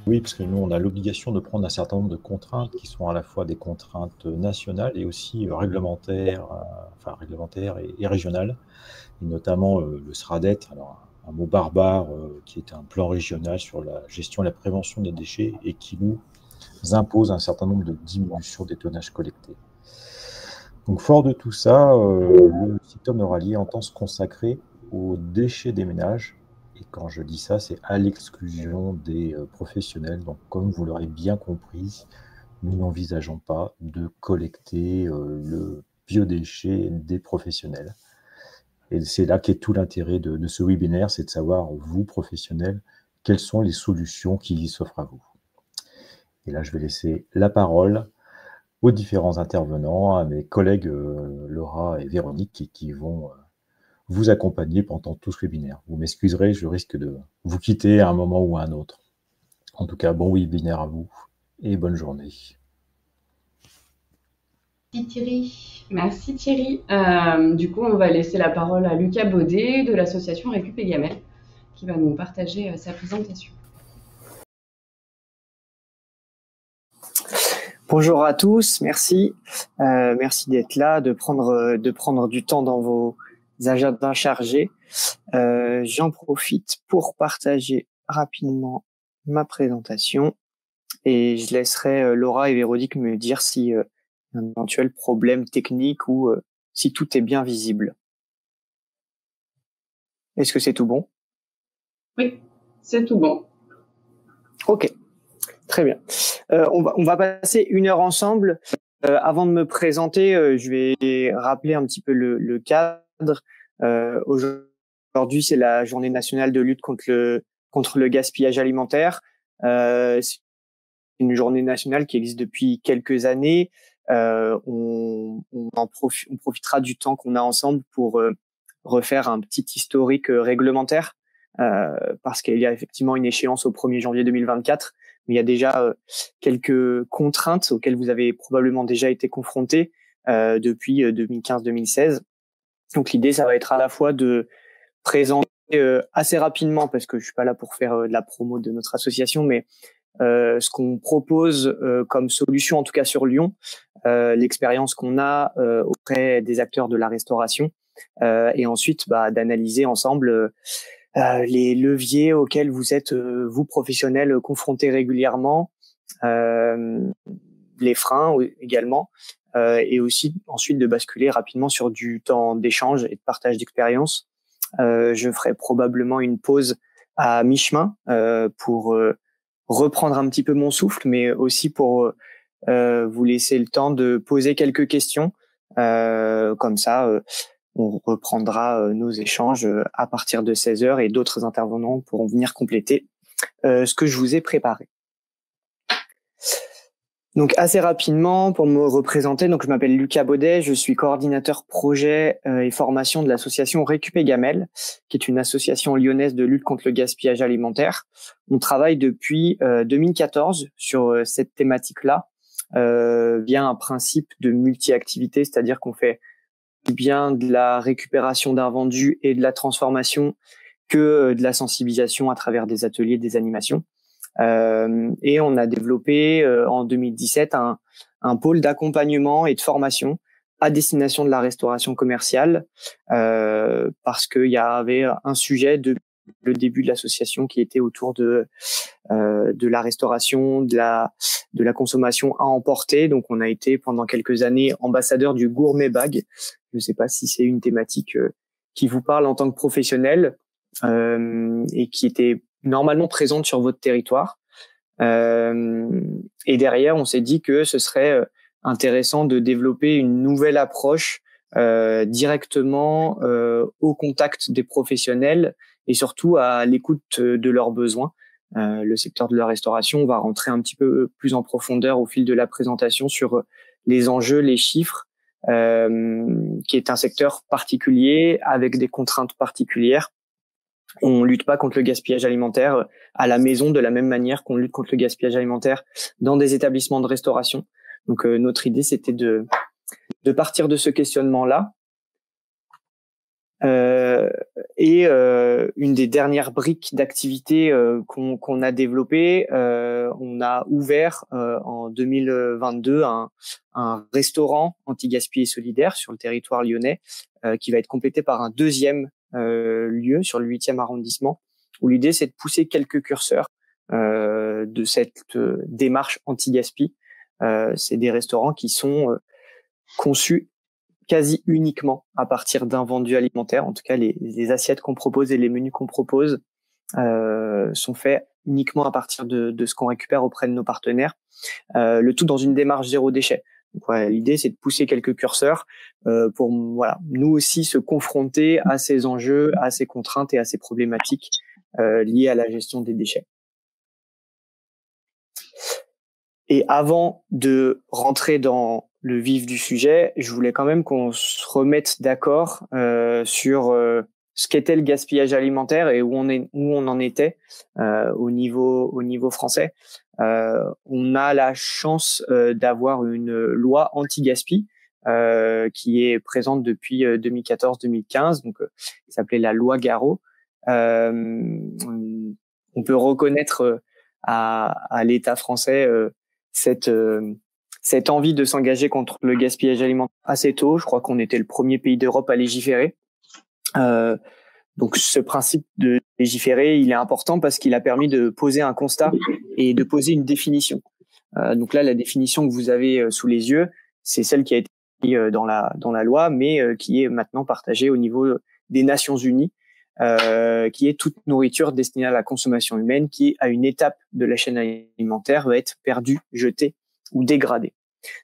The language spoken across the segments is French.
Oui, parce que nous, on a l'obligation de prendre un certain nombre de contraintes qui sont à la fois des contraintes nationales et aussi réglementaires, enfin réglementaires et régionales, et notamment le SRADET, alors un mot barbare qui est un plan régional sur la gestion et la prévention des déchets et qui nous impose un certain nombre de diminutions des tonnages collectés. Donc, fort de tout ça, le site Homme Rallye entend se consacrer aux déchets des ménages. Et quand je dis ça, c'est à l'exclusion des professionnels. Donc, comme vous l'aurez bien compris, nous n'envisageons pas de collecter le biodéchet des professionnels. Et c'est là qu'est tout l'intérêt de ce webinaire, c'est de savoir, vous, professionnels, quelles sont les solutions qui s'offrent à vous. Et là, je vais laisser la parole aux différents intervenants, à mes collègues Laura et Véronique qui vont vous accompagner pendant tout ce webinaire. Vous m'excuserez, je risque de vous quitter à un moment ou à un autre. En tout cas, bon webinaire à vous et bonne journée. Merci Thierry. Merci Thierry. Du coup, on va laisser la parole à Lucas Baudet de l'association Récup et Gamel qui va nous partager sa présentation. Bonjour à tous, merci. Merci d'être là, de prendre du temps dans vos agendas chargés. J'en profite pour partager rapidement ma présentation et je laisserai Laura et Véronique me dire si un éventuel problème technique ou si tout est bien visible. Est-ce que c'est tout bon? Oui, c'est tout bon. Ok, très bien. On va passer 1 heure ensemble. Avant de me présenter, je vais rappeler un petit peu le cadre. Aujourd'hui, c'est la journée nationale de lutte contre le gaspillage alimentaire. C'est une journée nationale qui existe depuis quelques années. On profitera du temps qu'on a ensemble pour refaire un petit historique réglementaire, parce qu'il y a effectivement une échéance au 1er janvier 2024. Mais il y a déjà quelques contraintes auxquelles vous avez probablement déjà été confrontés depuis 2015-2016. Donc l'idée, ça va être à la fois de présenter assez rapidement, parce que je suis pas là pour faire de la promo de notre association, mais ce qu'on propose comme solution, en tout cas sur Lyon, l'expérience qu'on a auprès des acteurs de la restauration, et ensuite d'analyser ensemble les leviers auxquels vous êtes, vous professionnels, confrontés régulièrement, les freins également, et aussi ensuite de basculer rapidement sur du temps d'échange et de partage d'expérience. Je ferai probablement une pause à mi-chemin pour reprendre un petit peu mon souffle, mais aussi pour vous laisser le temps de poser quelques questions. Comme ça, on reprendra nos échanges à partir de 16 heures et d'autres intervenants pourront venir compléter ce que je vous ai préparé. Donc assez rapidement, pour me représenter, donc je m'appelle Lucas Baudet, je suis coordinateur projet et formation de l'association Récup et Gamel, qui est une association lyonnaise de lutte contre le gaspillage alimentaire. On travaille depuis 2014 sur cette thématique-là, via un principe de multi-activité, c'est-à-dire qu'on fait bien de la récupération d'invendus et de la transformation que de la sensibilisation à travers des ateliers, des animations. Et on a développé en 2017 un pôle d'accompagnement et de formation à destination de la restauration commerciale, parce qu'il y avait un sujet depuis le début de l'association qui était autour de la restauration, de la consommation à emporter. Donc on a été pendant quelques années ambassadeur du Gourmet Bag. Je ne sais pas si c'est une thématique qui vous parle en tant que professionnel, et qui était normalement présente sur votre territoire. Et derrière, on s'est dit que ce serait intéressant de développer une nouvelle approche directement au contact des professionnels et surtout à l'écoute de leurs besoins. Le secteur de la restauration, on va rentrer un petit peu plus en profondeur au fil de la présentation sur les enjeux, les chiffres, qui est un secteur particulier avec des contraintes particulières. On lutte pas contre le gaspillage alimentaire à la maison de la même manière qu'on lutte contre le gaspillage alimentaire dans des établissements de restauration. Donc notre idée, c'était de partir de ce questionnement-là. Une des dernières briques d'activité qu'on a développées, on a ouvert en 2022 un restaurant anti-gaspi et solidaire sur le territoire lyonnais, qui va être complété par un deuxième lieu sur le 8e arrondissement, où l'idée c'est de pousser quelques curseurs de cette démarche anti-gaspi. C'est des restaurants qui sont conçus quasi uniquement à partir d'invendus alimentaires. En tout cas, les assiettes qu'on propose et les menus qu'on propose sont faits uniquement à partir de ce qu'on récupère auprès de nos partenaires. Le tout dans une démarche zéro déchet. Donc, voilà, l'idée, c'est de pousser quelques curseurs pour nous aussi se confronter à ces enjeux, à ces contraintes et à ces problématiques liées à la gestion des déchets. Et avant de rentrer dans le vif du sujet, je voulais quand même qu'on se remette d'accord sur ce qu'était le gaspillage alimentaire et où on en était au niveau français. On a la chance d'avoir une loi anti-gaspi qui est présente depuis 2014-2015, donc qui s'appelait la loi Garot. On peut reconnaître à l'État français cette envie de s'engager contre le gaspillage alimentaire assez tôt. Je crois qu'on était le premier pays d'Europe à légiférer. Donc ce principe de légiférer, il est important parce qu'il a permis de poser un constat et de poser une définition. Donc là, la définition que vous avez sous les yeux, c'est celle qui a été mise dans la loi, mais qui est maintenant partagée au niveau des Nations Unies, qui est toute nourriture destinée à la consommation humaine qui, à une étape de la chaîne alimentaire, va être perdue, jetée ou dégradée.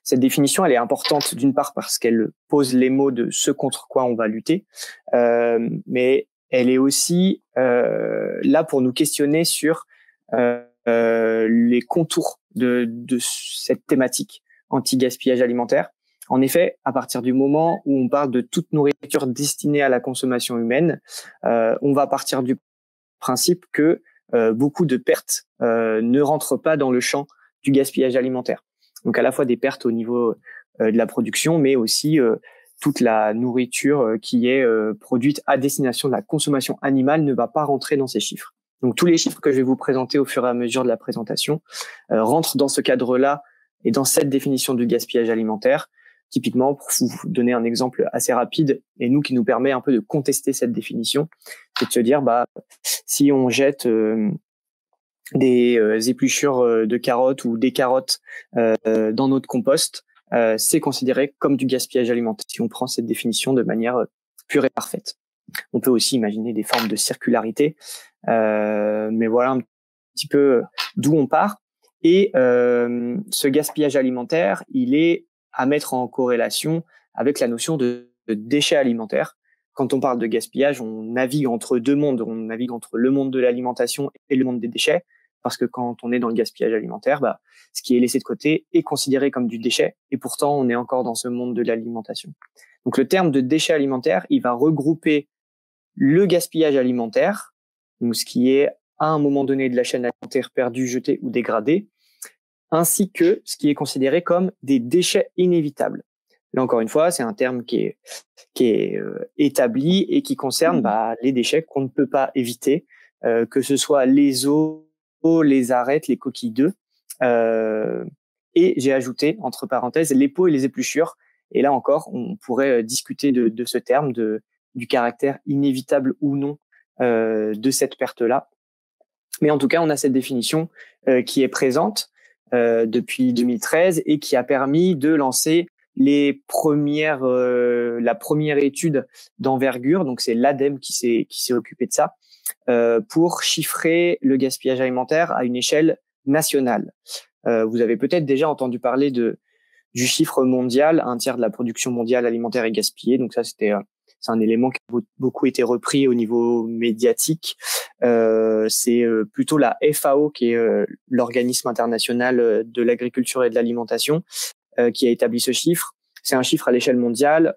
Cette définition, elle est importante d'une part parce qu'elle pose les mots de ce contre quoi on va lutter, mais elle est aussi là pour nous questionner sur les contours de cette thématique anti-gaspillage alimentaire. En effet, à partir du moment où on parle de toute nourriture destinée à la consommation humaine, on va partir du principe que beaucoup de pertes ne rentrent pas dans le champ du gaspillage alimentaire. Donc à la fois des pertes au niveau de la production, mais aussi toute la nourriture qui est produite à destination de la consommation animale ne va pas rentrer dans ces chiffres. Donc tous les chiffres que je vais vous présenter au fur et à mesure de la présentation rentrent dans ce cadre-là et dans cette définition du gaspillage alimentaire. Typiquement, pour vous donner un exemple assez rapide et qui nous permet un peu de contester cette définition, c'est de se dire, si on jette des épluchures de carottes ou des carottes dans notre compost, c'est considéré comme du gaspillage alimentaire si on prend cette définition de manière pure et parfaite. On peut aussi imaginer des formes de circularité, mais voilà un petit peu d'où on part. Et ce gaspillage alimentaire, il est à mettre en corrélation avec la notion de déchets alimentaires. Quand on parle de gaspillage, on navigue entre deux mondes. On navigue entre le monde de l'alimentation et le monde des déchets, parce que quand on est dans le gaspillage alimentaire, ce qui est laissé de côté est considéré comme du déchet, et pourtant on est encore dans ce monde de l'alimentation. Donc le terme de déchet alimentaire, il va regrouper le gaspillage alimentaire, donc ce qui est à un moment donné de la chaîne alimentaire perdu, jeté ou dégradé, ainsi que ce qui est considéré comme des déchets inévitables. Là encore une fois, c'est un terme qui est établi et qui concerne les déchets qu'on ne peut pas éviter, que ce soit les os, les arêtes, les coquilles d'œufs, et j'ai ajouté entre parenthèses les peaux et les épluchures. Et là encore, on pourrait discuter de ce terme, du caractère inévitable ou non de cette perte-là. Mais en tout cas, on a cette définition qui est présente depuis 2013 et qui a permis de lancer la première étude d'envergure. Donc c'est l'ADEME qui s'est occupé de ça pour chiffrer le gaspillage alimentaire à une échelle nationale. Vous avez peut-être déjà entendu parler du chiffre mondial, 1/3 de la production mondiale alimentaire est gaspillée. Donc ça, c'est un élément qui a beaucoup été repris au niveau médiatique. C'est plutôt la FAO, qui est l'organisme international de l'agriculture et de l'alimentation, qui a établi ce chiffre. C'est un chiffre à l'échelle mondiale.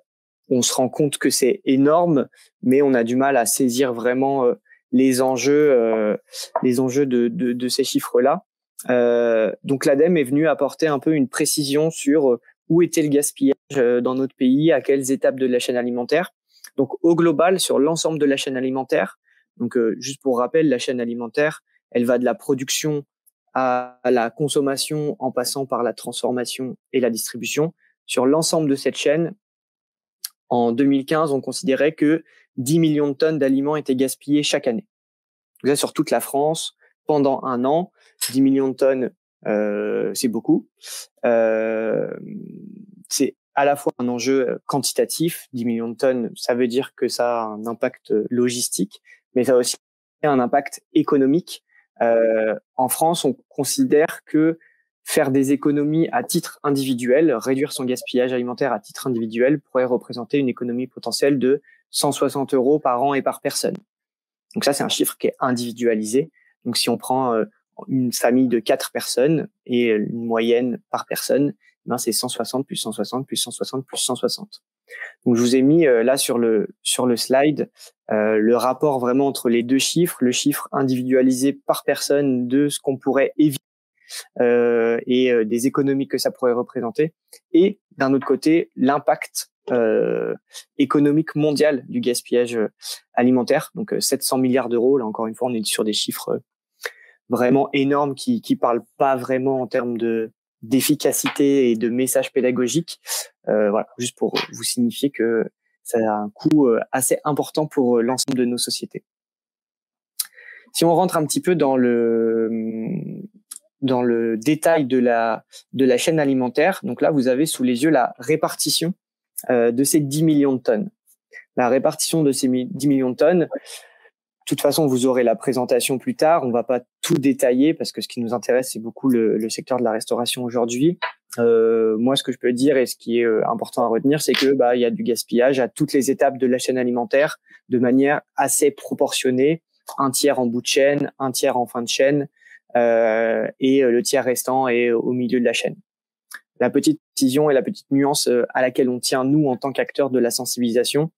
On se rend compte que c'est énorme, mais on a du mal à saisir vraiment les enjeux de ces chiffres-là. Donc l'ADEME est venu apporter un peu une précision sur où était le gaspillage dans notre pays, à quelles étapes de la chaîne alimentaire. Donc, au global, sur l'ensemble de la chaîne alimentaire, donc juste pour rappel, la chaîne alimentaire, elle va de la production à la consommation en passant par la transformation et la distribution. Sur l'ensemble de cette chaîne, en 2015, on considérait que 10 millions de tonnes d'aliments étaient gaspillés chaque année. Donc ça, sur toute la France, pendant un an, 10 millions de tonnes, c'est beaucoup. C'est à la fois un enjeu quantitatif. 10 millions de tonnes, ça veut dire que ça a un impact logistique, mais ça a aussi un impact économique. En France, on considère que faire des économies à titre individuel, réduire son gaspillage alimentaire à titre individuel, pourrait représenter une économie potentielle de 160 € par an et par personne. Donc ça, c'est un chiffre qui est individualisé. Donc si on prend une famille de 4 personnes et une moyenne par personne, ben c'est 160 plus 160 plus 160 plus 160. Donc je vous ai mis là sur le slide le rapport vraiment entre les deux chiffres, le chiffre individualisé par personne de ce qu'on pourrait éviter et des économies que ça pourrait représenter, et d'un autre côté l'impact économique mondial du gaspillage alimentaire. Donc 700 milliards d'euros, là encore une fois on est sur des chiffres vraiment énormes qui parlent pas vraiment en termes d'efficacité et de message pédagogique. Voilà, juste pour vous signifier que ça a un coût assez important pour l'ensemble de nos sociétés. Si on rentre un petit peu dans le détail de la chaîne alimentaire, donc là vous avez sous les yeux la répartition de ces 10 millions de tonnes. La répartition de ces 10 millions de tonnes, de toute façon, vous aurez la présentation plus tard. On va pas tout détailler parce que ce qui nous intéresse, c'est beaucoup le secteur de la restauration aujourd'hui. Moi, ce que je peux dire et ce qui est important à retenir, c'est que il y a du gaspillage à toutes les étapes de la chaîne alimentaire de manière assez proportionnée. Un tiers en bout de chaîne, un tiers en fin de chaîne, et le tiers restant est au milieu de la chaîne. La petite précision et la petite nuance à laquelle on tient, nous, en tant qu'acteurs de la sensibilisation,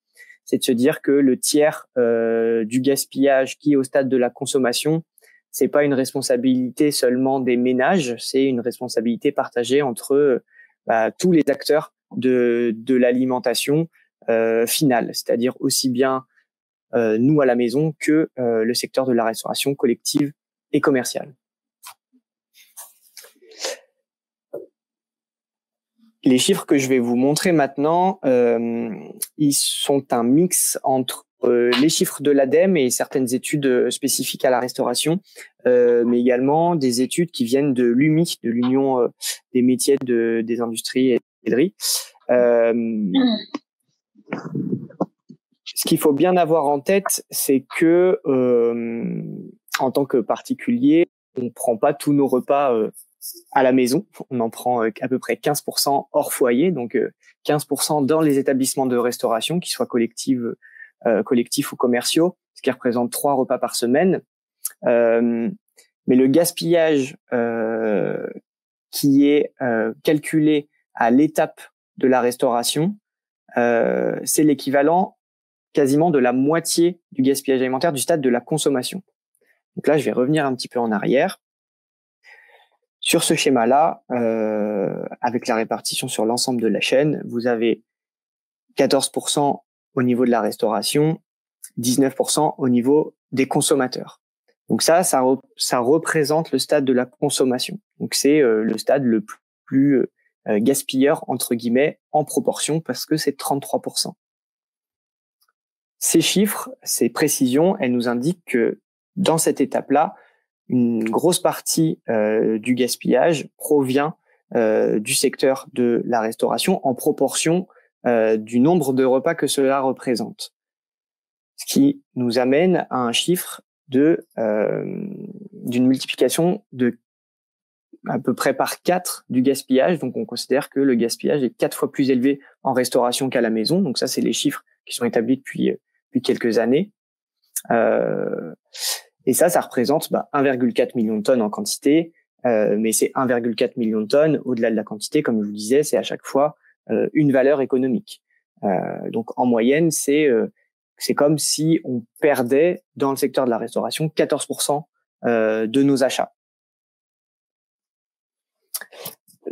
c'est de se dire que le tiers du gaspillage qui est au stade de la consommation, c'est pas une responsabilité seulement des ménages, c'est une responsabilité partagée entre tous les acteurs de l'alimentation finale, c'est-à-dire aussi bien nous à la maison que le secteur de la restauration collective et commerciale. Les chiffres que je vais vous montrer maintenant, ils sont un mix entre les chiffres de l'ADEME et certaines études spécifiques à la restauration, mais également des études qui viennent de l'UMI, de l'Union des métiers des industries et l'hôtellerie. Ce qu'il faut bien avoir en tête, c'est que en tant que particulier, on prend pas tous nos repas à la maison. On en prend à peu près 15% hors foyer, donc 15% dans les établissements de restauration, qu'ils soient collectifs ou commerciaux, ce qui représente 3 repas par semaine. Mais le gaspillage qui est calculé à l'étape de la restauration, c'est l'équivalent quasiment de la moitié du gaspillage alimentaire du stade de la consommation. Donc là, je vais revenir un petit peu en arrière. Sur ce schéma-là, avec la répartition sur l'ensemble de la chaîne, vous avez 14% au niveau de la restauration, 19% au niveau des consommateurs. Donc ça représente le stade de la consommation. Donc c'est le stade le plus gaspilleur, entre guillemets, en proportion, parce que c'est 33%. Ces chiffres, ces précisions, elles nous indiquent que dans cette étape-là, une grosse partie du gaspillage provient du secteur de la restauration en proportion du nombre de repas que cela représente. Ce qui nous amène à un chiffre d'une multiplication de à peu près par 4 du gaspillage. Donc on considère que le gaspillage est 4 fois plus élevé en restauration qu'à la maison. Donc ça, c'est les chiffres qui sont établis depuis quelques années. Et ça représente 1,4 million de tonnes en quantité, mais c'est 1,4 million de tonnes au-delà de la quantité, comme je vous disais, c'est à chaque fois une valeur économique. Donc en moyenne, c'est comme si on perdait dans le secteur de la restauration 14% de nos achats.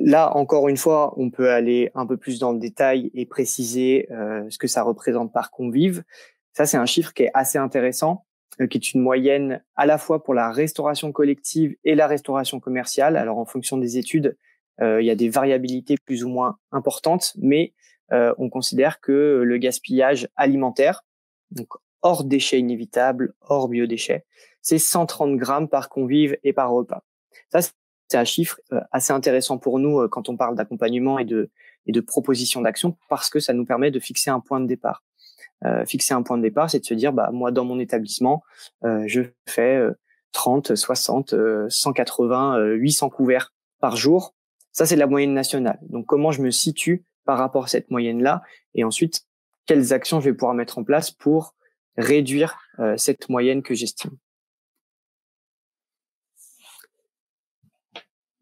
Là, encore une fois, on peut aller un peu plus dans le détail et préciser ce que ça représente par convive. Ça, c'est un chiffre qui est assez intéressant, qui est une moyenne à la fois pour la restauration collective et la restauration commerciale. Alors, en fonction des études, il y a des variabilités plus ou moins importantes, mais on considère que le gaspillage alimentaire, donc hors déchets inévitables, hors biodéchets, c'est 130 grammes par convive et par repas. Ça, c'est un chiffre assez intéressant pour nous quand on parle d'accompagnement et de proposition d'action, parce que ça nous permet de fixer un point de départ. Fixer un point de départ, c'est de se dire, moi, dans mon établissement, je fais 30, 60, 180, 800 couverts par jour. Ça, c'est la moyenne nationale. Donc, comment je me situe par rapport à cette moyenne-là? Et ensuite, quelles actions je vais pouvoir mettre en place pour réduire cette moyenne que j'estime.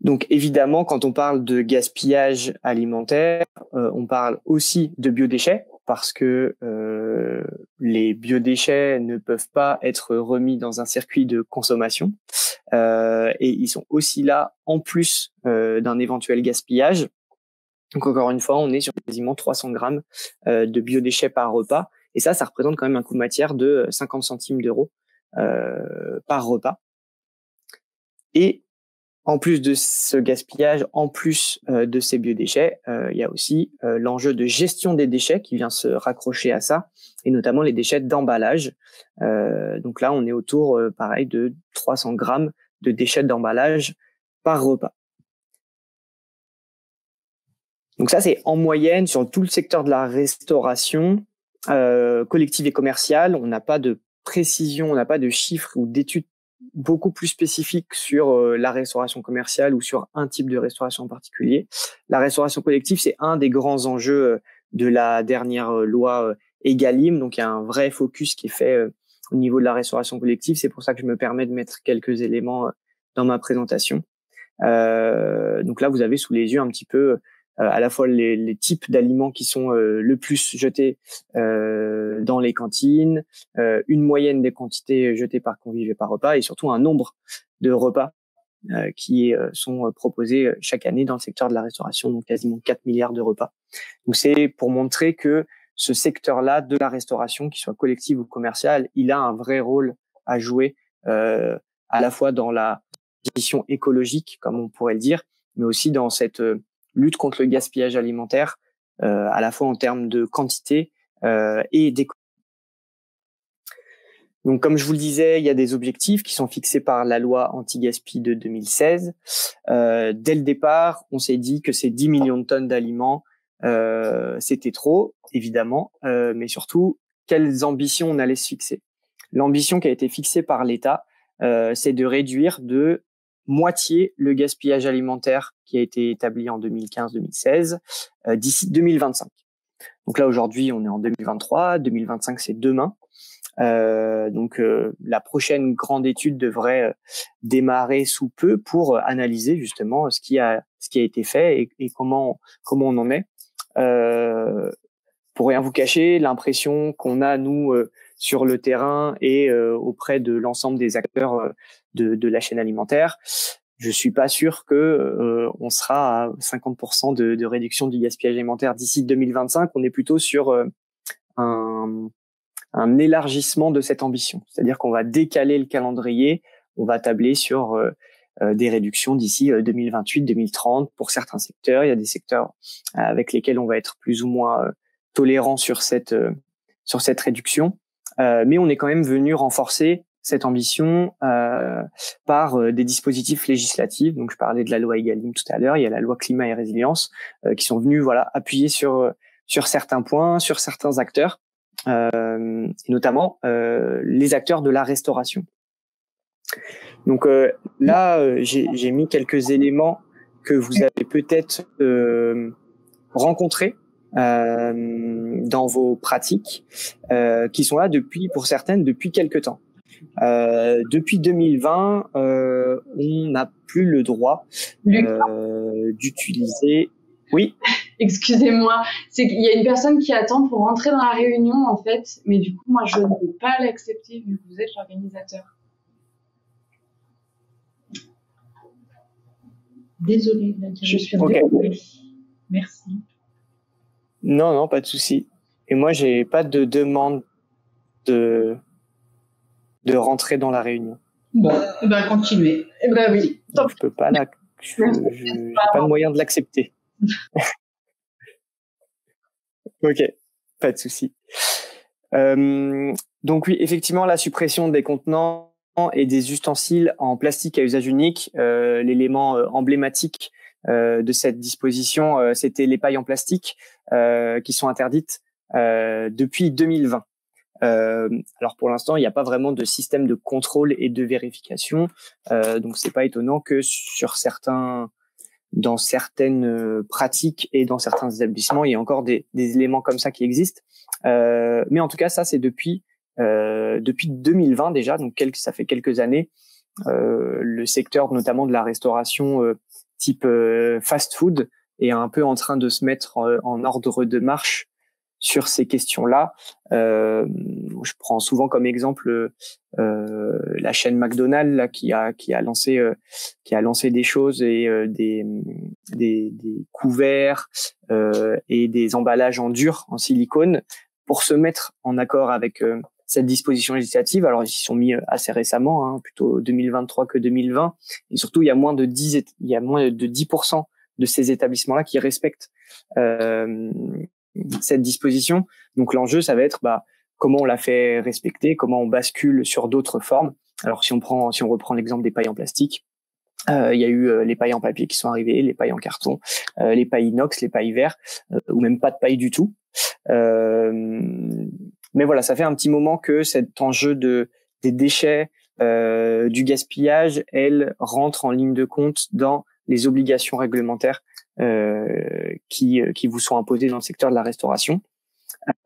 Donc évidemment, quand on parle de gaspillage alimentaire, on parle aussi de biodéchets, parce que les biodéchets ne peuvent pas être remis dans un circuit de consommation, et ils sont aussi là en plus d'un éventuel gaspillage. Donc encore une fois, on est sur quasiment 300 grammes de biodéchets par repas, et ça représente quand même un coût de matière de 50 centimes d'euros par repas. Et en plus de ce gaspillage, en plus de ces biodéchets, il y a aussi l'enjeu de gestion des déchets qui vient se raccrocher à ça, et notamment les déchets d'emballage. Donc là, on est autour, pareil, de 300 grammes de déchets d'emballage par repas. Donc ça, c'est en moyenne sur tout le secteur de la restauration collective et commerciale. On n'a pas de précision, on n'a pas de chiffres ou d'études beaucoup plus spécifiques sur la restauration commerciale ou sur un type de restauration en particulier. La restauration collective, c'est un des grands enjeux de la dernière loi Egalim. Donc, il y a un vrai focus qui est fait au niveau de la restauration collective. C'est pour ça que je me permets de mettre quelques éléments dans ma présentation. Donc là, vous avez sous les yeux un petit peu à la fois les types d'aliments qui sont le plus jetés dans les cantines, une moyenne des quantités jetées par convive et par repas, et surtout un nombre de repas qui sont proposés chaque année dans le secteur de la restauration, donc quasiment 4 milliards de repas. Donc c'est pour montrer que ce secteur-là de la restauration, qu'il soit collective ou commerciale, il a un vrai rôle à jouer à la fois dans la transition écologique, comme on pourrait le dire, mais aussi dans cette lutte contre le gaspillage alimentaire, à la fois en termes de quantité et d'économie. Donc, comme je vous le disais, il y a des objectifs qui sont fixés par la loi anti-gaspi de 2016. Dès le départ, on s'est dit que ces 10 millions de tonnes d'aliments, c'était trop, évidemment, mais surtout, quelles ambitions on allait se fixer. L'ambition qui a été fixée par l'État, c'est de réduire de moitié le gaspillage alimentaire qui a été établi en 2015-2016 d'ici 2025. Donc là, aujourd'hui, on est en 2023. 2025, c'est demain. Donc la prochaine grande étude devrait démarrer sous peu pour analyser justement ce qui a été fait et comment on en est. Pour rien vous cacher, l'impression qu'on a nous sur le terrain et auprès de l'ensemble des acteurs de la chaîne alimentaire, je suis pas sûr que on sera à 50% de réduction du gaspillage alimentaire d'ici 2025. On est plutôt sur un élargissement de cette ambition. C'est-à-dire qu'on va décaler le calendrier, on va tabler sur des réductions d'ici 2028-2030 pour certains secteurs. Il y a des secteurs avec lesquels on va être plus ou moins tolérant sur cette réduction. Mais on est quand même venu renforcer cette ambition par des dispositifs législatifs. Donc, je parlais de la loi Egalim tout à l'heure. Il y a la loi Climat et Résilience qui sont venus appuyer sur certains points, sur certains acteurs, et notamment les acteurs de la restauration. Donc là, j'ai mis quelques éléments que vous avez peut-être rencontrés dans vos pratiques, qui sont là pour certaines depuis quelques temps. Depuis 2020, on n'a plus le droit d'utiliser. Oui. Excusez-moi, c'est qu'il y a une personne qui attend pour rentrer dans la réunion en fait, mais du coup moi je ne peux pas l'accepter vu que vous êtes l'organisateur. Désolée, Nadia, je suis Ok. désolée. Merci. Non, pas de souci. Et moi, j'ai pas de demande de rentrer dans la réunion. Bon, continuez. Oui. Donc, je peux pas j'ai pas de moyen de l'accepter. Ok, pas de souci. Donc oui, effectivement, la suppression des contenants et des ustensiles en plastique à usage unique, l'élément emblématique de cette disposition, c'était les pailles en plastique qui sont interdites depuis 2020. Alors pour l'instant, il n'y a pas vraiment de système de contrôle et de vérification, donc c'est pas étonnant que dans certaines pratiques et dans certains établissements, il y a encore des éléments comme ça qui existent. Mais en tout cas, ça c'est depuis 2020 déjà, donc ça fait quelques années. Le secteur notamment de la restauration type fast-food est un peu en train de se mettre en ordre de marche sur ces questions-là. Je prends souvent comme exemple la chaîne McDonald's là, qui a lancé des choses et des couverts et des emballages en dur, en silicone, pour se mettre en accord avec cette disposition législative. Alors ils s'y sont mis assez récemment, hein, plutôt 2023 que 2020, et surtout il y a moins de 10% de ces établissements-là qui respectent cette disposition. Donc l'enjeu, ça va être comment on la fait respecter, comment on bascule sur d'autres formes. Alors si on reprend l'exemple des pailles en plastique, il y a eu les pailles en papier qui sont arrivées, les pailles en carton, les pailles inox, les pailles verres, ou même pas de paille du tout. Mais voilà, ça fait un petit moment que cet enjeu des déchets, du gaspillage, elle rentre en ligne de compte dans les obligations réglementaires qui vous sont imposées dans le secteur de la restauration.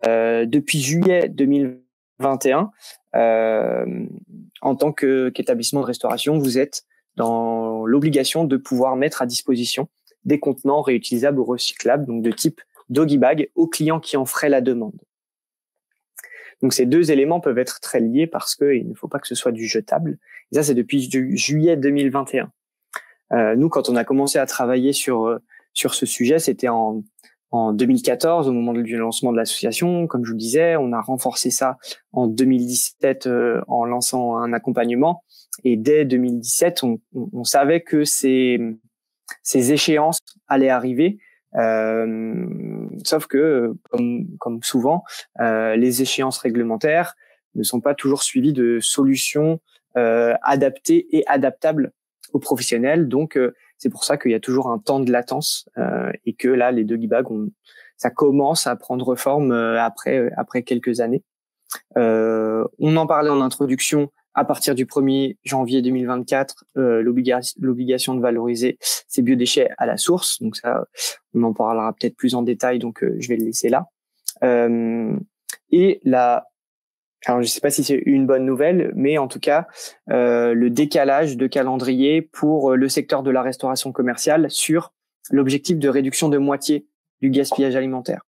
Depuis juillet 2021, en tant qu'établissement de restauration, vous êtes dans l'obligation de pouvoir mettre à disposition des contenants réutilisables ou recyclables, donc de type doggy bag, aux clients qui en feraient la demande. Donc ces deux éléments peuvent être très liés parce qu'il ne faut pas que ce soit du jetable. Et ça, c'est depuis juillet 2021. Nous, quand on a commencé à travailler sur ce sujet, c'était en 2014, au moment du lancement de l'association. Comme je vous le disais, on a renforcé ça en 2017 en lançant un accompagnement. Et dès 2017, on savait que ces échéances allaient arriver. Sauf que, comme souvent, les échéances réglementaires ne sont pas toujours suivies de solutions adaptées et adaptables aux professionnels. Donc, c'est pour ça qu'il y a toujours un temps de latence et que là, les doggy bags, ça commence à prendre forme après quelques années. On en parlait en introduction. À partir du 1er janvier 2024, l'obligation de valoriser ces biodéchets à la source. Donc ça, on en parlera peut-être plus en détail, donc je vais le laisser là. Alors je sais pas si c'est une bonne nouvelle, mais en tout cas, le décalage de calendrier pour le secteur de la restauration commerciale sur l'objectif de réduction de moitié du gaspillage alimentaire.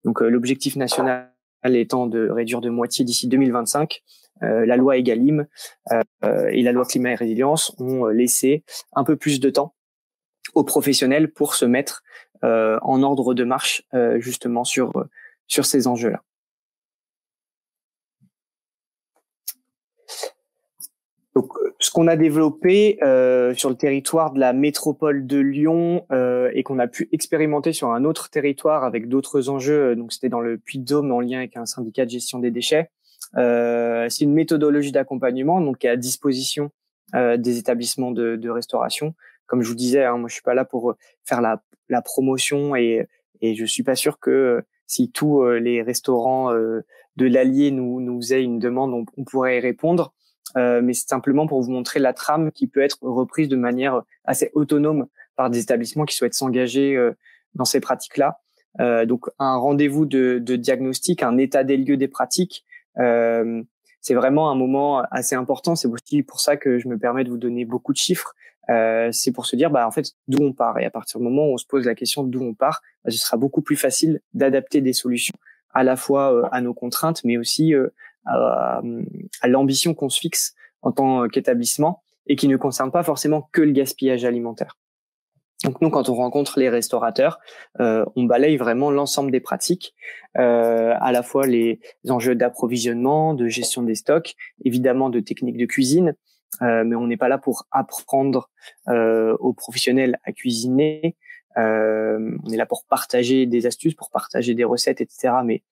Donc l'objectif national étant de réduire de moitié d'ici 2025. La loi Egalim et la loi Climat et Résilience ont laissé un peu plus de temps aux professionnels pour se mettre en ordre de marche justement sur ces enjeux-là. Donc, ce qu'on a développé sur le territoire de la métropole de Lyon et qu'on a pu expérimenter sur un autre territoire avec d'autres enjeux, donc c'était dans le Puy-de-Dôme en lien avec un syndicat de gestion des déchets. C'est une méthodologie d'accompagnement donc qui est à disposition des établissements de restauration. Comme je vous disais, hein, moi je suis pas là pour faire la promotion et je suis pas sûr que si tous les restaurants de l'Allier nous aient une demande, on pourrait y répondre. Mais c'est simplement pour vous montrer la trame qui peut être reprise de manière assez autonome par des établissements qui souhaitent s'engager dans ces pratiques-là. Donc un rendez-vous de diagnostic, un état des lieux des pratiques, c'est vraiment un moment assez important. C'est aussi pour ça que je me permets de vous donner beaucoup de chiffres. C'est pour se dire en fait d'où on part, et à partir du moment où on se pose la question d'où on part, ce sera beaucoup plus facile d'adapter des solutions à la fois à nos contraintes, mais aussi à l'ambition qu'on se fixe en tant qu'établissement et qui ne concerne pas forcément que le gaspillage alimentaire. Donc nous, quand on rencontre les restaurateurs, on balaye vraiment l'ensemble des pratiques, à la fois les enjeux d'approvisionnement, de gestion des stocks, évidemment de techniques de cuisine, mais on n'est pas là pour apprendre aux professionnels à cuisiner. On est là pour partager des astuces, pour partager des recettes, etc. Mais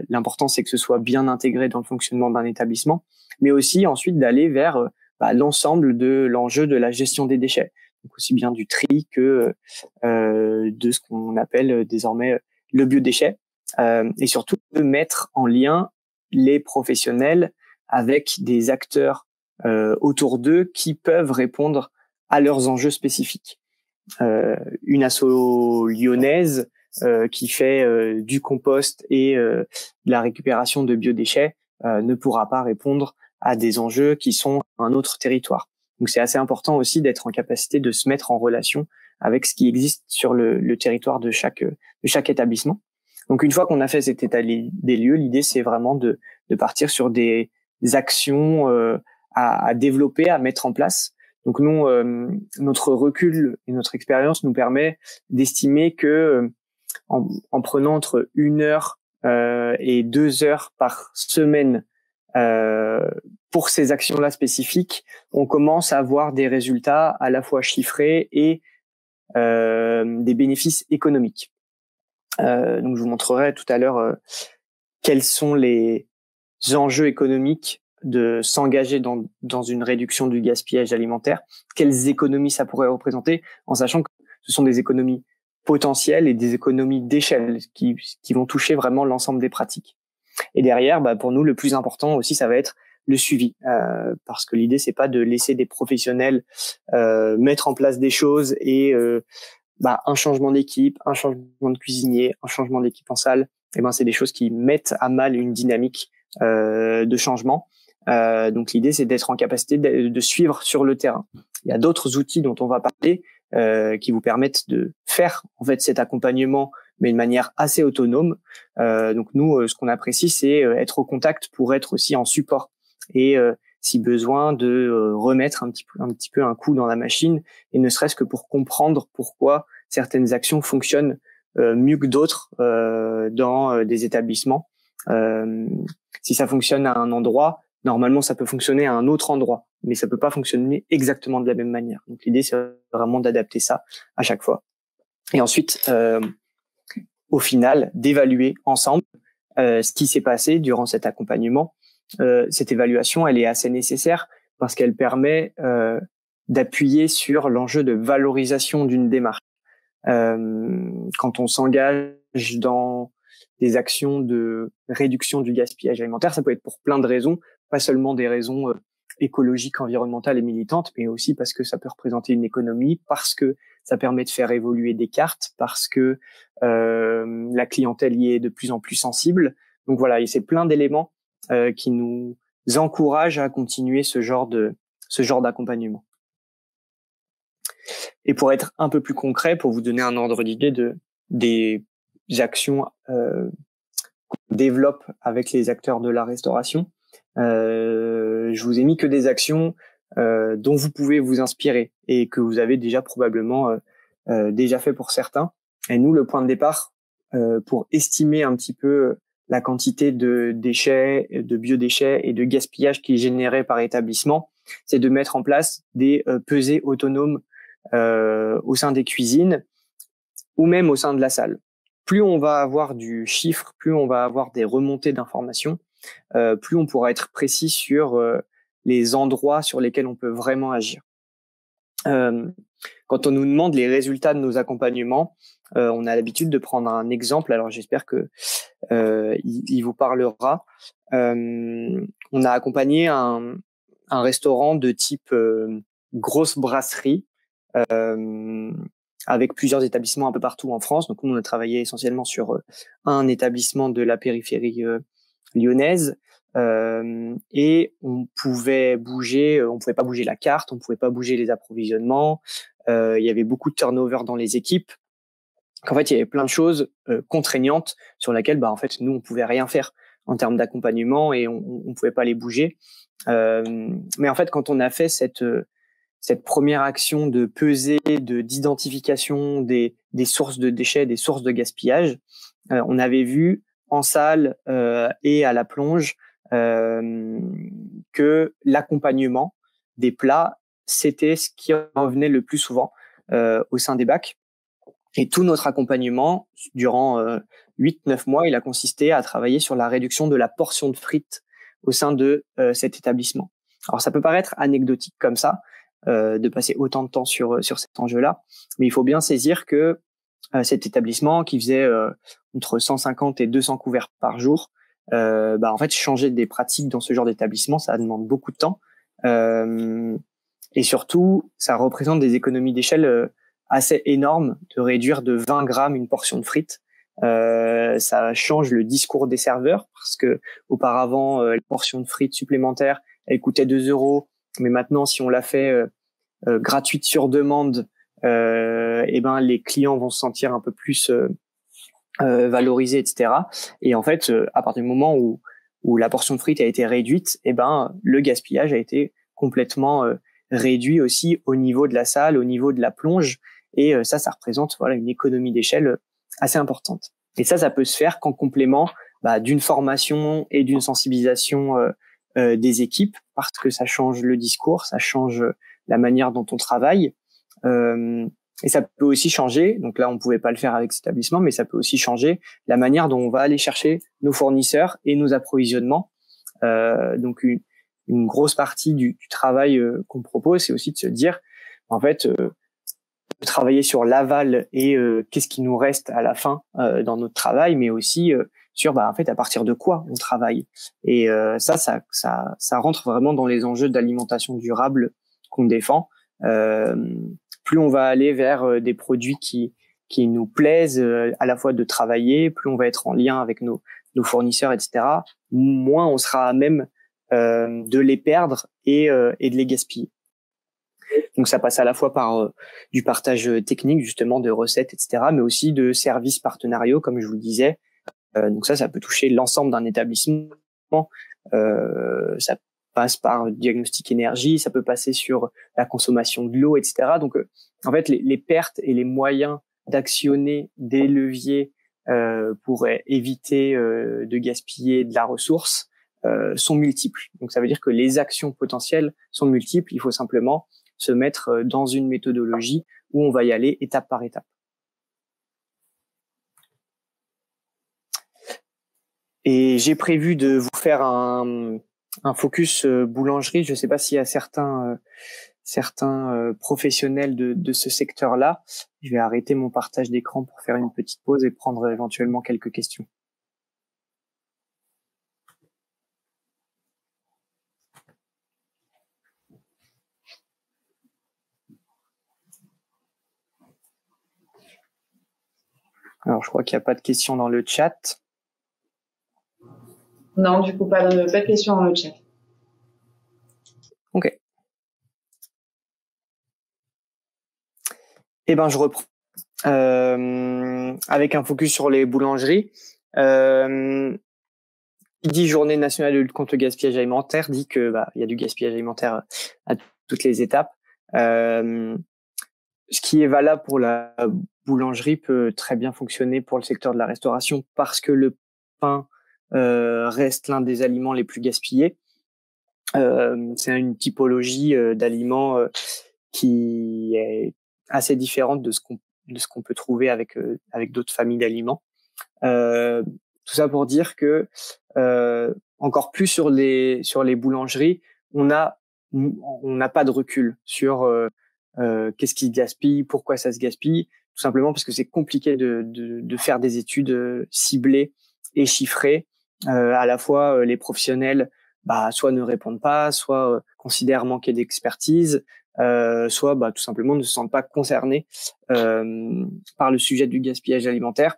l'important, c'est que ce soit bien intégré dans le fonctionnement d'un établissement, mais aussi ensuite d'aller vers l'ensemble de l'enjeu de la gestion des déchets. Donc aussi bien du tri que de ce qu'on appelle désormais le biodéchet, et surtout de mettre en lien les professionnels avec des acteurs autour d'eux qui peuvent répondre à leurs enjeux spécifiques. Une asso lyonnaise qui fait du compost et de la récupération de biodéchets ne pourra pas répondre à des enjeux qui sont à un autre territoire. Donc c'est assez important aussi d'être en capacité de se mettre en relation avec ce qui existe sur le territoire de chaque établissement. Donc une fois qu'on a fait cet état des lieux, l'idée c'est vraiment de partir sur des actions à développer, à mettre en place. Donc nous, notre recul et notre expérience nous permet d'estimer que en prenant entre 1 heure et 2 heures par semaine pour ces actions-là spécifiques, on commence à avoir des résultats à la fois chiffrés et des bénéfices économiques. Donc je vous montrerai tout à l'heure quels sont les enjeux économiques de s'engager dans une réduction du gaspillage alimentaire, quelles économies ça pourrait représenter, en sachant que ce sont des économies potentielles et des économies d'échelle qui vont toucher vraiment l'ensemble des pratiques. Et derrière, pour nous, le plus important aussi, ça va être le suivi, parce que l'idée, c'est pas de laisser des professionnels mettre en place des choses et un changement d'équipe, un changement de cuisinier, un changement d'équipe en salle, c'est des choses qui mettent à mal une dynamique de changement. Donc l'idée, c'est d'être en capacité de suivre sur le terrain. Il y a d'autres outils dont on va parler qui vous permettent de faire en fait cet accompagnement, mais de manière assez autonome. Donc nous, ce qu'on apprécie, c'est être au contact pour être aussi en support et si besoin de remettre un petit peu un coup dans la machine, et ne serait-ce que pour comprendre pourquoi certaines actions fonctionnent mieux que d'autres dans des établissements. Si ça fonctionne à un endroit, normalement ça peut fonctionner à un autre endroit, mais ça peut pas fonctionner exactement de la même manière. Donc l'idée, c'est vraiment d'adapter ça à chaque fois. Et ensuite, au final, d'évaluer ensemble ce qui s'est passé durant cet accompagnement. Cette évaluation, elle est assez nécessaire parce qu'elle permet d'appuyer sur l'enjeu de valorisation d'une démarche. Quand on s'engage dans des actions de réduction du gaspillage alimentaire, ça peut être pour plein de raisons, pas seulement des raisons écologiques, environnementales et militantes, mais aussi parce que ça peut représenter une économie, parce que ça permet de faire évoluer des cartes, parce que la clientèle y est de plus en plus sensible. Donc voilà, et c'est plein d'éléments qui nous encouragent à continuer ce genre d'accompagnement. Et pour être un peu plus concret, pour vous donner un ordre d'idée des actions qu'on développe avec les acteurs de la restauration, je vous ai mis que des actions dont vous pouvez vous inspirer et que vous avez déjà probablement déjà fait pour certains. Et nous, le point de départ pour estimer un petit peu la quantité de déchets, de biodéchets et de gaspillage qui est généré par établissement, c'est de mettre en place des pesées autonomes au sein des cuisines ou même au sein de la salle. Plus on va avoir du chiffre, plus on va avoir des remontées d'informations, plus on pourra être précis sur les endroits sur lesquels on peut vraiment agir. Quand on nous demande les résultats de nos accompagnements, on a l'habitude de prendre un exemple. Alors j'espère que il vous parlera. On a accompagné un restaurant de type grosse brasserie avec plusieurs établissements un peu partout en France. Donc nous, on a travaillé essentiellement sur un établissement de la périphérie lyonnaise. Et on pouvait pas bouger la carte, on pouvait pas bouger les approvisionnements. Il y avait beaucoup de turnover dans les équipes. En fait, il y avait plein de choses contraignantes sur lesquelles, en fait, nous, on pouvait rien faire en termes d'accompagnement et on pouvait pas les bouger. Mais en fait, quand on a fait cette première action de peser, d'identification des sources de déchets, des sources de gaspillage, on avait vu en salle et à la plonge que l'accompagnement des plats, c'était ce qui revenait le plus souvent au sein des bacs. Et tout notre accompagnement, durant 8-9 mois, il a consisté à travailler sur la réduction de la portion de frites au sein de cet établissement. Alors, ça peut paraître anecdotique comme ça, de passer autant de temps sur cet enjeu-là, mais il faut bien saisir que cet établissement qui faisait entre 150 et 200 couverts par jour, en fait, changer des pratiques dans ce genre d'établissement, ça demande beaucoup de temps. Et surtout, ça représente des économies d'échelle assez énormes de réduire de 20 grammes une portion de frites. Ça change le discours des serveurs parce que auparavant, la portion de frites supplémentaire, elle coûtait 2 €. Mais maintenant, si on la fait gratuite sur demande, les clients vont se sentir un peu plus valorisés, etc. Et en fait, à partir du moment où la portion de frites a été réduite, le gaspillage a été complètement réduit aussi au niveau de la salle, au niveau de la plonge. Et ça représente une économie d'échelle assez importante. Et ça peut se faire qu'en complément d'une formation et d'une sensibilisation des équipes, parce que ça change le discours, ça change la manière dont on travaille. Et ça peut aussi changer, donc là on pouvait pas le faire avec cet établissement, mais ça peut aussi changer la manière dont on va aller chercher nos fournisseurs et nos approvisionnements. Donc une grosse partie du travail qu'on propose, c'est aussi de se dire, en fait, travailler sur l'aval et qu'est-ce qui nous reste à la fin dans notre travail, mais aussi sur en fait à partir de quoi on travaille. Et ça rentre vraiment dans les enjeux d'alimentation durable qu'on défend. Plus on va aller vers des produits qui nous plaisent à la fois de travailler, plus on va être en lien avec nos fournisseurs, etc., moins on sera à même de les perdre et de les gaspiller. Donc ça passe à la fois par du partage technique, justement, de recettes, etc., mais aussi de services partenariaux, comme je vous le disais. Donc ça peut toucher l'ensemble d'un établissement. Ça passe par diagnostic énergie, ça peut passer sur la consommation de l'eau, etc. Donc en fait, les pertes et les moyens d'actionner des leviers pour éviter de gaspiller de la ressource sont multiples. Donc ça veut dire que les actions potentielles sont multiples. Il faut simplement se mettre dans une méthodologie où on va y aller étape par étape. Et j'ai prévu de vous faire un focus boulangerie. Je ne sais pas s'il y a certains professionnels de ce secteur-là. Je vais arrêter mon partage d'écran pour faire une petite pause et prendre éventuellement quelques questions. Alors, je crois qu'il n'y a pas de questions dans le chat. Non, du coup, pas de questions dans le chat. Ok. Je reprends. Avec un focus sur les boulangeries. Qui dit Journée nationale de lutte contre le gaspillage alimentaire dit que il y a du gaspillage alimentaire à toutes les étapes. Ce qui est valable pour la boulangerie peut très bien fonctionner pour le secteur de la restauration parce que le pain reste l'un des aliments les plus gaspillés. C'est une typologie d'aliments qui est assez différente de ce qu'on peut trouver avec d'autres familles d'aliments. Tout ça pour dire que encore plus sur les boulangeries, on n'a pas de recul sur qu'est-ce qui se gaspille, pourquoi ça se gaspille, tout simplement parce que c'est compliqué de faire des études ciblées et chiffrées. À la fois, les professionnels soit ne répondent pas, soit considèrent manquer d'expertise, soit tout simplement ne se sentent pas concernés par le sujet du gaspillage alimentaire.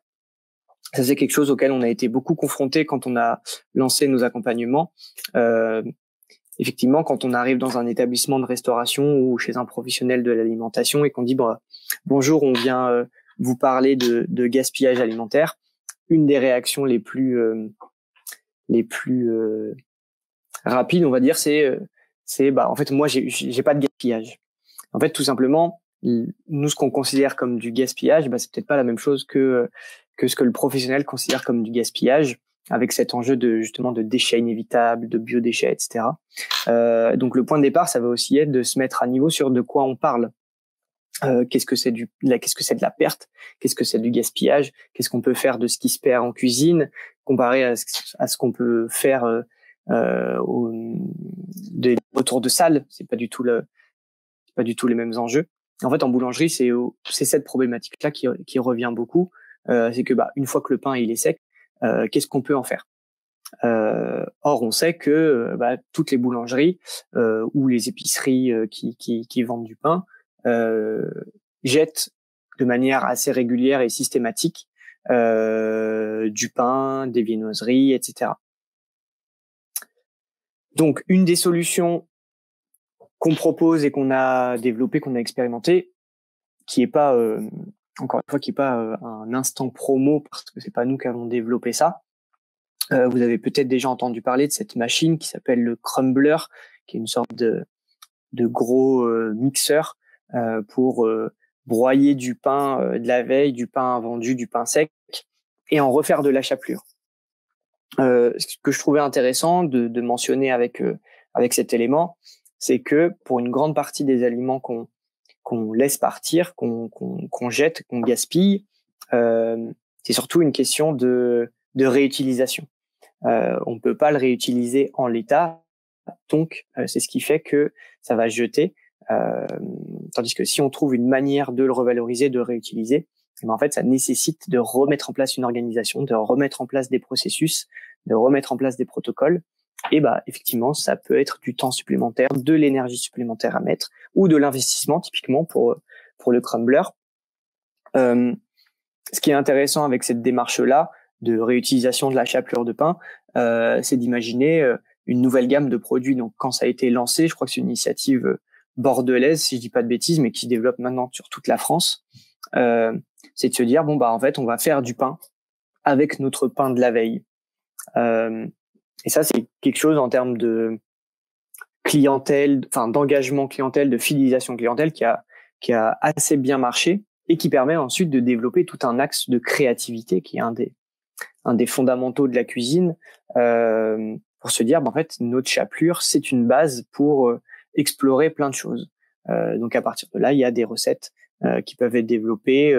Ça, c'est quelque chose auquel on a été beaucoup confronté quand on a lancé nos accompagnements. Effectivement, quand on arrive dans un établissement de restauration ou chez un professionnel de l'alimentation et qu'on dit bonjour, on vient vous parler de gaspillage alimentaire, une des réactions les plus rapides, on va dire, c'est en fait moi j'ai pas de gaspillage. En fait, tout simplement, nous, ce qu'on considère comme du gaspillage, c'est peut-être pas la même chose que ce que le professionnel considère comme du gaspillage, avec cet enjeu justement de déchets inévitables, de biodéchets, etc. Donc le point de départ, ça va aussi être de se mettre à niveau sur de quoi on parle. Qu'est-ce que c'est de la perte, qu'est-ce que c'est du gaspillage, qu'est-ce qu'on peut faire de ce qui se perd en cuisine comparé à ce qu'on peut faire des retours de salle. C'est pas du tout les mêmes enjeux. En fait, en boulangerie, c'est cette problématique-là qui revient beaucoup. C'est que une fois que le pain il est sec, qu'est-ce qu'on peut en faire? Or, on sait que toutes les boulangeries ou les épiceries qui vendent du pain jettent de manière assez régulière et systématique du pain, des viennoiseries, etc. Donc, une des solutions qu'on propose et qu'on a développé, qu'on a expérimenté, qui est pas encore une fois qui est pas un instant promo parce que c'est pas nous qui avons développé ça. Vous avez peut-être déjà entendu parler de cette machine qui s'appelle le crumbler, qui est une sorte de gros mixeur pour broyer du pain de la veille, du pain vendu, du pain sec, et en refaire de la chapelure. Ce que je trouvais intéressant de mentionner avec cet élément, c'est que pour une grande partie des aliments qu'on laisse partir, qu'on jette, qu'on gaspille, c'est surtout une question de réutilisation. On peut pas le réutiliser en l'état, donc c'est ce qui fait que ça va se jeter. Tandis que si on trouve une manière de le revaloriser, de le réutiliser, en fait, ça nécessite de remettre en place une organisation, de remettre en place des processus, de remettre en place des protocoles. Et effectivement, ça peut être du temps supplémentaire, de l'énergie supplémentaire à mettre, ou de l'investissement, typiquement pour le crumbler. Ce qui est intéressant avec cette démarche-là de réutilisation de la chapelure de pain, c'est d'imaginer une nouvelle gamme de produits. Donc, quand ça a été lancé, je crois que c'est une initiative bordelaise, si je dis pas de bêtises, mais qui se développe maintenant sur toute la France. C'est de se dire en fait, on va faire du pain avec notre pain de la veille. Et ça, c'est quelque chose en termes de clientèle, d'engagement clientèle, de fidélisation clientèle qui a assez bien marché et qui permet ensuite de développer tout un axe de créativité qui est un des fondamentaux de la cuisine, pour se dire en fait, notre chapelure, c'est une base pour explorer plein de choses. Donc à partir de là, il y a des recettes qui peuvent être développées,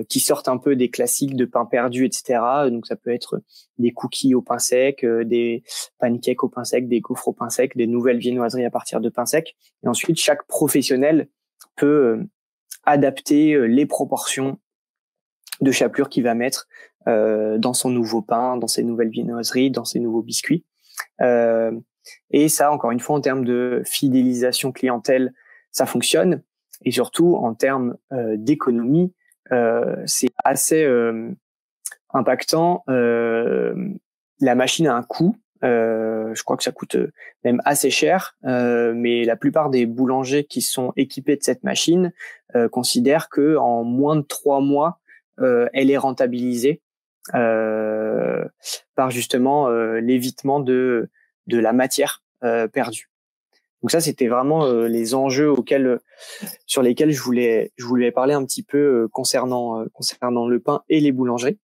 qui sortent un peu des classiques de pain perdu, etc. Donc ça peut être des cookies au pain sec, des pancakes au pain sec, des gaufres au pain sec, des nouvelles viennoiseries à partir de pain sec. Et ensuite, chaque professionnel peut adapter les proportions de chapelure qu'il va mettre dans son nouveau pain, dans ses nouvelles viennoiseries, dans ses nouveaux biscuits. Et ça, encore une fois, en termes de fidélisation clientèle, ça fonctionne. Et surtout, en termes d'économie, c'est assez impactant. La machine a un coût. Je crois que ça coûte même assez cher. Mais la plupart des boulangers qui sont équipés de cette machine considèrent que en moins de 3 mois, elle est rentabilisée par justement l'évitement de la matière perdue. Donc ça, c'était vraiment les enjeux sur lesquels je voulais parler un petit peu concernant le pain et les boulangeries.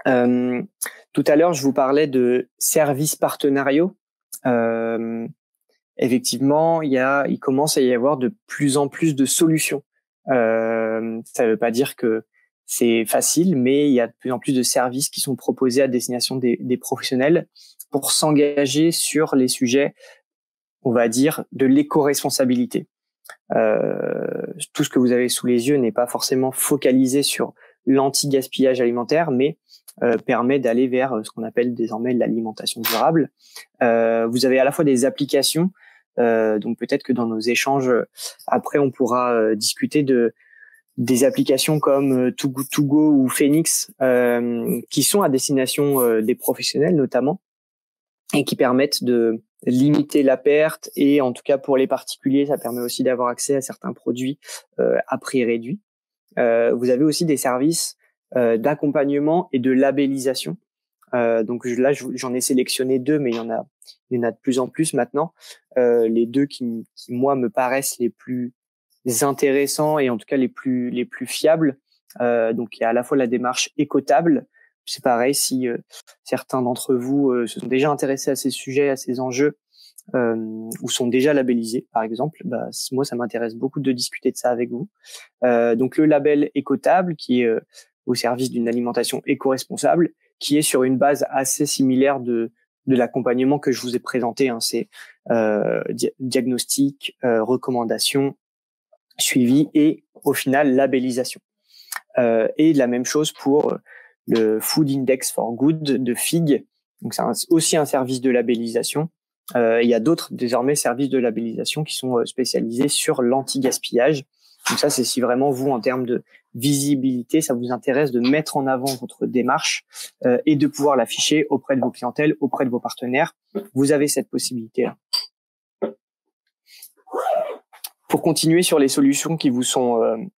Tout à l'heure, je vous parlais de services partenariaux. Effectivement, il commence à y avoir de plus en plus de solutions. Ça ne veut pas dire que c'est facile, mais il y a de plus en plus de services qui sont proposés à destination des professionnels pour s'engager sur les sujets, on va dire, de l'éco-responsabilité. Tout ce que vous avez sous les yeux n'est pas forcément focalisé sur l'anti-gaspillage alimentaire, mais permet d'aller vers ce qu'on appelle désormais l'alimentation durable. Vous avez à la fois des applications, donc peut-être que dans nos échanges, après on pourra discuter des applications comme Too Good To Go ou Phoenix, qui sont à destination des professionnels notamment, et qui permettent de limiter la perte, et en tout cas pour les particuliers, ça permet aussi d'avoir accès à certains produits à prix réduit. Vous avez aussi des services d'accompagnement et de labellisation. Donc là, j'en ai sélectionné 2, mais il y en a Il y en a de plus en plus maintenant. Les deux qui moi me paraissent les plus intéressants et en tout cas les plus fiables. Donc il y a à la fois la démarche écotable. C'est pareil, si certains d'entre vous se sont déjà intéressés à ces sujets, à ces enjeux, ou sont déjà labellisés, par exemple, moi ça m'intéresse beaucoup de discuter de ça avec vous. Donc le label écotable qui est au service d'une alimentation éco-responsable, qui est sur une base assez similaire de l'accompagnement que je vous ai présenté. Hein. C'est diagnostic, recommandation, suivi et au final labellisation. Et la même chose pour le Food Index for Good de FIG. Donc c'est aussi un service de labellisation. Il y a d'autres désormais services de labellisation qui sont spécialisés sur l'anti-gaspillage. Donc ça, c'est si vraiment vous, en termes de visibilité, ça vous intéresse de mettre en avant votre démarche et de pouvoir l'afficher auprès de vos clientèles, auprès de vos partenaires. Vous avez cette possibilité-là. Pour continuer sur les solutions qui vous sont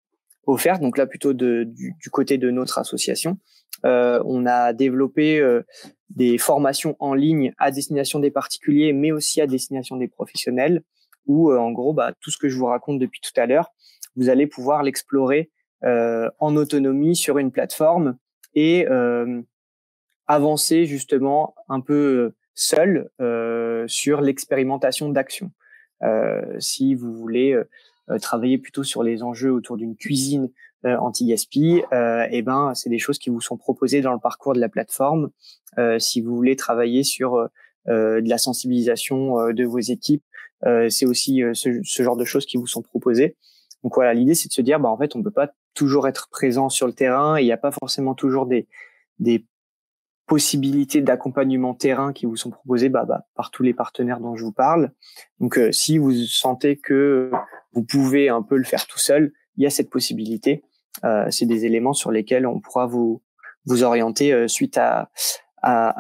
offertes, donc là plutôt du côté de notre association, on a développé des formations en ligne à destination des particuliers, mais aussi à destination des professionnels, où en gros, tout ce que je vous raconte depuis tout à l'heure, vous allez pouvoir l'explorer en autonomie sur une plateforme et avancer justement un peu seul sur l'expérimentation d'actions. Si vous voulez travailler plutôt sur les enjeux autour d'une cuisine anti-gaspi, c'est des choses qui vous sont proposées dans le parcours de la plateforme. Si vous voulez travailler sur de la sensibilisation de vos équipes, c'est aussi ce genre de choses qui vous sont proposées. Donc voilà, l'idée c'est de se dire, en fait, on peut pas toujours être présent sur le terrain. Il n'y a pas forcément toujours des possibilités d'accompagnement terrain qui vous sont proposées par tous les partenaires dont je vous parle. Donc si vous sentez que vous pouvez un peu le faire tout seul, il y a cette possibilité. C'est des éléments sur lesquels on pourra vous orienter suite à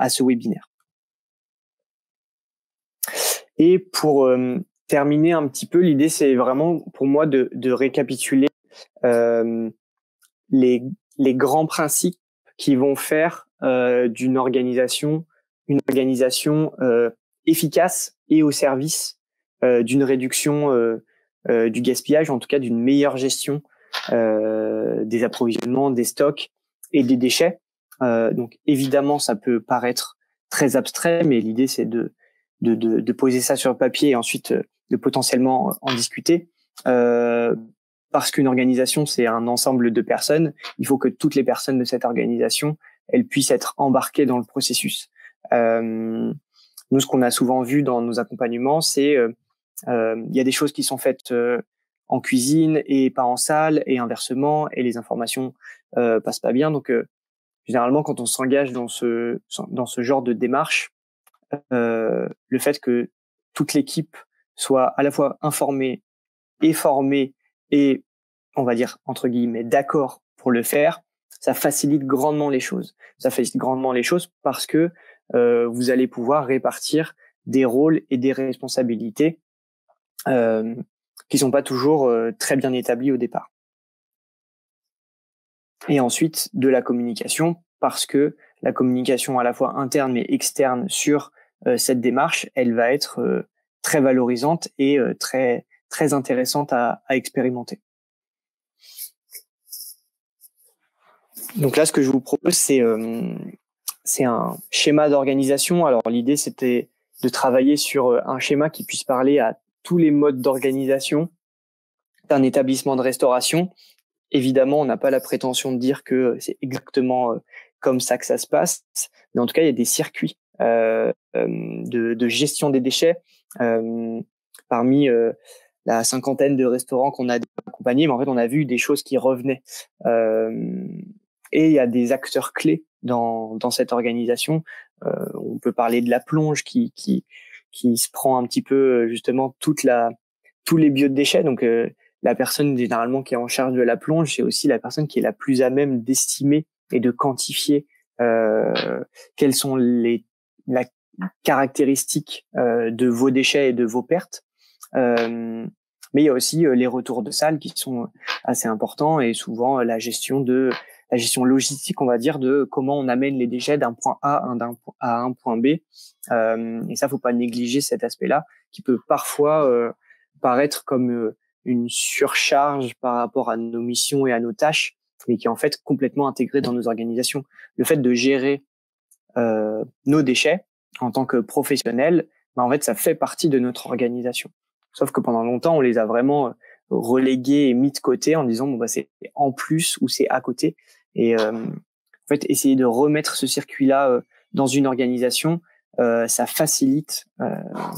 ce webinaire. Et pour terminer un petit peu, l'idée c'est vraiment pour moi de récapituler les grands principes qui vont faire d'une organisation une organisation efficace et au service d'une réduction du gaspillage, en tout cas d'une meilleure gestion des approvisionnements, des stocks et des déchets. Donc évidemment, ça peut paraître très abstrait, mais l'idée c'est de poser ça sur le papier et ensuite de potentiellement en discuter. Parce qu'une organisation, c'est un ensemble de personnes. Il faut que toutes les personnes de cette organisation, elles puissent être embarquées dans le processus. Nous, ce qu'on a souvent vu dans nos accompagnements, c'est il y a des choses qui sont faites en cuisine et pas en salle, et inversement, et les informations passent pas bien. Donc, généralement, quand on s'engage dans ce genre de démarche, le fait que toute l'équipe soit à la fois informée et formée et, on va dire, entre guillemets, d'accord pour le faire, ça facilite grandement les choses. Ça facilite grandement les choses parce que vous allez pouvoir répartir des rôles et des responsabilités qui sont pas toujours très bien établis au départ. Et ensuite, de la communication, parce que la communication à la fois interne mais externe sur cette démarche, elle va être très valorisante et très très intéressante à expérimenter. Donc là, ce que je vous propose, c'est un schéma d'organisation. Alors l'idée, c'était de travailler sur un schéma qui puisse parler à tous les modes d'organisation d'un établissement de restauration. Évidemment, on n'a pas la prétention de dire que c'est exactement comme ça que ça se passe, mais en tout cas, il y a des circuits de gestion des déchets parmi la cinquantaine de restaurants qu'on a accompagnés. Mais en fait, on a vu des choses qui revenaient. Et il y a des acteurs clés dans cette organisation. On peut parler de la plonge qui se prend un petit peu justement tous les biodéchets. Donc la personne généralement qui est en charge de la plonge, c'est aussi la personne qui est la plus à même d'estimer et de quantifier quelles sont les caractéristiques de vos déchets et de vos pertes. Mais il y a aussi les retours de salle qui sont assez importants et souvent la gestion de la gestion logistique, on va dire, de comment on amène les déchets d'un point A à un point B. Et ça, faut pas négliger cet aspect-là, qui peut parfois paraître comme une surcharge par rapport à nos missions et à nos tâches, mais qui est en fait complètement intégré dans nos organisations. Le fait de gérer nos déchets en tant que professionnel, en fait, ça fait partie de notre organisation. Sauf que pendant longtemps, on les a vraiment relégués et mis de côté en disant c'est en plus ou c'est à côté. Et en fait, essayer de remettre ce circuit-là dans une organisation, ça facilite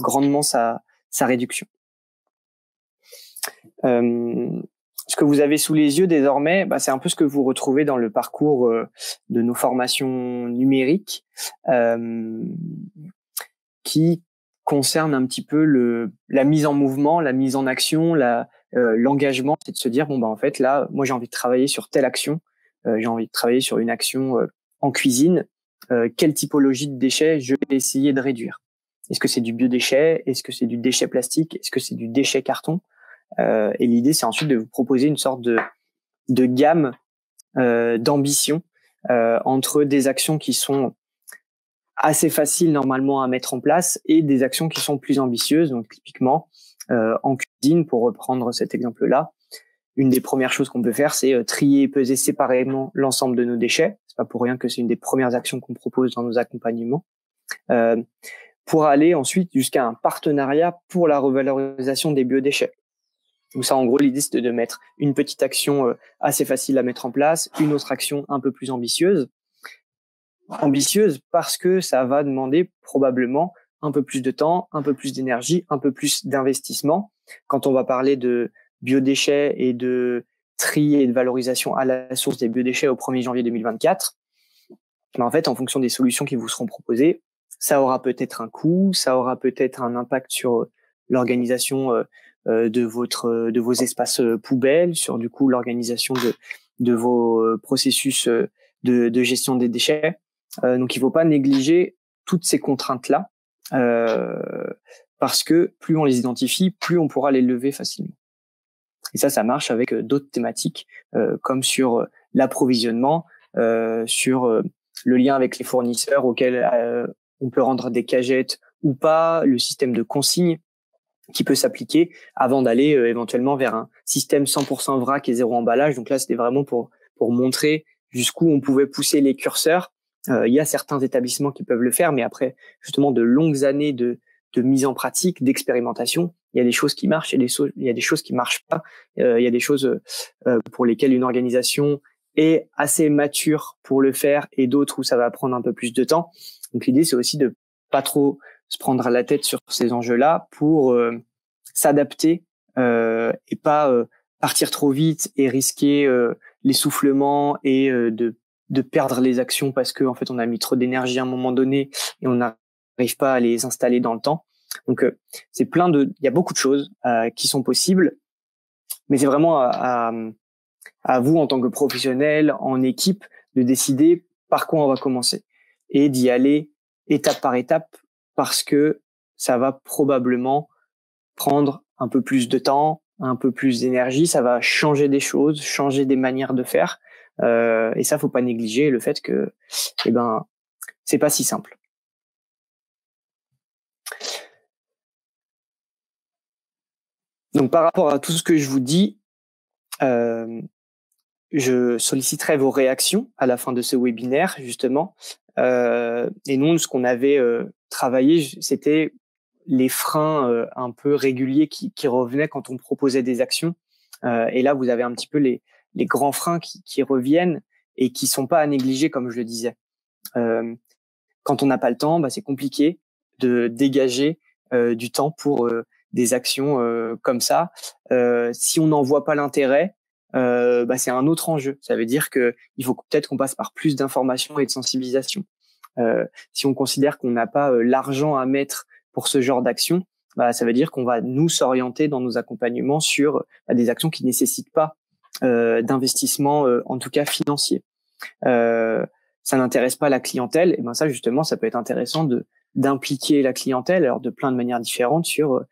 grandement sa réduction. Ce que vous avez sous les yeux désormais, c'est un peu ce que vous retrouvez dans le parcours de nos formations numériques, qui concerne un petit peu la mise en mouvement, la mise en action, l'engagement. C'est de se dire en fait là, moi j'ai envie de travailler sur telle action, j'ai envie de travailler sur une action en cuisine. Quelle typologie de déchets je vais essayer de réduire? Est-ce que c'est du biodéchet? Est-ce que c'est du déchet plastique? Est-ce que c'est du déchet carton? Et l'idée, c'est ensuite de vous proposer une sorte de gamme d'ambition entre des actions qui sont assez faciles normalement à mettre en place et des actions qui sont plus ambitieuses. Donc typiquement, en cuisine, pour reprendre cet exemple-là, une des premières choses qu'on peut faire, c'est trier et peser séparément l'ensemble de nos déchets. C'est pas pour rien que c'est une des premières actions qu'on propose dans nos accompagnements. Pour aller ensuite jusqu'à un partenariat pour la revalorisation des biodéchets. Donc ça, en gros, l'idée, c'est de mettre une petite action assez facile à mettre en place, une autre action un peu plus ambitieuse. Ambitieuse parce que ça va demander probablement un peu plus de temps, un peu plus d'énergie, un peu plus d'investissement. Quand on va parler de biodéchets et de tri et de valorisation à la source des biodéchets au 1er janvier 2024, en fait, en fonction des solutions qui vous seront proposées, ça aura peut-être un coût, ça aura peut-être un impact sur l'organisation de vos espaces poubelles, sur du coup l'organisation de vos processus de gestion des déchets. Donc il faut pas négliger toutes ces contraintes-là, parce que plus on les identifie, plus on pourra les lever facilement. Et ça marche avec d'autres thématiques, comme sur l'approvisionnement, sur le lien avec les fournisseurs auxquels on peut rendre des cagettes ou pas, le système de consigne qui peut s'appliquer avant d'aller éventuellement vers un système 100% vrac et zéro emballage. Donc là, c'était vraiment pour montrer jusqu'où on pouvait pousser les curseurs. Il y a certains établissements qui peuvent le faire, mais après justement de longues années de mise en pratique, d'expérimentation, il y a des choses qui marchent, il y a des choses qui marchent pas. Il y a des choses pour lesquelles une organisation est assez mature pour le faire et d'autres où ça va prendre un peu plus de temps. Donc l'idée, c'est aussi de pas trop se prendre à la tête sur ces enjeux-là pour s'adapter et pas partir trop vite et risquer l'essoufflement et de perdre les actions parce que en fait on a mis trop d'énergie à un moment donné et on n'arrive pas à les installer dans le temps. Donc c'est il y a beaucoup de choses qui sont possibles, mais c'est vraiment à vous en tant que professionnel, en équipe, de décider par quoi on va commencer et d'y aller étape par étape, parce que ça va probablement prendre un peu plus de temps, un peu plus d'énergie, ça va changer des choses, changer des manières de faire, et ça, faut pas négliger le fait que, c'est pas si simple. Donc, par rapport à tout ce que je vous dis, je solliciterai vos réactions à la fin de ce webinaire, justement. Et nous, ce qu'on avait travaillé, c'était les freins un peu réguliers qui revenaient quand on proposait des actions. Et là, vous avez un petit peu les grands freins qui reviennent et qui sont pas à négliger, comme je le disais. Quand on n'a pas le temps, c'est compliqué de dégager du temps pour des actions comme ça. Si on n'en voit pas l'intérêt, c'est un autre enjeu. Ça veut dire que il faut peut-être qu'on passe par plus d'informations et de sensibilisation. Si on considère qu'on n'a pas l'argent à mettre pour ce genre d'action, ça veut dire qu'on va nous s'orienter dans nos accompagnements sur des actions qui nécessitent pas d'investissement, en tout cas financier. Ça n'intéresse pas la clientèle, et ça justement, ça peut être intéressant d'impliquer la clientèle, alors de plein de manières différentes sur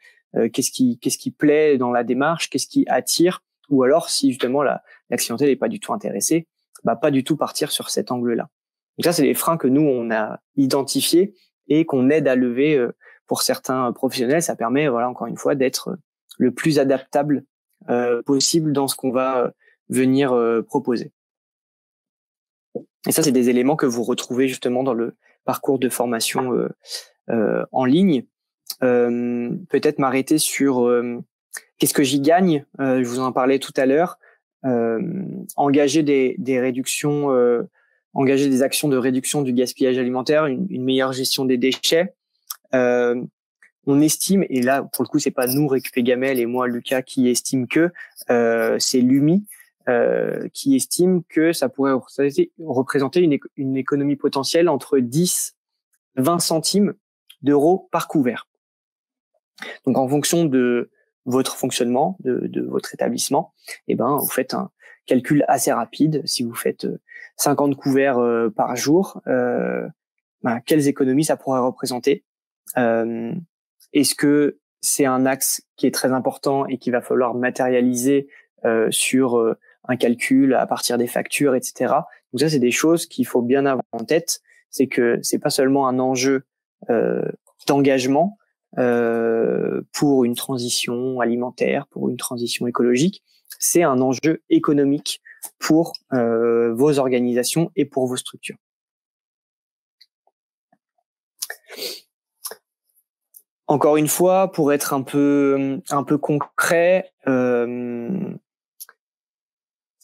qu'est-ce qui plaît dans la démarche, qu'est-ce qui attire. Ou alors, si justement la clientèle n'est pas du tout intéressée, pas du tout partir sur cet angle-là. Donc ça, c'est les freins que nous, on a identifiés et qu'on aide à lever pour certains professionnels. Ça permet, voilà, encore une fois, d'être le plus adaptable possible dans ce qu'on va venir proposer. Et ça, c'est des éléments que vous retrouvez justement dans le parcours de formation en ligne. Peut-être m'arrêter sur qu'est-ce que j'y gagne. Je vous en parlais tout à l'heure. Engager des réductions, engager des actions de réduction du gaspillage alimentaire, une meilleure gestion des déchets. On estime, et là pour le coup c'est pas nous Récupé Gamelle et moi Lucas qui estime que, c'est l'UMI qui estime que ça pourrait représenter une économie potentielle entre 10 et 20 centimes d'euros par couvert. Donc en fonction de votre fonctionnement, de votre établissement, vous faites un calcul assez rapide. Si vous faites 50 couverts par jour, quelles économies ça pourrait représenter? Est-ce que c'est un axe qui est très important et qu'il va falloir matérialiser sur un calcul à partir des factures, etc. Donc ça, c'est des choses qu'il faut bien avoir en tête. C'est que c'est pas seulement un enjeu d'engagement pour une transition alimentaire, pour une transition écologique, c'est un enjeu économique pour vos organisations et pour vos structures. Encore une fois, pour être un peu concret, il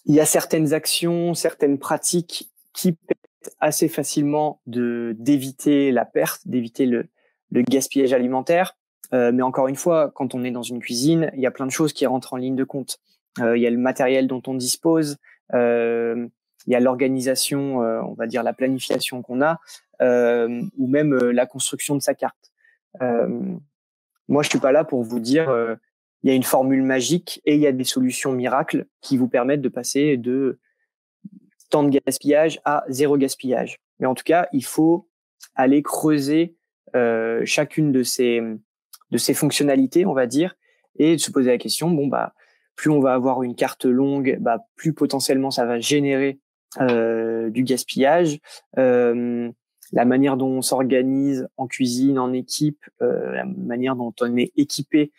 y a certaines actions, certaines pratiques qui permettent assez facilement d'éviter la perte, d'éviter le gaspillage alimentaire. Mais encore une fois, quand on est dans une cuisine, il y a plein de choses qui rentrent en ligne de compte. Il y a le matériel dont on dispose, il y a l'organisation, on va dire la planification qu'on a, ou même la construction de sa carte. Moi, je suis pas là pour vous dire il y a une formule magique et il y a des solutions miracles qui vous permettent de passer de tant de gaspillage à zéro gaspillage. Mais en tout cas, il faut aller creuser chacune de ces fonctionnalités, on va dire, et de se poser la question, plus on va avoir une carte longue, plus potentiellement ça va générer du gaspillage. La manière dont on s'organise en cuisine, en équipe, la manière dont on est équipé,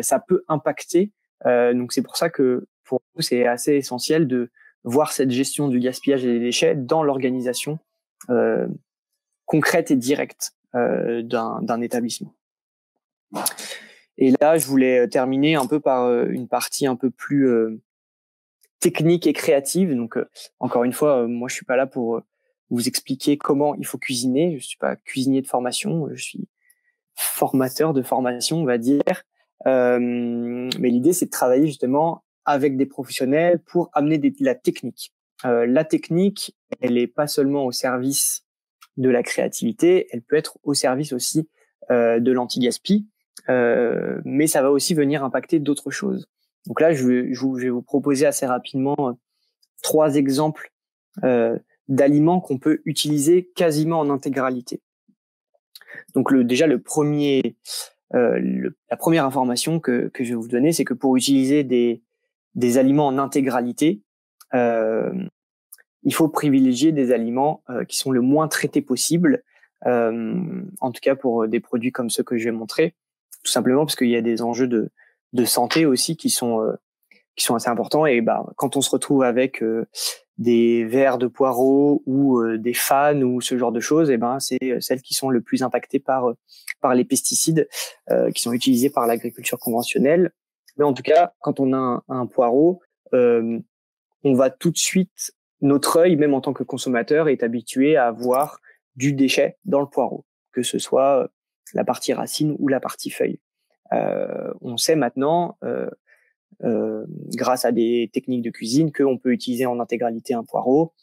ça peut impacter. Donc c'est pour ça que pour nous c'est assez essentiel de voir cette gestion du gaspillage et des déchets dans l'organisation concrète et directe d'un établissement. Et là, je voulais terminer un peu par une partie un peu plus technique et créative. Donc encore une fois, moi je suis pas là pour vous expliquer comment il faut cuisiner. Je suis pas cuisinier de formation, je suis formateur de formation, on va dire. Mais l'idée, c'est de travailler justement avec des professionnels pour amener la technique. La technique, elle est pas seulement au service de la créativité, elle peut être au service aussi de l'anti-gaspi, mais ça va aussi venir impacter d'autres choses. Donc là, je vais vous proposer assez rapidement 3 exemples d'aliments qu'on peut utiliser quasiment en intégralité. Donc la première information que je vais vous donner, c'est que pour utiliser des aliments en intégralité, il faut privilégier des aliments qui sont le moins traités possible, en tout cas pour des produits comme ceux que je vais montrer, tout simplement parce qu'il y a des enjeux de santé aussi qui sont assez importants. Et quand on se retrouve avec des vers de poireaux ou des fans ou ce genre de choses, c'est celles qui sont le plus impactées par les pesticides qui sont utilisés par l'agriculture conventionnelle. Mais en tout cas, quand on a un poireau, on va tout de suite, notre œil, même en tant que consommateur, est habitué à voir du déchet dans le poireau, que ce soit la partie racine ou la partie feuille. On sait maintenant, grâce à des techniques de cuisine, qu'on peut utiliser en intégralité un poireau.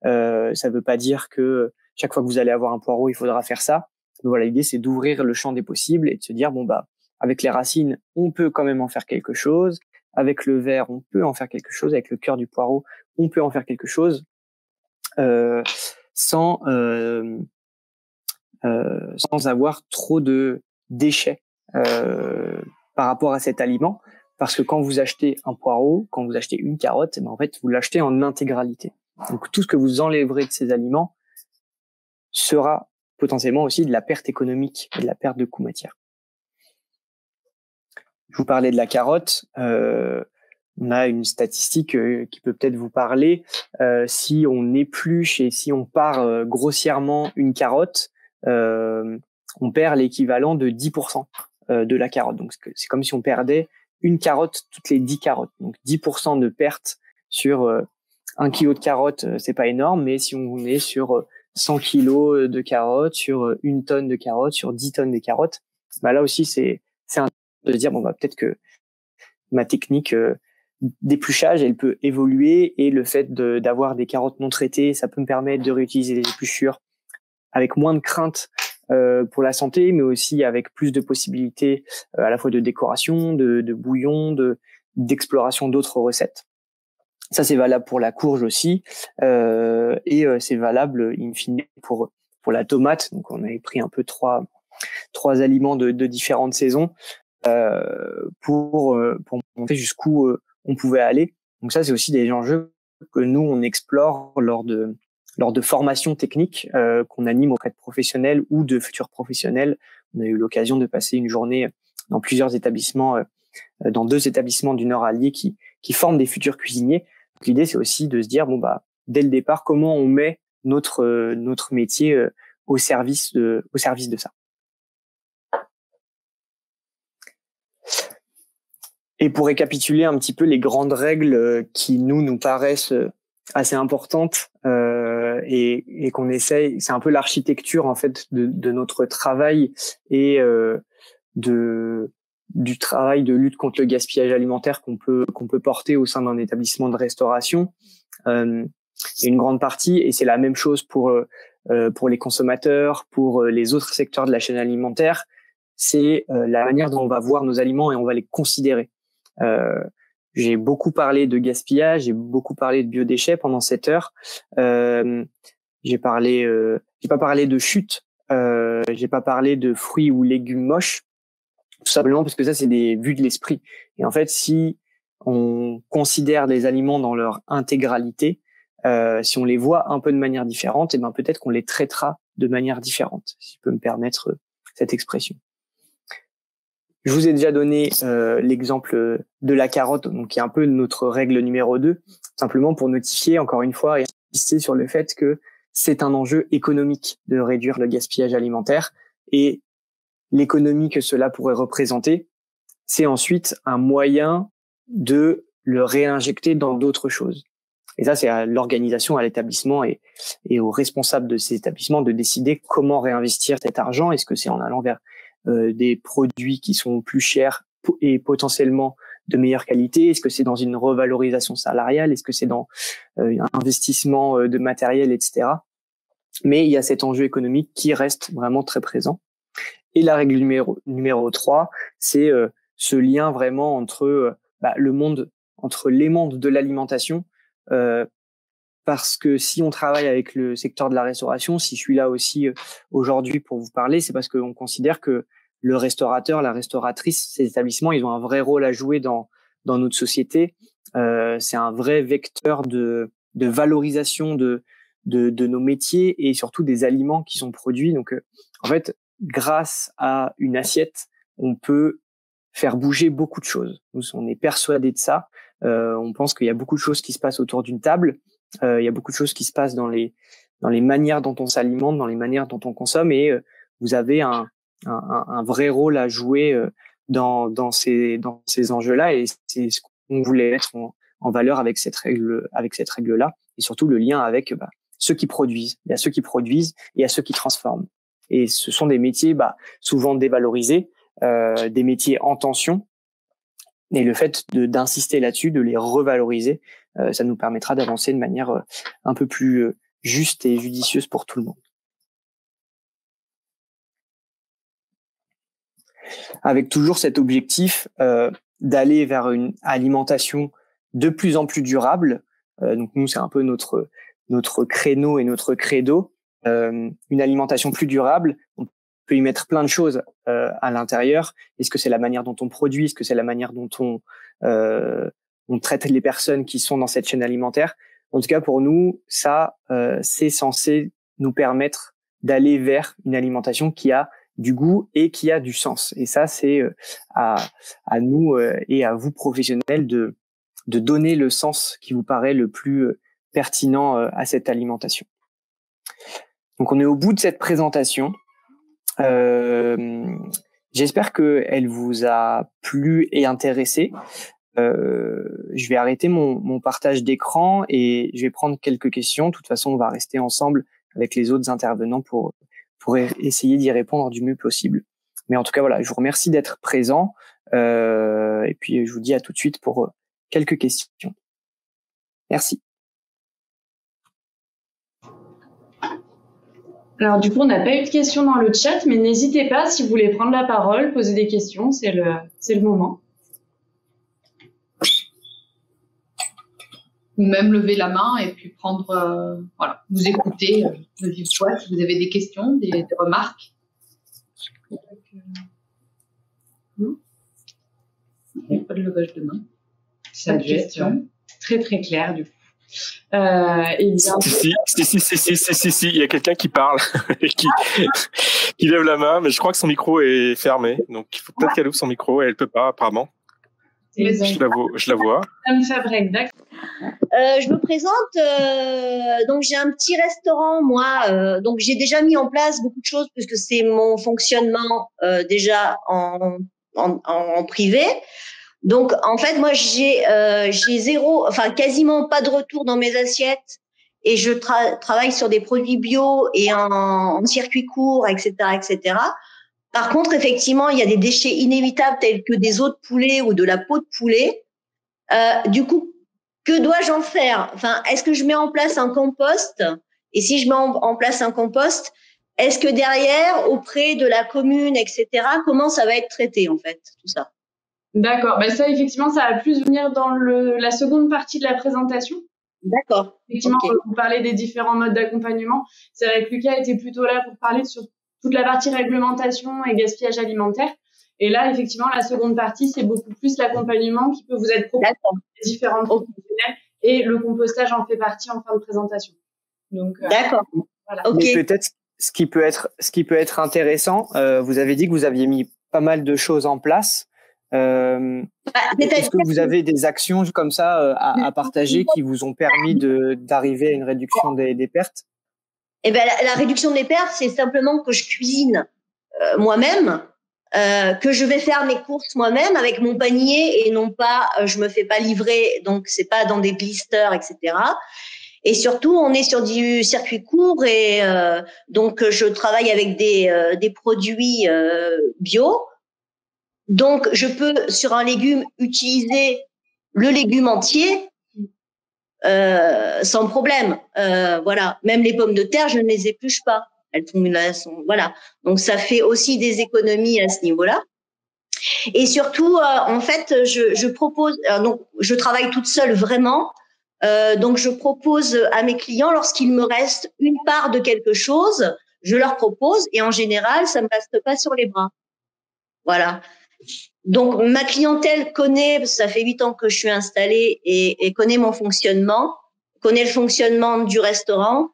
Ça veut pas dire que chaque fois que vous allez avoir un poireau, il faudra faire ça. Mais voilà, l'idée, c'est d'ouvrir le champ des possibles et de se dire, avec les racines, on peut quand même en faire quelque chose. Avec le verre, on peut en faire quelque chose. Avec le cœur du poireau, on peut en faire quelque chose sans avoir trop de déchets par rapport à cet aliment. Parce que quand vous achetez un poireau, quand vous achetez une carotte, en fait, vous l'achetez en intégralité. Donc tout ce que vous enlèverez de ces aliments sera potentiellement aussi de la perte économique et de la perte de coût matière. Je vous parlais de la carotte. On a une statistique qui peut peut-être vous parler. Si on épluche et si on part grossièrement une carotte, on perd l'équivalent de 10% de la carotte. Donc c'est comme si on perdait une carotte toutes les 10 carottes. Donc 10% de perte sur 1 kilo de carottes, c'est pas énorme, mais si on est sur 100 kilos de carottes, sur 1 tonne de carottes, sur 10 tonnes de carottes, bah là aussi c'est un de se dire bon bah peut-être que ma technique d'épluchage elle peut évoluer et le fait d'avoir des carottes non traitées, ça peut me permettre de réutiliser les épluchures avec moins de crainte pour la santé, mais aussi avec plus de possibilités à la fois de décoration, de bouillon, d'exploration d'autres recettes. Ça c'est valable pour la courge aussi et c'est valable in fine pour la tomate. Donc on avait pris un peu trois aliments de différentes saisons pour montrer jusqu'où on pouvait aller. Donc ça c'est aussi des enjeux que nous on explore lors de formations techniques qu'on anime auprès de professionnels ou de futurs professionnels. On a eu l'occasion de passer une journée dans plusieurs établissements, dans 2 établissements du Nord allié qui forment des futurs cuisiniers. Donc, l'idée c'est aussi de se dire bon bah dès le départ comment on met notre métier au service de ça. Et pour récapituler un petit peu les grandes règles qui nous paraissent assez importantes et qu'on essaye, c'est un peu l'architecture en fait de notre travail et du travail de lutte contre le gaspillage alimentaire qu'on peut porter au sein d'un établissement de restauration. Et une grande partie, et c'est la même chose pour les consommateurs, pour les autres secteurs de la chaîne alimentaire, c'est la manière dont on va voir nos aliments et on va les considérer. J'ai beaucoup parlé de gaspillage, j'ai beaucoup parlé de biodéchets pendant cette heure. J'ai pas parlé de chute, j'ai pas parlé de fruits ou légumes moches, tout simplement parce que ça c'est des vues de l'esprit. Et en fait, si on considère les aliments dans leur intégralité, si on les voit un peu de manière différente, et ben peut-être qu'on les traitera de manière différente, si je peux me permettre cette expression. Je vous ai déjà donné l'exemple de la carotte, donc qui est un peu notre règle numéro 2, simplement pour notifier encore une fois et insister sur le fait que c'est un enjeu économique de réduire le gaspillage alimentaire et l'économie que cela pourrait représenter, c'est ensuite un moyen de le réinjecter dans d'autres choses. Et ça, c'est à l'organisation, à l'établissement et aux responsables de ces établissements de décider comment réinvestir cet argent. Est-ce que c'est en allant vers des produits qui sont plus chers et potentiellement de meilleure qualité? Est-ce que c'est dans une revalorisation salariale? Est-ce que c'est dans un investissement de matériel, etc. Mais il y a cet enjeu économique qui reste vraiment très présent. Et la règle numéro 3, c'est ce lien vraiment entre entre les mondes de l'alimentation, parce que si on travaille avec le secteur de la restauration, si je suis là aussi aujourd'hui pour vous parler, c'est parce qu'on considère que le restaurateur, la restauratrice, ces établissements, ils ont un vrai rôle à jouer dans notre société. C'est un vrai vecteur de valorisation de nos métiers et surtout des aliments qui sont produits. Donc, en fait, grâce à une assiette, on peut faire bouger beaucoup de choses. Nous, on est persuadés de ça. On pense qu'il y a beaucoup de choses qui se passent autour d'une table. Il y a beaucoup de choses qui se passent dans les manières dont on s'alimente, dans les manières dont on consomme, et vous avez un vrai rôle à jouer dans ces enjeux-là, et c'est ce qu'on voulait mettre en valeur avec cette règle-là, et surtout le lien avec ceux qui produisent. Il y a ceux qui produisent et il y a ceux qui transforment. Et ce sont des métiers souvent dévalorisés, des métiers en tension. Et le fait d'insister là-dessus, de les revaloriser, ça nous permettra d'avancer de manière un peu plus juste et judicieuse pour tout le monde. Avec toujours cet objectif d'aller vers une alimentation de plus en plus durable. Donc nous, c'est un peu notre créneau et notre credo. Une alimentation plus durable, on peut y mettre plein de choses à l'intérieur. Est-ce que c'est la manière dont on produit? Est-ce que c'est la manière dont on traite les personnes qui sont dans cette chaîne alimentaire? En tout cas, pour nous, ça, c'est censé nous permettre d'aller vers une alimentation qui a du goût et qui a du sens. Et ça, c'est à nous et à vous professionnels de donner le sens qui vous paraît le plus pertinent à cette alimentation. Donc, on est au bout de cette présentation. J'espère qu'elle vous a plu et intéressé. Je vais arrêter mon partage d'écran et je vais prendre quelques questions. De toute façon, on va rester ensemble avec les autres intervenants pour essayer d'y répondre du mieux possible. Mais en tout cas, voilà, je vous remercie d'être présent et puis je vous dis à tout de suite pour quelques questions. Merci. Alors du coup, on n'a pas eu de questions dans le chat, mais n'hésitez pas si vous voulez prendre la parole, poser des questions, c'est le moment. Ou même lever la main et puis prendre, voilà, vous écouter de vive voix si vous avez des questions, des remarques. Non, il n'y a pas de levage de main. Ça a dû être très très clair du coup. Et bien... Si, il y a quelqu'un qui parle et qui lève la main, mais je crois que son micro est fermé, donc il faut peut-être qu'elle ouvre son micro et elle peut pas apparemment. Je la vois. Je me présente, donc j'ai un petit restaurant moi, donc j'ai déjà mis en place beaucoup de choses puisque c'est mon fonctionnement déjà en privé. Donc en fait moi j'ai quasiment pas de retour dans mes assiettes et je travaille sur des produits bio et en circuit court, etc., etc. Par contre, effectivement, il y a des déchets inévitables tels que des os de poulet ou de la peau de poulet. Du coup, que dois-je en faire? Enfin, est-ce que je mets en place un compost? Et si je mets en place un compost, est-ce que derrière, auprès de la commune, etc., comment ça va être traité en fait, tout ça? D'accord. Ben ça, effectivement, ça va plus venir dans la seconde partie de la présentation. D'accord. Effectivement, okay. Vous parlez des différents modes d'accompagnement. C'est vrai que Lucas était plutôt là pour parler sur toute la partie réglementation et gaspillage alimentaire. Et là, effectivement, la seconde partie, c'est beaucoup plus l'accompagnement qui peut vous être proposé des différents professionnels et le compostage en fait partie en fin de présentation. Donc, d'accord. Voilà. Okay. Mais peut-être ce qui peut être intéressant, vous avez dit que vous aviez mis pas mal de choses en place. Est-ce que vous avez des actions comme ça à partager qui vous ont permis d'arriver à une réduction des pertes? Eh ben, la réduction des pertes, c'est simplement que je cuisine moi-même, que je vais faire mes courses moi-même avec mon panier et non pas, je me fais pas livrer, donc c'est pas dans des blisters, etc. Et surtout, on est sur du circuit court et donc je travaille avec des produits bio. Donc, je peux sur un légume utiliser le légume entier. Sans problème, voilà. Même les pommes de terre, je ne les épluche pas. Elles sont, voilà. Donc ça fait aussi des économies à ce niveau-là. Et surtout, en fait, je propose. Donc, je travaille toute seule vraiment. Donc, je propose à mes clients, lorsqu'il me reste une part de quelque chose, je leur propose. Et en général, ça me reste pas sur les bras. Voilà. Donc, ma clientèle connaît, ça fait 8 ans que je suis installée et connaît mon fonctionnement, connaît le fonctionnement du restaurant.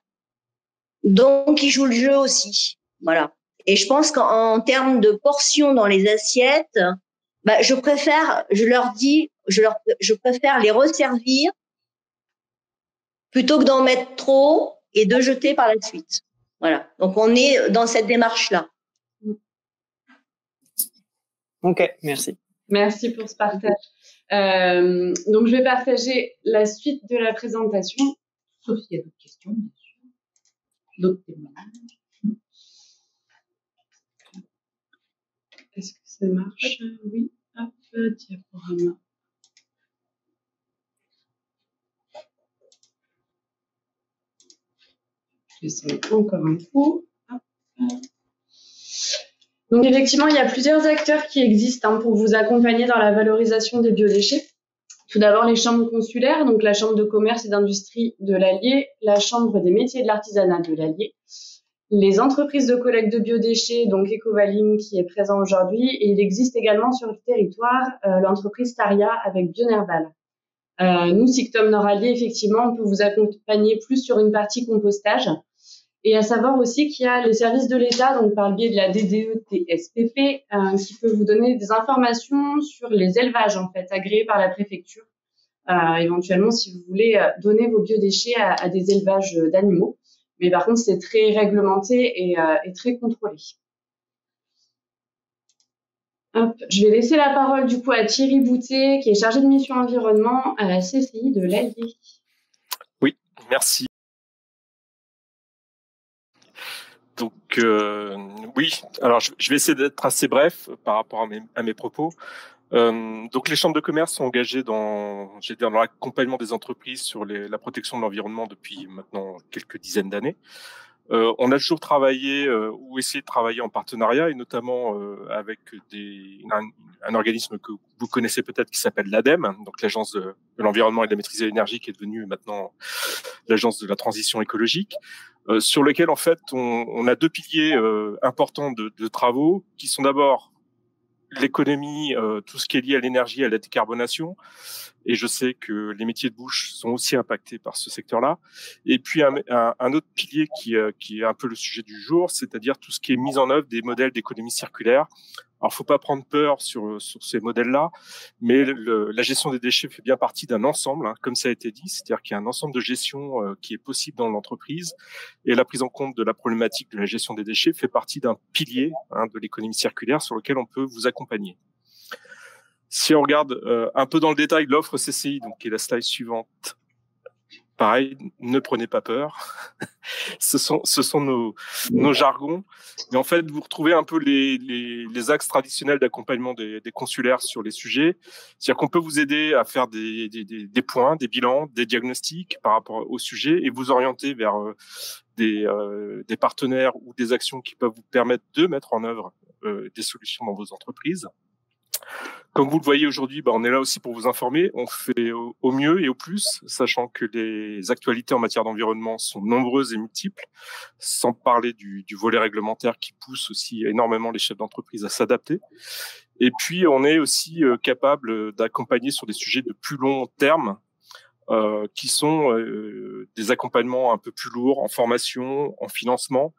Donc, ils jouent le jeu aussi. Voilà. Et je pense qu'en termes de portions dans les assiettes, bah, je préfère les resservir plutôt que d'en mettre trop et de jeter par la suite. Voilà. Donc, on est dans cette démarche-là. Ok, merci. Merci pour ce partage. Donc, je vais partager la suite de la présentation. Sauf s'il y a d'autres questions, bien sûr. D'autres témoignages. Est-ce que ça marche? Oui. Hop, diaporama. Je descends encore un coup. Hop. Donc effectivement, il y a plusieurs acteurs qui existent pour vous accompagner dans la valorisation des biodéchets. Tout d'abord, les chambres consulaires, donc la chambre de commerce et d'industrie de l'Allier, la chambre des métiers et de l'artisanat de l'Allier, les entreprises de collecte de biodéchets, donc Ecovalim qui est présent aujourd'hui, et il existe également sur le territoire l'entreprise Taria avec Bionerval. Nous, Sictom Nord-Allier, effectivement, on peut vous accompagner plus sur une partie compostage. Et à savoir aussi qu'il y a les services de l'État, donc par le biais de la DDE-TSPP, qui peut vous donner des informations sur les élevages, en fait, agréés par la préfecture. Éventuellement, si vous voulez donner vos biodéchets à des élevages d'animaux. Mais par contre, c'est très réglementé et très contrôlé. Hop, je vais laisser la parole du coup à Thierry Boutet, qui est chargé de mission environnement à la CCI de l'Allier. Oui, merci. Donc oui, alors je vais essayer d'être assez bref par rapport à mes propos. Donc les chambres de commerce sont engagées dans l'accompagnement des entreprises sur la protection de l'environnement depuis maintenant quelques dizaines d'années. On a toujours travaillé ou essayé de travailler en partenariat, et notamment avec un organisme que vous connaissez peut-être qui s'appelle l'ADEME, donc l'Agence de l'environnement et de la maîtrise de l'énergie, qui est devenue maintenant l'Agence de la transition écologique, sur lequel en fait on a deux piliers importants de travaux, qui sont d'abord l'économie, tout ce qui est lié à l'énergie, à la décarbonation. Et je sais que les métiers de bouche sont aussi impactés par ce secteur-là. Et puis un autre pilier qui est un peu le sujet du jour, c'est-à-dire tout ce qui est mise en œuvre des modèles d'économie circulaire. Alors, faut pas prendre peur sur ces modèles-là, mais la gestion des déchets fait bien partie d'un ensemble, hein, comme ça a été dit, c'est-à-dire qu'il y a un ensemble de gestion qui est possible dans l'entreprise, et la prise en compte de la problématique de la gestion des déchets fait partie d'un pilier de l'économie circulaire sur lequel on peut vous accompagner. Si on regarde un peu dans le détail l'offre CCI, donc qui est la slide suivante, pareil, ne prenez pas peur. ce sont nos jargons. Mais en fait, vous retrouvez un peu les axes traditionnels d'accompagnement des consulaires sur les sujets. C'est-à-dire qu'on peut vous aider à faire des points, des bilans, des diagnostics par rapport au sujet, et vous orienter vers des partenaires ou des actions qui peuvent vous permettre de mettre en œuvre des solutions dans vos entreprises. Comme vous le voyez aujourd'hui, on est là aussi pour vous informer. On fait au mieux et au plus, sachant que les actualités en matière d'environnement sont nombreuses et multiples, sans parler du volet réglementaire qui pousse aussi énormément les chefs d'entreprise à s'adapter. Et puis, on est aussi capable d'accompagner sur des sujets de plus long terme, qui sont des accompagnements un peu plus lourds en formation, en financement,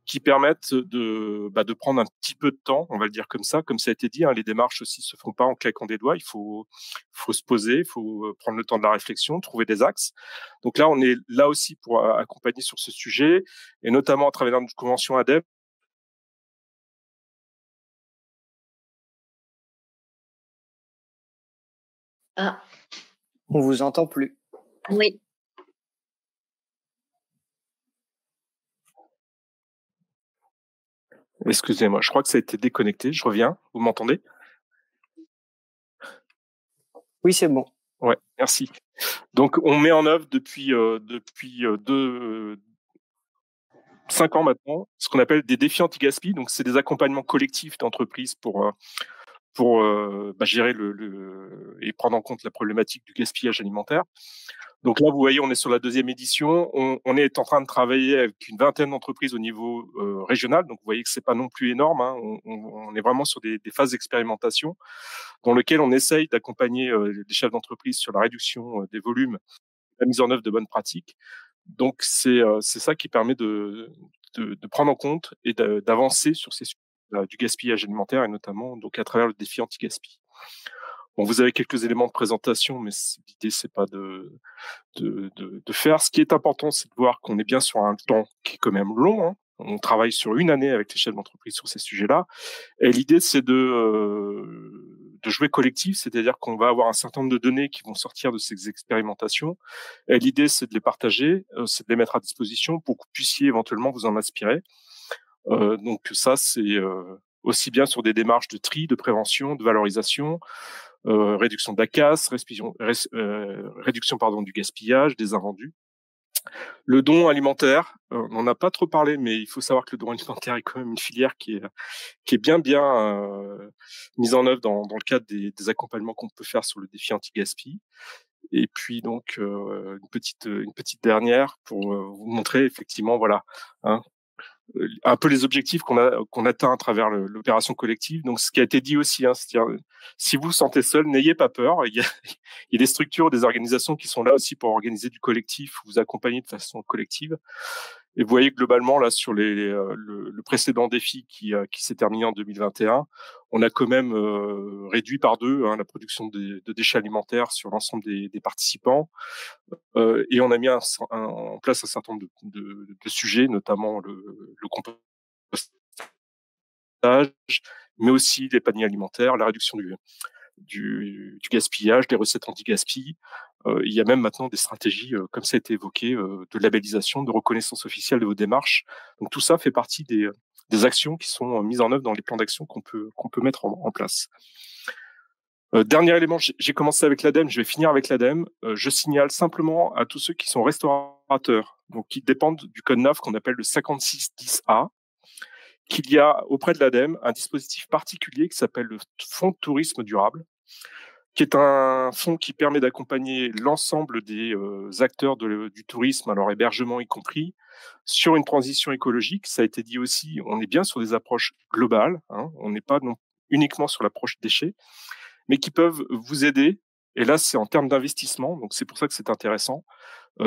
qui permettent de prendre un petit peu de temps, on va le dire comme ça a été dit, les démarches aussi se font pas en claquant des doigts, il faut se poser, il faut prendre le temps de la réflexion, trouver des axes. Donc là, on est là aussi pour accompagner sur ce sujet, et notamment à travers notre convention ADEME. Ah. On vous entend plus. Oui. Excusez-moi, je crois que ça a été déconnecté. Je reviens. Vous m'entendez? Oui, c'est bon. Ouais, merci. Donc, on met en œuvre depuis 5 ans maintenant ce qu'on appelle des défis anti-gaspi. Donc, c'est des accompagnements collectifs d'entreprises pour gérer et prendre en compte la problématique du gaspillage alimentaire. Donc là, vous voyez, on est sur la 2e édition. On est en train de travailler avec une vingtaine d'entreprises au niveau régional. Donc, vous voyez que c'est pas non plus énorme. On est vraiment sur des phases d'expérimentation dans lesquelles on essaye d'accompagner les chefs d'entreprise sur la réduction des volumes, la mise en œuvre de bonnes pratiques. Donc, c'est ça qui permet de prendre en compte et d'avancer sur ces sujets du gaspillage alimentaire, et notamment donc à travers le défi anti-gaspi. Bon, vous avez quelques éléments de présentation, mais l'idée, c'est pas de faire. Ce qui est important, c'est de voir qu'on est bien sur un temps qui est quand même long. On travaille sur une année avec les chefs d'entreprise sur ces sujets-là. Et l'idée, c'est de jouer collectif, c'est-à-dire qu'on va avoir un certain nombre de données qui vont sortir de ces expérimentations. Et l'idée, c'est de les partager, c'est de les mettre à disposition pour que vous puissiez éventuellement vous en inspirer. Donc ça, c'est aussi bien sur des démarches de tri, de prévention, de valorisation, réduction de la casse, réduction du gaspillage, des invendus. Le don alimentaire, on n'en a pas trop parlé, mais il faut savoir que le don alimentaire est quand même une filière qui est bien mise en œuvre dans le cadre des accompagnements qu'on peut faire sur le défi anti-gaspi. Et puis donc une petite dernière pour vous montrer effectivement, voilà, un peu les objectifs qu'on atteint à travers l'opération collective. Donc, ce qui a été dit aussi, hein, c'est-à-dire, si vous vous sentez seul, n'ayez pas peur. Il y a des structures, des organisations qui sont là aussi pour organiser du collectif, vous accompagner de façon collective. Et vous voyez globalement là sur le précédent défi qui s'est terminé en 2021, on a quand même réduit par 2 la production de déchets alimentaires sur l'ensemble des participants, et on a mis en place un certain nombre de sujets, notamment le compostage, mais aussi les paniers alimentaires, la réduction du gaspillage, des recettes anti-gaspi. Il y a même maintenant des stratégies, comme ça a été évoqué, de labellisation, de reconnaissance officielle de vos démarches. Donc tout ça fait partie des actions qui sont mises en œuvre dans les plans d'action qu'on peut mettre en place. Dernier élément, j'ai commencé avec l'ADEME, je vais finir avec l'ADEME. Je signale simplement à tous ceux qui sont restaurateurs, donc qui dépendent du code NAF qu'on appelle le 5610A, qu'il y a auprès de l'ADEME un dispositif particulier qui s'appelle le Fonds de tourisme durable, qui est un fonds qui permet d'accompagner l'ensemble des acteurs du tourisme, alors hébergement y compris, sur une transition écologique. Ça a été dit aussi, on est bien sur des approches globales, hein, on n'est pas uniquement sur l'approche déchets, mais qui peuvent vous aider, et là c'est en termes d'investissement, donc c'est pour ça que c'est intéressant,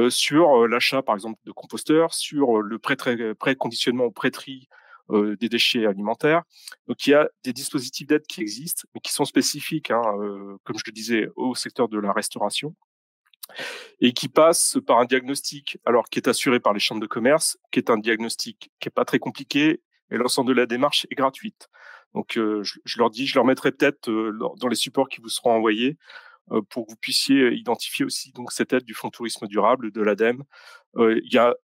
sur l'achat par exemple de composteurs, sur le pré-conditionnement au pré-tri des déchets alimentaires. Donc il y a des dispositifs d'aide qui existent, mais qui sont spécifiques, comme je le disais, au secteur de la restauration, et qui passent par un diagnostic, alors qui est assuré par les chambres de commerce, qui est un diagnostic qui est pas très compliqué, et l'ensemble de la démarche est gratuite. Donc je leur dis, je leur mettrai peut-être dans les supports qui vous seront envoyés, pour que vous puissiez identifier aussi donc cette aide du Fonds tourisme durable de l'ADEME. Il y a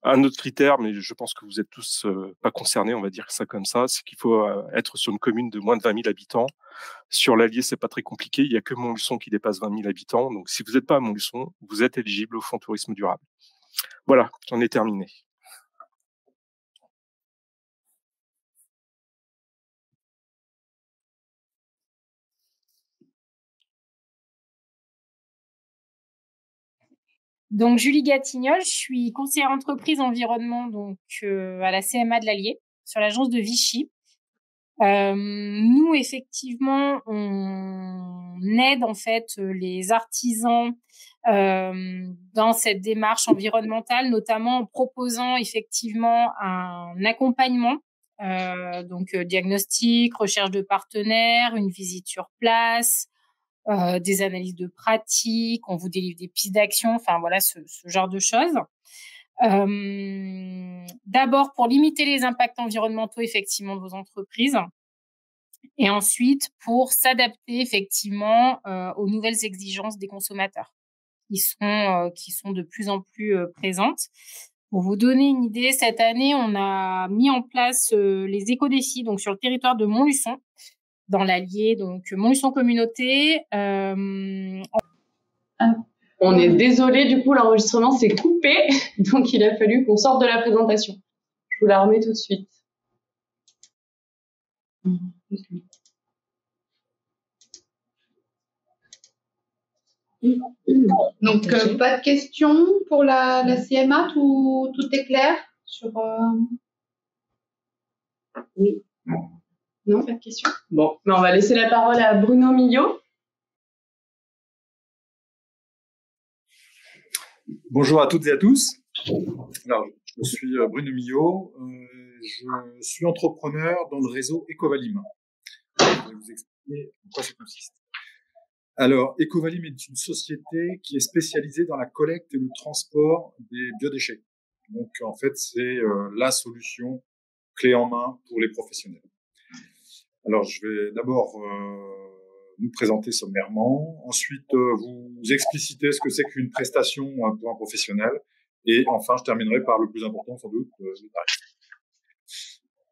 un autre critère, mais je pense que vous êtes tous pas concernés, on va dire ça comme ça, c'est qu'il faut être sur une commune de moins de 20 000 habitants. Sur l'Allier, c'est pas très compliqué, il y a que Montluçon qui dépasse 20 000 habitants. Donc si vous n'êtes pas à Montluçon, vous êtes éligible au Fonds tourisme durable. Voilà, j'en ai terminé. Donc Julie Gatignol, je suis conseillère entreprise environnement donc à la CMA de l'Allier sur l'agence de Vichy. Nous effectivement on aide en fait les artisans dans cette démarche environnementale, notamment en proposant effectivement un accompagnement, donc diagnostic, recherche de partenaires, une visite sur place, des analyses de pratique, on vous délivre des pistes d'action, enfin voilà ce genre de choses. D'abord pour limiter les impacts environnementaux effectivement de vos entreprises, et ensuite pour s'adapter effectivement aux nouvelles exigences des consommateurs qui sont de plus en plus présentes. Pour vous donner une idée, cette année on a mis en place les éco-défis donc sur le territoire de Montluçon, dans l'Allier, donc Montluçon Communauté. On est désolé, du coup l'enregistrement s'est coupé, donc il a fallu qu'on sorte de la présentation. Je vous la remets tout de suite. Donc pas de questions pour la CMA, tout est clair sur. Oui. Non, pas de questions. Bon, mais on va laisser la parole à Bruno Millot. Bonjour à toutes et à tous. Alors, je suis Bruno Millot. Je suis entrepreneur dans le réseau Ecovalim. Je vais vous expliquer en quoi ça consiste. Alors, Ecovalim est une société qui est spécialisée dans la collecte et le transport des biodéchets. Donc, en fait, c'est la solution clé en main pour les professionnels. Alors, je vais d'abord nous présenter sommairement, ensuite vous expliciter ce que c'est qu'une prestation pour un professionnel, et enfin, je terminerai par le plus important, sans doute, le tarif.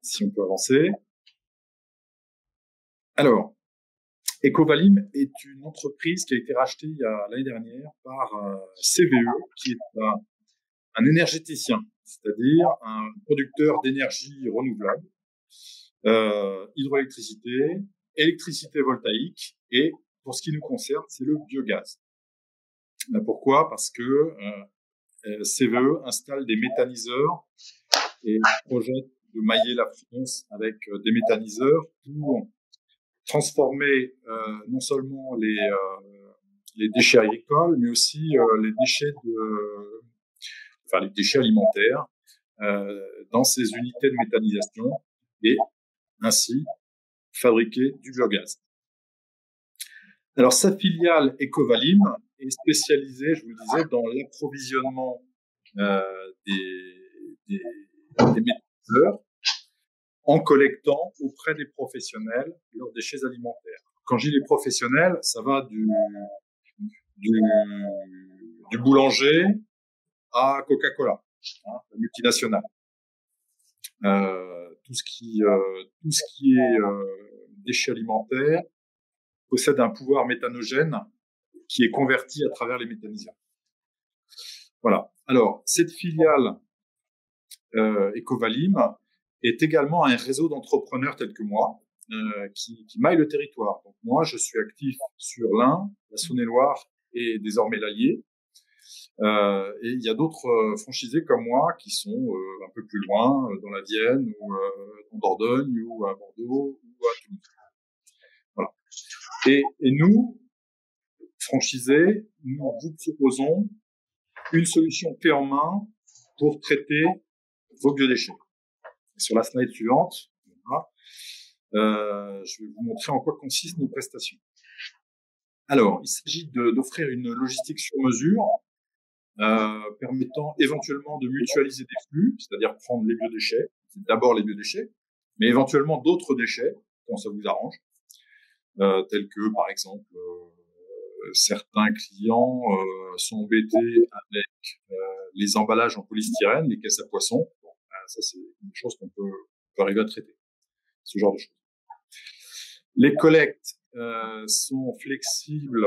Si on peut avancer. Alors, Ecovalim est une entreprise qui a été rachetée l'année dernière par CVE, qui est un énergéticien, c'est-à-dire un producteur d'énergie renouvelable, hydroélectricité, électricité voltaïque, et pour ce qui nous concerne, c'est le biogaz. Pourquoi ? Parce que CVE installe des méthaniseurs et projette de mailler la France avec des méthaniseurs pour transformer non seulement les déchets agricoles, mais aussi les déchets alimentaires dans ces unités de méthanisation et ainsi fabriquer du biogaz. Alors, sa filiale Ecovalim est spécialisée, je vous le disais, dans l'approvisionnement des méthaniseurs en collectant auprès des professionnels leurs déchets alimentaires. Quand je dis les professionnels, ça va du boulanger à Coca-Cola, hein, la multinationale. Tout ce qui est déchets alimentaires possède un pouvoir méthanogène qui est converti à travers les méthaniseurs. Voilà. Alors, cette filiale Ecovalim est également un réseau d'entrepreneurs tels que moi qui maillent le territoire. Donc moi, je suis actif sur l'Ain, la Saône-et-Loire et désormais l'Allier. Et il y a d'autres franchisés comme moi qui sont un peu plus loin, dans la Vienne ou en Dordogne ou à Bordeaux ou à Toulouse. Voilà. Et nous, franchisés, nous vous proposons une solution clé en main pour traiter vos biodéchets. Sur la slide suivante, voilà, je vais vous montrer en quoi consistent nos prestations. Alors, il s'agit d'offrir une logistique sur mesure permettant éventuellement de mutualiser des flux, c'est-à-dire prendre les biodéchets, d'abord les biodéchets, mais éventuellement d'autres déchets quand ça vous arrange, tels que par exemple certains clients sont embêtés avec les emballages en polystyrène, les caisses à poissons. Bon, ça c'est une chose qu'on peut arriver à traiter, ce genre de choses. Les collectes sont flexibles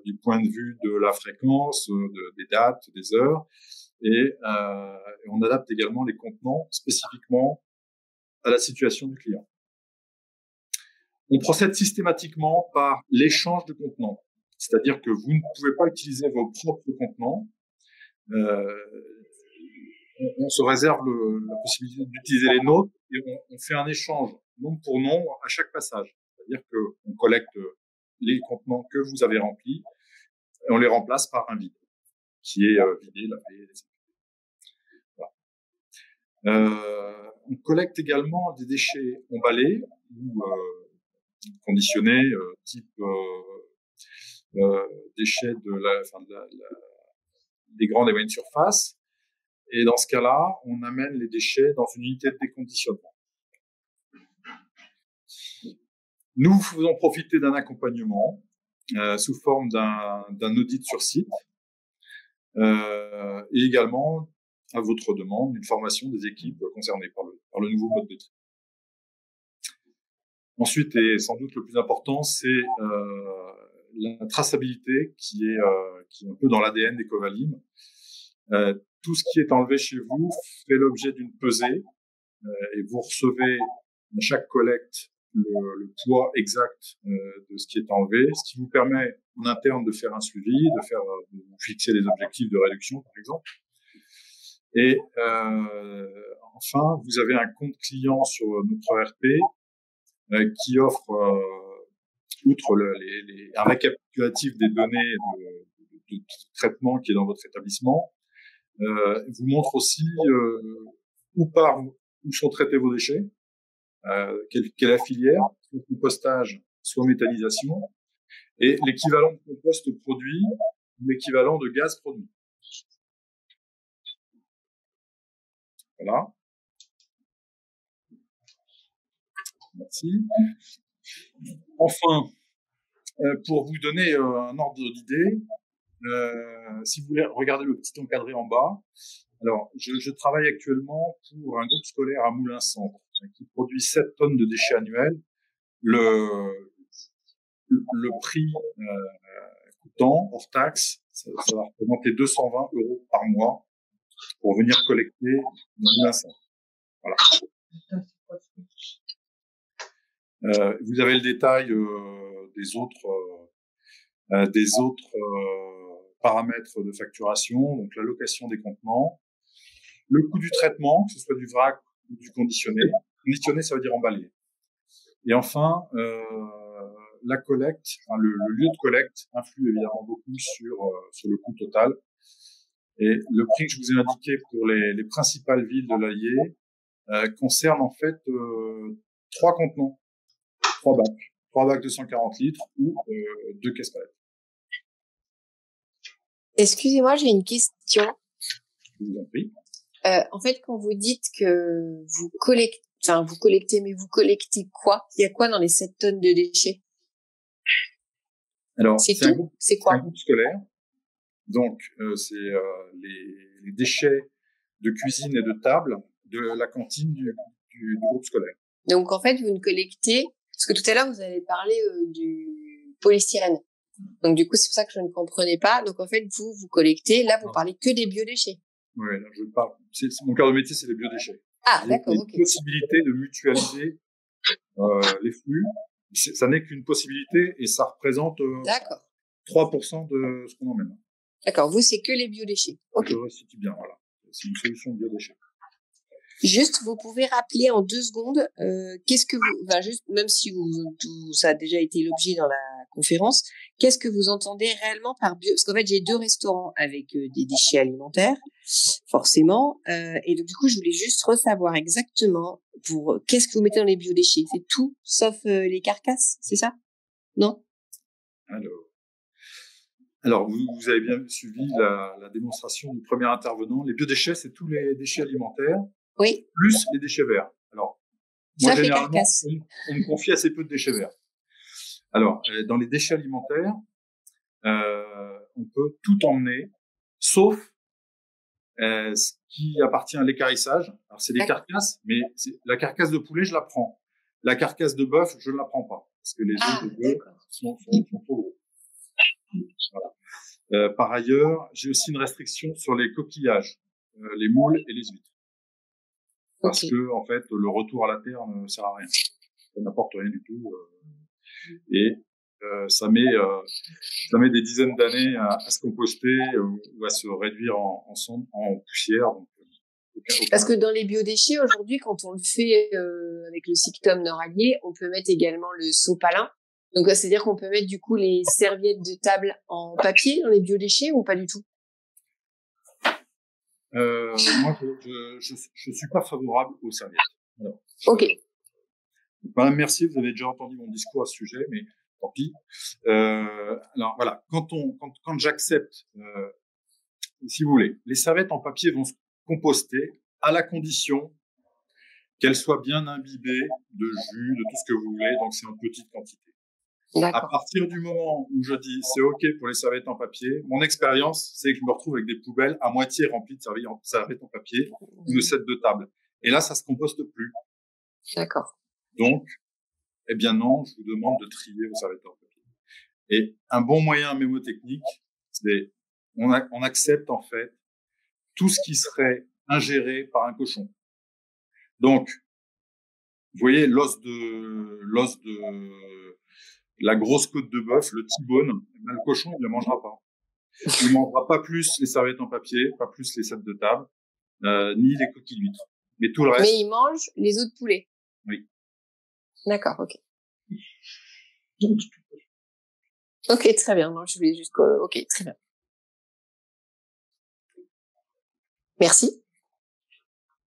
du point de vue de la fréquence, des dates, des heures, et on adapte également les contenants spécifiquement à la situation du client. On procède systématiquement par l'échange de contenants, c'est-à-dire que vous ne pouvez pas utiliser vos propres contenants. On se réserve la possibilité d'utiliser les nôtres et on fait un échange nombre pour nombre à chaque passage. C'est-à-dire qu'on collecte les contenants que vous avez remplis et on les remplace par un vide qui est vidé, lavé, etc. Voilà. On collecte également des déchets emballés ou conditionnés, type déchets des grandes et moyennes surfaces. Et dans ce cas-là, on amène les déchets dans une unité de déconditionnement. Nous vous faisons profiter d'un accompagnement sous forme d'un audit sur site et également, à votre demande, une formation des équipes concernées par le nouveau mode de tri. Ensuite, et sans doute le plus important, c'est la traçabilité qui est un peu dans l'ADN d'Ecovalim. Tout ce qui est enlevé chez vous fait l'objet d'une pesée et vous recevez à chaque collecte le poids exact de ce qui est enlevé, ce qui vous permet en interne de faire un suivi, de fixer des objectifs de réduction, par exemple. Et enfin, vous avez un compte client sur notre ERP qui offre, outre un récapitulatif des données de traitement qui est dans votre établissement, vous montre aussi où sont traités vos déchets, quelle est la filière, soit compostage, soit méthanisation, et l'équivalent de compost produit, l'équivalent de gaz produit. Voilà. Merci. Enfin, pour vous donner un ordre d'idée, si vous voulez regarder le petit encadré en bas, alors je travaille actuellement pour un groupe scolaire à Moulins-Centre qui produit 7 tonnes de déchets annuels. Le prix coûtant, hors taxe, ça va représenter 220 € par mois pour venir collecter dans Moulins-Centre. Voilà. Vous avez le détail des autres paramètres de facturation, donc l'allocation des contenants, le coût du traitement, que ce soit du vrac ou du conditionné. Conditionné, ça veut dire emballé. Et enfin, la collecte, enfin, le lieu de collecte influe évidemment beaucoup sur le coût total. Et le prix que je vous ai indiqué pour les principales villes de l'Allier concerne en fait 3 contenants, 3 bacs de 140 litres ou 2 caisses palettes. Excusez-moi, j'ai une question. Je vous en prie. En fait, quand vous dites que vous collectez, mais vous collectez quoi? Il y a quoi dans les 7 tonnes de déchets? Alors, c'est tout? C'est quoi? un groupe scolaire. Donc, c'est les déchets de cuisine et de table de la cantine du groupe scolaire. Donc, en fait, vous ne collectez, parce que tout à l'heure, vous avez parlé du polystyrène. Donc, du coup, c'est pour ça que je ne comprenais pas. Donc, en fait, vous collectez, là, vous parlez que des biodéchets. Oui, là, je parle. C'est mon cœur de métier, c'est les biodéchets. Ah, d'accord, ok. Il y a une possibilité de mutualiser les flux. Ça n'est qu'une possibilité et ça représente 3% de ce qu'on emmène. D'accord, vous, c'est que les biodéchets. Ok. Je resitue bien, voilà. C'est une solution de biodéchets. Juste, vous pouvez rappeler en 2 secondes, qu'est-ce que vous, juste, même si ça a déjà été l'objet dans la conférence, qu'est-ce que vous entendez réellement par bio? Parce qu'en fait, j'ai 2 restaurants avec des déchets alimentaires, forcément, et donc du coup, je voulais juste savoir exactement qu'est-ce que vous mettez dans les biodéchets. C'est tout, sauf les carcasses, c'est ça? Non? Alors, vous avez bien suivi la démonstration du premier intervenant. Les biodéchets, c'est tous les déchets alimentaires. Oui. Plus les déchets verts. Alors, moi, généralement, on me confie assez peu de déchets verts. Alors, dans les déchets alimentaires, on peut tout emmener, sauf ce qui appartient à l'équarrissage. Alors, c'est des carcasses, mais la carcasse de poulet, je la prends. La carcasse de bœuf, je ne la prends pas, parce que les œufs de bœuf sont trop gros. Voilà. Par ailleurs, j'ai aussi une restriction sur les coquillages, les moules et les huîtres. Parce que, en fait, le retour à la terre ne sert à rien. Ça n'apporte rien du tout. Et ça met des dizaines d'années à se composter ou à se réduire en poussière. Donc, Parce que dans les biodéchets, aujourd'hui, quand on le fait avec le Sictom Nord-Allier, on peut mettre également le sopalin. Donc, c'est-à-dire qu'on peut mettre du coup les serviettes de table en papier dans les biodéchets ou pas du tout? Moi, je suis pas favorable aux serviettes. Alors, ok. Madame Mercier, vous avez déjà entendu mon discours à ce sujet, mais tant pis. Alors voilà, quand j'accepte, si vous voulez, les serviettes en papier vont se composter à la condition qu'elles soient bien imbibées de jus, de tout ce que vous voulez, donc c'est en petite quantité. À partir du moment où je dis c'est OK pour les serviettes en papier, mon expérience, c'est que je me retrouve avec des poubelles à moitié remplies de serviettes en papier ou de sets de table. Et là, ça se composte plus. D'accord. Donc, eh bien non, je vous demande de trier vos serviettes en papier. Et un bon moyen mémotechnique, c'est on accepte en fait tout ce qui serait ingéré par un cochon. Donc, vous voyez l'os de la grosse côte de bœuf, le T-bone, le cochon, il ne le mangera pas. Il ne mangera pas plus les serviettes en papier, pas plus les sets de table, ni les coquilles d'huîtres. Mais tout le reste. Mais il mange les os de poulet. Oui. D'accord, ok. Ok, très bien. Non, je voulais juste. Ok, très bien. Merci.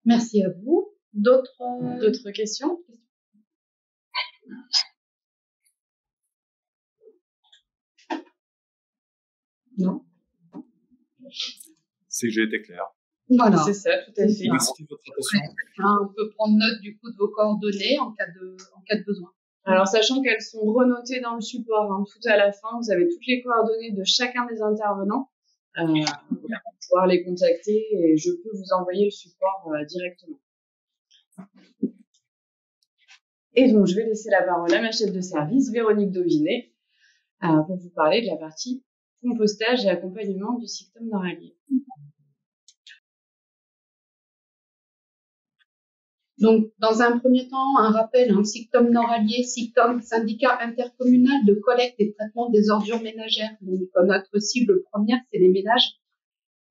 Merci à vous. D'autres questions? Non. C'est que j'ai été clair. Voilà. C'est ça, tout à fait. Merci de votre attention. On peut prendre note du coup de vos coordonnées en cas de besoin. Alors, sachant qu'elles sont renotées dans le support, tout à la fin, vous avez toutes les coordonnées de chacun des intervenants. Pour pouvoir les contacter et je peux vous envoyer le support directement. Et donc, je vais laisser la parole à ma chef de service, Véronique Dauvinet, pour vous parler de la partie compostage et accompagnement du Sictom Nord-Allier. Donc, dans un premier temps, un rappel, Sictom Nord-Allier, Sictom, syndicat intercommunal de collecte et traitement des ordures ménagères. Donc, notre cible première, c'est les ménages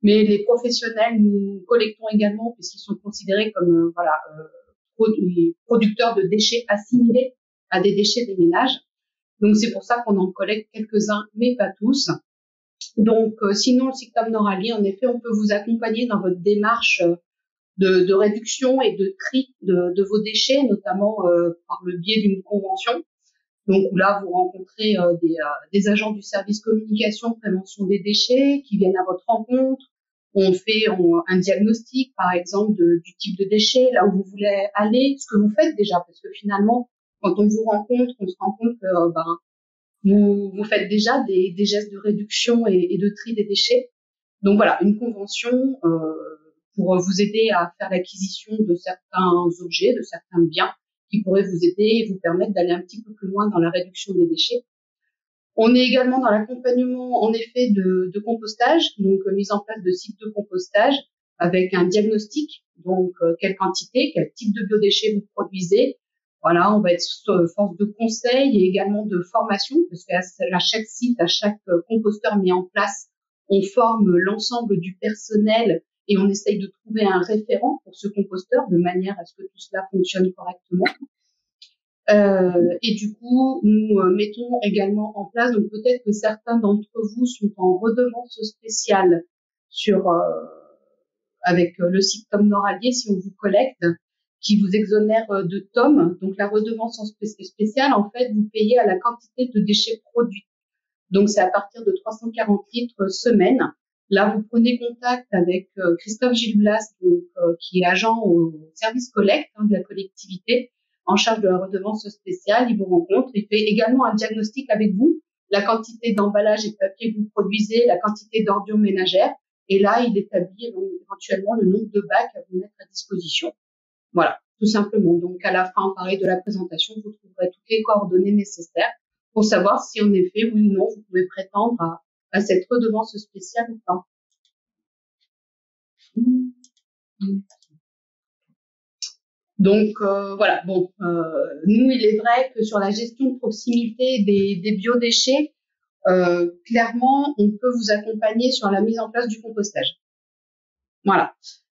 Mais les professionnels, nous collectons également puisqu'ils sont considérés comme producteurs de déchets assimilés à des déchets des ménages. Donc c'est pour ça qu'on en collecte quelques-uns, mais pas tous. Donc sinon le Sictom Nord-Allier, en effet, on peut vous accompagner dans votre démarche de réduction et de tri de vos déchets, notamment par le biais d'une convention. Donc là, vous rencontrez des agents du service communication prévention des déchets qui viennent à votre rencontre. On fait un diagnostic, par exemple, du type de déchets, là où vous voulez aller, ce que vous faites déjà, parce que finalement, quand on vous rencontre, on se rend compte que vous faites déjà des gestes de réduction et de tri des déchets. Donc voilà, une convention pour vous aider à faire l'acquisition de certains objets, de certains biens qui pourraient vous aider et vous permettre d'aller un petit peu plus loin dans la réduction des déchets. On est également dans l'accompagnement, en effet, de compostage, donc mise en place de sites de compostage avec un diagnostic, donc quelle quantité, quel type de biodéchets vous produisez. Voilà, on va être force de conseil et également de formation, parce qu'à chaque site, à chaque composteur mis en place, on forme l'ensemble du personnel et on essaye de trouver un référent pour ce composteur de manière à ce que tout cela fonctionne correctement. Et du coup, nous mettons également en place, donc peut-être que certains d'entre vous sont en redevance spéciale avec le Sictom Nord-Allier si on vous collecte, qui vous exonère de TOM. Donc la redevance spéciale, en fait, vous payez à la quantité de déchets produits. Donc c'est à partir de 340 litres semaine. Là, vous prenez contact avec Christophe Gilblas, qui est agent au service collecte de la collectivité, en charge de la redevance spéciale. Il vous rencontre, il fait également un diagnostic avec vous, la quantité d'emballage et de papier que vous produisez, la quantité d'ordures ménagères, et là, il établit éventuellement le nombre de bacs à vous mettre à disposition. Voilà, tout simplement. Donc, à la fin, pareil, de la présentation, vous trouverez toutes les coordonnées nécessaires pour savoir si, en effet, oui ou non, vous pouvez prétendre à cette redevance spéciale ou pas. Donc voilà, bon, nous il est vrai que sur la gestion de proximité des biodéchets, clairement on peut vous accompagner sur la mise en place du compostage. Voilà,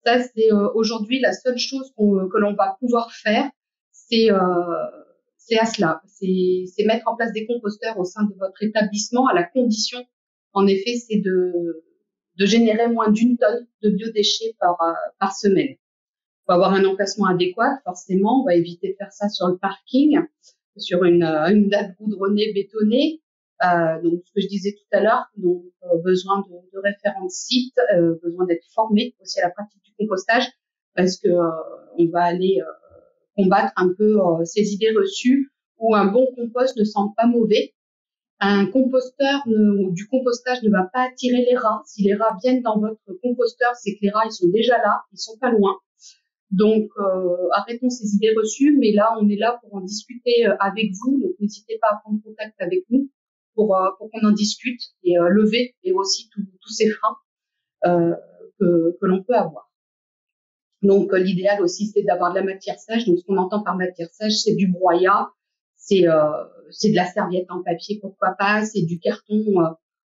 ça c'est aujourd'hui la seule chose que l'on va pouvoir faire, c'est à cela, c'est mettre en place des composteurs au sein de votre établissement à la condition, en effet, c'est de générer moins d'1 tonne de biodéchets par semaine. Il faut avoir un emplacement adéquat, forcément. On va éviter de faire ça sur le parking, sur une dalle goudronnée, bétonnée. Donc, ce que je disais tout à l'heure, donc besoin de référents de site, besoin d'être formé aussi à la pratique du compostage, parce que on va aller combattre un peu ces idées reçues où un bon compost ne semble pas mauvais. Un composteur du compostage ne va pas attirer les rats. Si les rats viennent dans votre composteur, c'est que les rats ils sont déjà là, ils sont pas loin. Donc, arrêtons ces idées reçues, mais là, on est là pour en discuter avec vous. Donc, n'hésitez pas à prendre contact avec nous pour qu'on en discute et lever et aussi tous ces freins que l'on peut avoir. Donc, l'idéal aussi, c'est d'avoir de la matière sèche. Donc, ce qu'on entend par matière sèche, c'est du broyat, c'est de la serviette en papier, pourquoi pas, c'est du carton,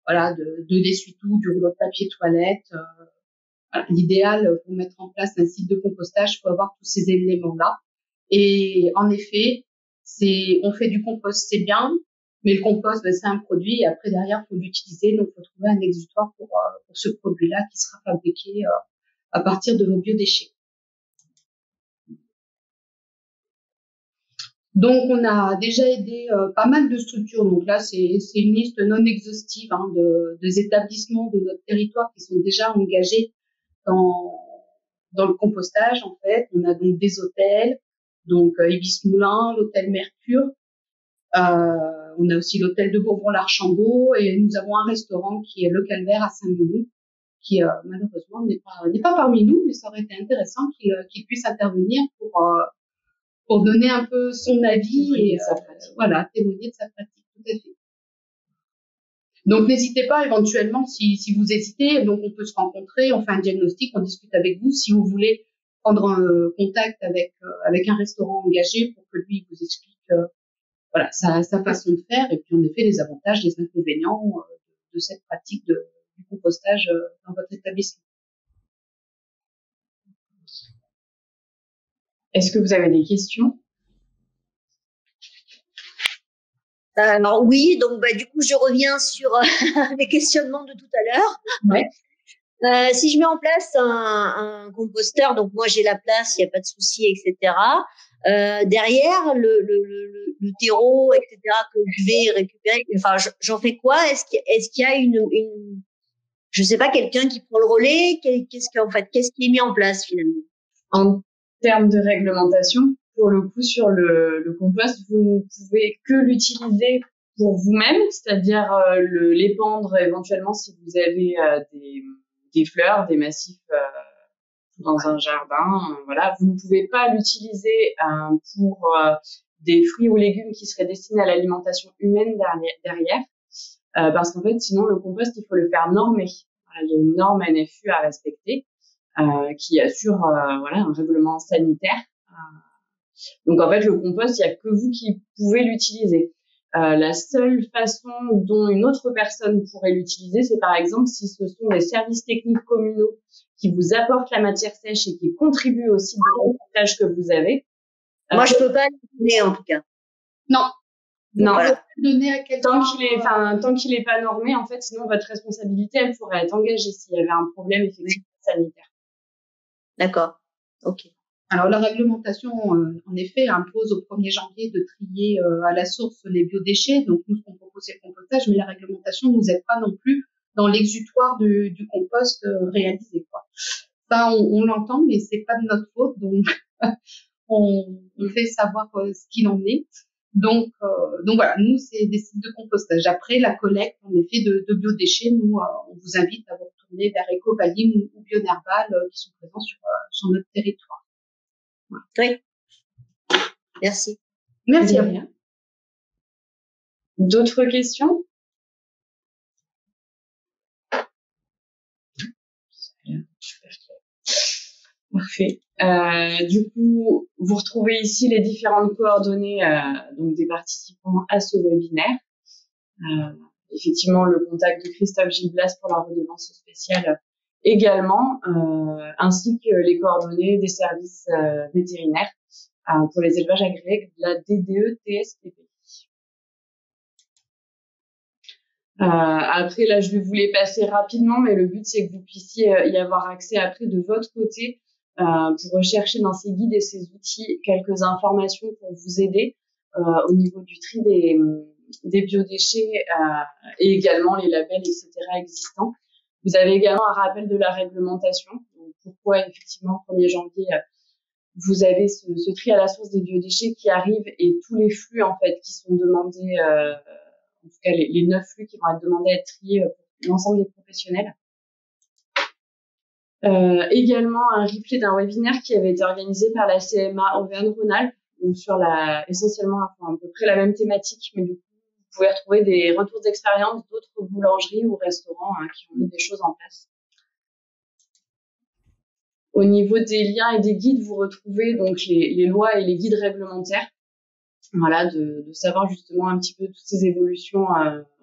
voilà, de l'essuie-tout, du rouleau de papier toilette. L'idéal pour mettre en place un site de compostage, il faut avoir tous ces éléments-là. Et en effet, on fait du compost, c'est bien, mais le compost, c'est un produit et après derrière, il faut l'utiliser. Donc, il faut trouver un exutoire pour ce produit-là qui sera fabriqué à partir de vos biodéchets. Donc, on a déjà aidé pas mal de structures. Donc là, c'est une liste non exhaustive des établissements de notre territoire qui sont déjà engagés dans le compostage, en fait. On a donc des hôtels, donc Ibis Moulin, l'hôtel Mercure. On a aussi l'hôtel de Bourbon-l'Archambault et nous avons un restaurant qui est le Calvaire à Saint-Denis, qui malheureusement n'est pas parmi nous, mais ça aurait été intéressant qu'il puisse intervenir pour donner un peu son avis et voilà, témoigner de sa pratique, tout à fait. Donc, n'hésitez pas éventuellement si vous hésitez. Donc, on peut se rencontrer, on fait un diagnostic, on discute avec vous. Si vous voulez prendre un contact avec un restaurant engagé pour que lui vous explique voilà sa façon de faire et puis en effet les avantages, les inconvénients de cette pratique du compostage dans votre établissement. Est-ce que vous avez des questions? Alors oui, donc du coup je reviens sur les questionnements de tout à l'heure. Ouais. Si je mets en place un composteur, donc moi j'ai la place, il n'y a pas de souci, etc. Derrière le terreau, etc. que je vais récupérer, enfin j'en fais quoi? Est-ce qu'il y a une je sais pas, quelqu'un qui prend le relais? Qu'est-ce qui est mis en place finalement? En termes de réglementation, pour le coup, sur le compost, vous ne pouvez que l'utiliser pour vous-même, c'est-à-dire l'épandre éventuellement si vous avez des fleurs, des massifs dans un jardin. Voilà, vous ne pouvez pas l'utiliser pour des fruits ou légumes qui seraient destinés à l'alimentation humaine derrière, parce qu'en fait, sinon le compost, il faut le faire normer. Voilà, il y a une norme NFU à respecter qui assure voilà un règlement sanitaire. Donc en fait, le compost, il y a que vous qui pouvez l'utiliser. La seule façon dont une autre personne pourrait l'utiliser, c'est par exemple si ce sont des services techniques communaux qui vous apportent la matière sèche et qui contribuent au site de recyclage que vous avez. Moi, je peux pas le donner en tout cas. Non. Non. Voilà. Donner à quelqu'un. Tant qu'il est pas normé, en fait, sinon votre responsabilité, elle pourrait être engagée s'il y avait un problème effectivement sanitaire. D'accord. Ok. Alors la réglementation, en effet, impose au 1er janvier de trier à la source les biodéchets. Donc nous, ce qu'on propose, c'est le compostage, mais la réglementation ne nous aide pas non plus dans l'exutoire du compost réalisé, quoi. Ça, on l'entend, mais c'est pas de notre faute, donc on fait savoir ce qu'il en est. Donc voilà, nous, c'est des sites de compostage. Après, la collecte, en effet, de biodéchets, nous, on vous invite à vous retourner vers Ecovalim ou Bionerbal qui sont présents sur notre territoire. Oui. Merci. Merci à vous. D'autres questions? Parfait. Du coup, vous retrouvez ici les différentes coordonnées donc des participants à ce webinaire. Effectivement, le contact de Christophe Gilblas pour la redevance spéciale également, ainsi que les coordonnées des services vétérinaires pour les élevages agréés de la DDE TSPP. Après, là, je vais vous les passer rapidement, mais le but, c'est que vous puissiez y avoir accès après de votre côté pour rechercher dans ces guides et ces outils quelques informations pour vous aider au niveau du tri des biodéchets et également les labels, etc. existants. Vous avez également un rappel de la réglementation. Donc, pourquoi, effectivement, 1er janvier, vous avez ce tri à la source des biodéchets qui arrive et tous les flux, en fait, qui sont demandés, en tout cas, les 9 flux qui vont être demandés à être triés pour l'ensemble des professionnels. Également, un replay d'un webinaire qui avait été organisé par la CMA Auvergne-Rhône-Alpes, donc sur essentiellement, à peu près la même thématique, mais du coup, vous pouvez retrouver des retours d'expérience d'autres boulangeries ou restaurants qui ont mis des choses en place. Au niveau des liens et des guides, vous retrouvez donc les lois et les guides réglementaires. Voilà, de savoir justement un petit peu toutes ces évolutions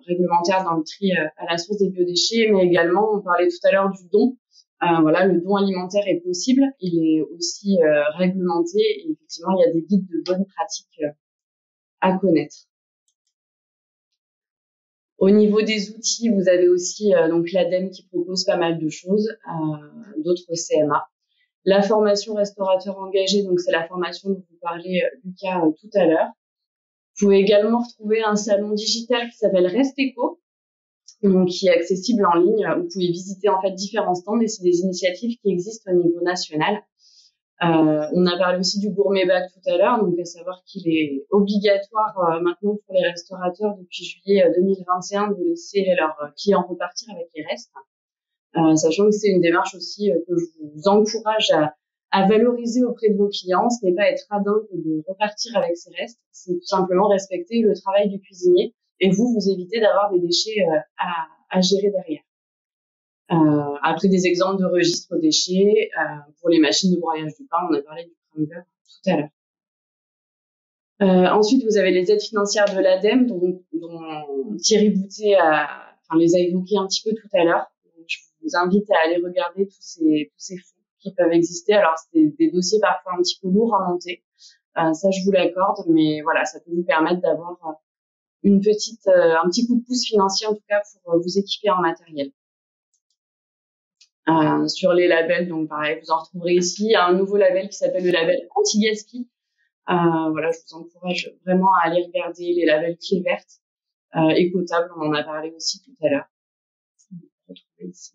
réglementaires dans le tri à la source des biodéchets, mais également, on parlait tout à l'heure du don. Voilà, le don alimentaire est possible, il est aussi réglementé et effectivement, il y a des guides de bonnes pratiques à connaître. Au niveau des outils, vous avez aussi donc l'ADEME qui propose pas mal de choses, d'autres CMA. La formation restaurateur engagé, donc c'est la formation dont vous parlez, Lucas, tout à l'heure. Vous pouvez également retrouver un salon digital qui s'appelle Resteco, donc qui est accessible en ligne. Vous pouvez visiter en fait différents stands et c'est des initiatives qui existent au niveau national. On a parlé aussi du gourmet bag tout à l'heure, donc à savoir qu'il est obligatoire maintenant pour les restaurateurs depuis juillet 2021 de laisser leurs clients repartir avec les restes. Sachant que c'est une démarche aussi que je vous encourage à valoriser auprès de vos clients. Ce n'est pas être radin que de repartir avec ses restes, c'est tout simplement respecter le travail du cuisinier et vous évitez d'avoir des déchets à gérer derrière. Après des exemples de registres déchets, pour les machines de broyage du pain, on a parlé du crumbler tout à l'heure. Ensuite, vous avez les aides financières de l'ADEME, dont Thierry Boutet les a évoquées un petit peu tout à l'heure. Je vous invite à aller regarder tous ces fonds qui peuvent exister. Alors, c'est des dossiers parfois un petit peu lourds à monter. Ça, je vous l'accorde, mais voilà, ça peut vous permettre d'avoir un petit coup de pouce financier, en tout cas, pour vous équiper en matériel. Sur les labels, donc pareil, vous en retrouverez ici. Il y a un nouveau label qui s'appelle le label anti-gaspi. Voilà, je vous encourage vraiment à aller regarder les labels Clé Verte, Écotable, on en a parlé aussi tout à l'heure. Vous retrouvez ici.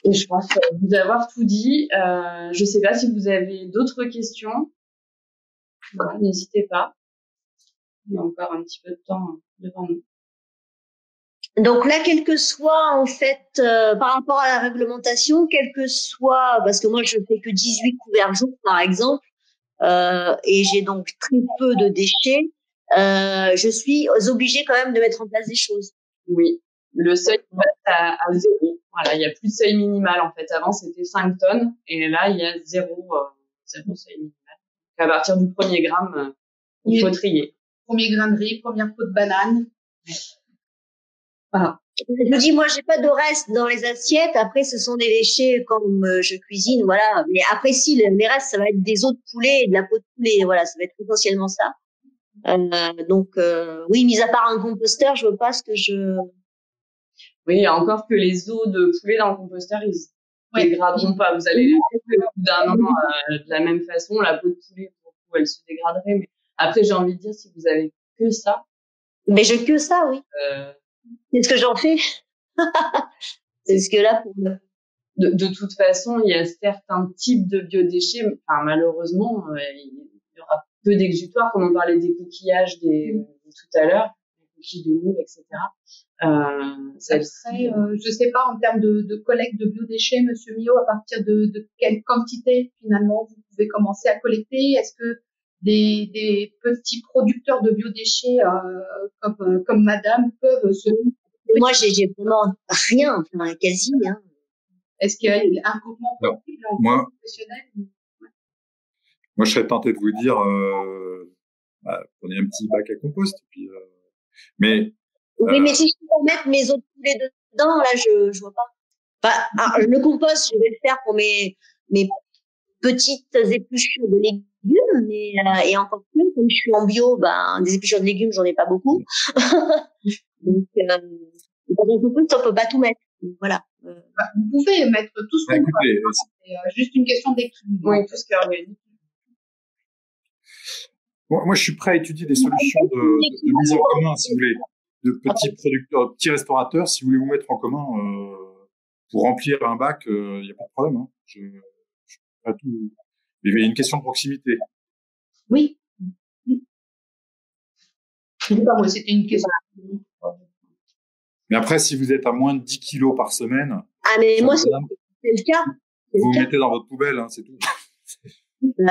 Et je pense vous avoir tout dit. Je sais pas si vous avez d'autres questions. Voilà, n'hésitez pas. Il y a encore un petit peu de temps devant nous. Donc là, quel que soit en fait par rapport à la réglementation, quel que soit, parce que moi je fais que 18 couverts jour par exemple, et j'ai donc très peu de déchets, je suis obligée quand même de mettre en place des choses. Oui, le seuil passe à 0. Voilà, il y a plus de seuil minimal en fait. Avant c'était 5 tonnes et là il y a 0 seuil minimal. Donc, à partir du premier gramme, il faut trier. Premier grain de riz, première peau de banane. Voilà. Je me dis, moi, j'ai pas de reste dans les assiettes. Après, ce sont des déchets comme je cuisine, voilà. Mais après, si, les restes, ça va être des os de poulet et de la peau de poulet. Voilà, ça va être essentiellement ça. Donc, oui, mis à part un composteur, je veux pas ce que je... Oui, encore que les os de poulet dans le composteur, ils ne dégraderont pas. Vous allez les mettre au bout d'un moment de la même façon. La peau de poulet, pour vous, elle se dégraderait. Mais après, j'ai envie de dire, si vous avez que ça... Mais j'ai que ça, oui. C'est ce que j'en fais. C'est ce que là, pour de toute façon, il y a certains types de biodéchets. Enfin, malheureusement, il y aura peu d'exutoires, comme on parlait des coquillages tout à l'heure, les coquilles de moules, etc. Après, je sais pas, en termes de collecte de biodéchets, Monsieur Millot, à partir de quelle quantité, finalement, vous pouvez commencer à collecter? Est-ce que des petits producteurs de biodéchets comme Madame peuvent se... Moi, j'ai vraiment rien, enfin, quasi. Hein. Est-ce qu'il y a un groupement professionnel? Moi, je serais tenté de vous dire, prenez un petit bac à compost. Puis, mais oui, mais si je peux mettre mes autres poulets dedans, là, je vois pas. Enfin, le compost, je vais le faire pour mes petites épluchures de légumes, mais et encore plus, comme je suis en bio, des épluchures de légumes, j'en ai pas beaucoup. Donc, dans un compost, on peut pas tout mettre. Voilà. Vous pouvez mettre tout ce qu'on peut. C'est juste une question d'équilibre. Oui, tout ce qui est organique. Moi, je suis prêt à étudier des solutions de mise en commun, si vous voulez, de petits producteurs, petits restaurateurs. Si vous voulez vous mettre en commun pour remplir un bac, il n'y a pas de problème. Hein. Je pas tout. Il y a une question de proximité. Oui. Je sais pas, moi, c'était une question. Mais après, si vous êtes à moins de 10 kilos par semaine. Ah, mais moi, c'est le cas. Vous mettez dans votre poubelle, hein, c'est tout. Oui, vous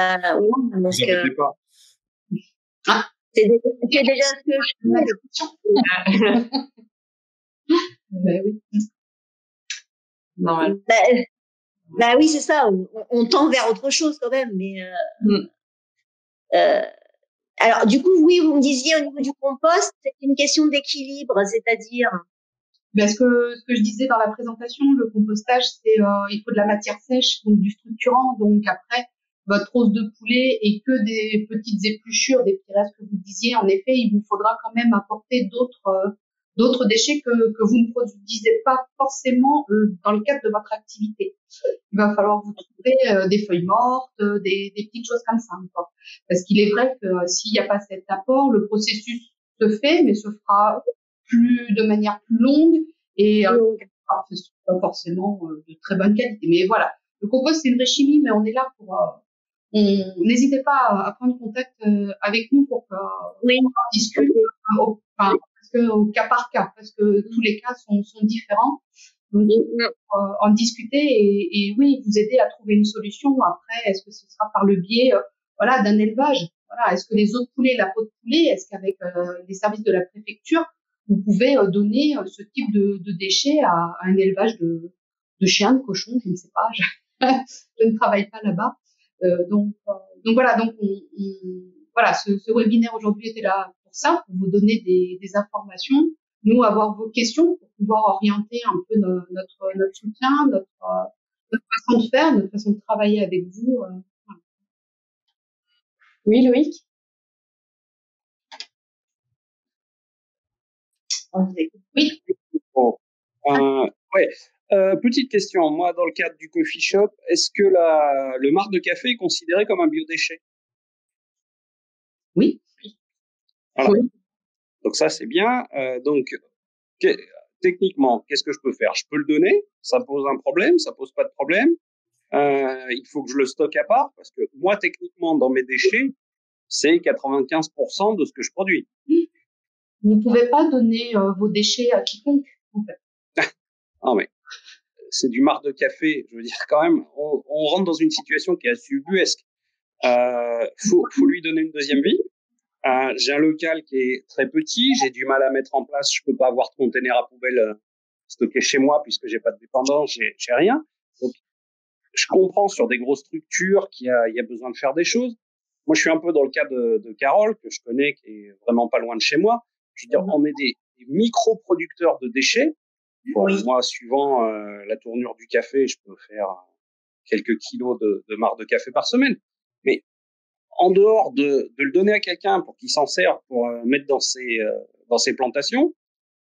embêtez pas. C'est déjà ce que je fais. Oui. Normal. Oui, c'est ça. On tend vers autre chose quand même, mais. Alors, du coup, oui, vous me disiez au niveau du compost, c'est une question d'équilibre, c'est-à-dire. Ce que je disais dans la présentation, le compostage, c'est il faut de la matière sèche, donc du structurant. Donc après, votre os de poulet et que des petites épluchures, des petits restes que vous disiez, en effet, il vous faudra quand même apporter d'autres déchets que vous ne produisez pas forcément dans le cadre de votre activité. Il va falloir vous trouver des feuilles mortes, des petites choses comme ça, quoi. Parce qu'il est vrai que s'il n'y a pas cet apport, le processus se fait, mais se fera de manière plus longue et pas forcément de très bonne qualité. Mais voilà, le compost c'est une vraie chimie, mais on est là pour. N'hésitez pas à prendre contact avec nous pour qu'on discute, au cas par cas, parce que tous les cas sont différents. Donc, en discuter et oui, vous aider à trouver une solution. Après, est-ce que ce sera par le biais, d'un élevage? Voilà, est-ce que les os de poulet, la peau de poulet, est-ce qu'avec les services de la préfecture, vous pouvez donner ce type de déchets à un élevage de chiens, de cochons, je ne sais pas. Je ne travaille pas là-bas. Donc voilà, ce webinaire aujourd'hui était là pour ça, pour vous donner des informations. nous avoir vos questions pour pouvoir orienter un peu notre soutien, notre façon de faire, notre façon de travailler avec vous. Voilà. Oui, Loïc. Oui. Bon. Ouais. Petite question. Moi, dans le cadre du coffee shop, est-ce que le marc de café est considéré comme un biodéchet? Oui. Voilà. Oui. Donc ça, c'est bien. Techniquement, qu'est-ce que je peux faire? Je peux le donner. Ça pose un problème. Ça pose pas de problème. Il faut que je le stocke à part parce que moi, techniquement, dans mes déchets, c'est 95% de ce que je produis. Vous ne pouvez pas donner vos déchets à quiconque, en fait. Non, mais c'est du marc de café. Je veux dire, quand même, on rentre dans une situation qui est assez ubuesque. Faut lui donner une deuxième vie. J'ai un local qui est très petit. J'ai du mal à mettre en place. Je peux pas avoir de container à poubelle stocké chez moi puisque j'ai pas de dépendance. J'ai rien. Donc, je comprends sur des grosses structures qu'il y a besoin de faire des choses. Moi, je suis un peu dans le cas de Carole, que je connais, qui est vraiment pas loin de chez moi. Je veux dire, on est des micro-producteurs de déchets. Bon, moi, suivant la tournure du café, je peux faire quelques kilos de marc de café par semaine. Mais en dehors de le donner à quelqu'un pour qu'il s'en serve pour mettre dans ses plantations,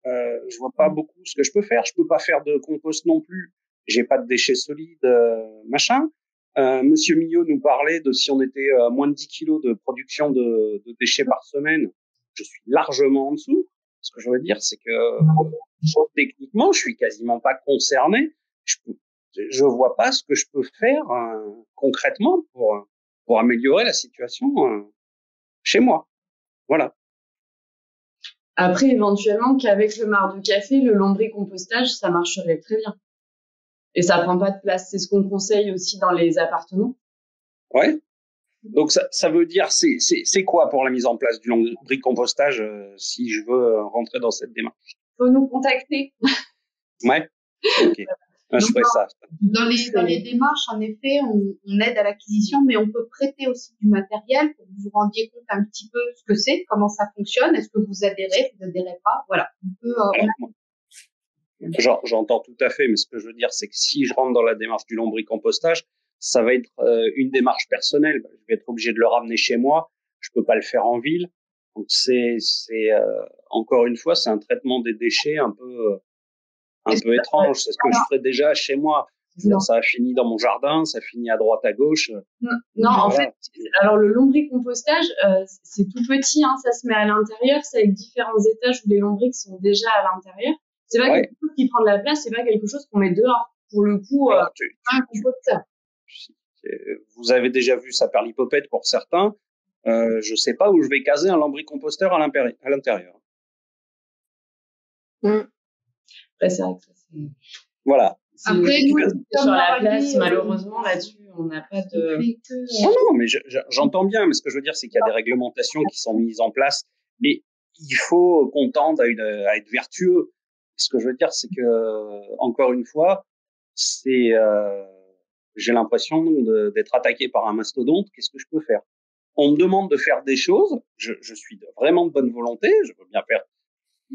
je vois pas beaucoup ce que je peux faire. Je peux pas faire de compost non plus. J'ai pas de déchets solides, machin. Monsieur Millot nous parlait de si on était à moins de 10 kilos de production de déchets par semaine. Je suis largement en dessous. Ce que je veux dire, c'est que techniquement, je suis quasiment pas concerné. Je vois pas ce que je peux faire concrètement pour améliorer la situation chez moi. Voilà. Après, éventuellement, qu'avec le marc de café, le lombricompostage, ça marcherait très bien. Et ça prend pas de place. C'est ce qu'on conseille aussi dans les appartements. Ouais. Donc ça veut dire c'est quoi pour la mise en place du lombricompostage si je veux rentrer dans cette démarche? Faut nous contacter. Ouais. Ok. Je ferai ça. Dans les démarches, en effet, on aide à l'acquisition, mais on peut prêter aussi du matériel pour que vous vous rendiez compte un petit peu ce que c'est, comment ça fonctionne, est-ce que vous adhérez pas. Voilà. J'entends tout à fait, mais ce que je veux dire, c'est que si je rentre dans la démarche du lombricompostage, ça va être une démarche personnelle. Je vais être obligé de le ramener chez moi. Je peux pas le faire en ville. Donc c'est encore une fois, c'est un traitement des déchets un peu étrange. C'est ce que je ferais déjà chez moi. Ça a fini dans mon jardin, ça finit à droite, à gauche. Non, en fait, alors le lombricompostage, c'est tout petit, hein, ça se met à l'intérieur, c'est avec différents étages où les lombrics sont déjà à l'intérieur. C'est pas quelque chose qui prend de la place, c'est pas quelque chose qu'on met dehors. Pour le coup, un composteur. Vous avez déjà vu ça par l'hypopète pour certains. Je sais pas où je vais caser un lombricomposteur à l'intérieur. Après, c'est vrai que ça, c'est... Voilà. Après, nous, sur la place, malheureusement, là-dessus, on n'a pas de... Non, mais j'entends bien, mais ce que je veux dire, c'est qu'il y a des réglementations qui sont mises en place, mais il faut qu'on tende à être vertueux. Ce que je veux dire, c'est que, encore une fois, j'ai l'impression d'être attaqué par un mastodonte. Qu'est-ce que je peux faire? On me demande de faire des choses. Je suis vraiment de bonne volonté. Je veux bien faire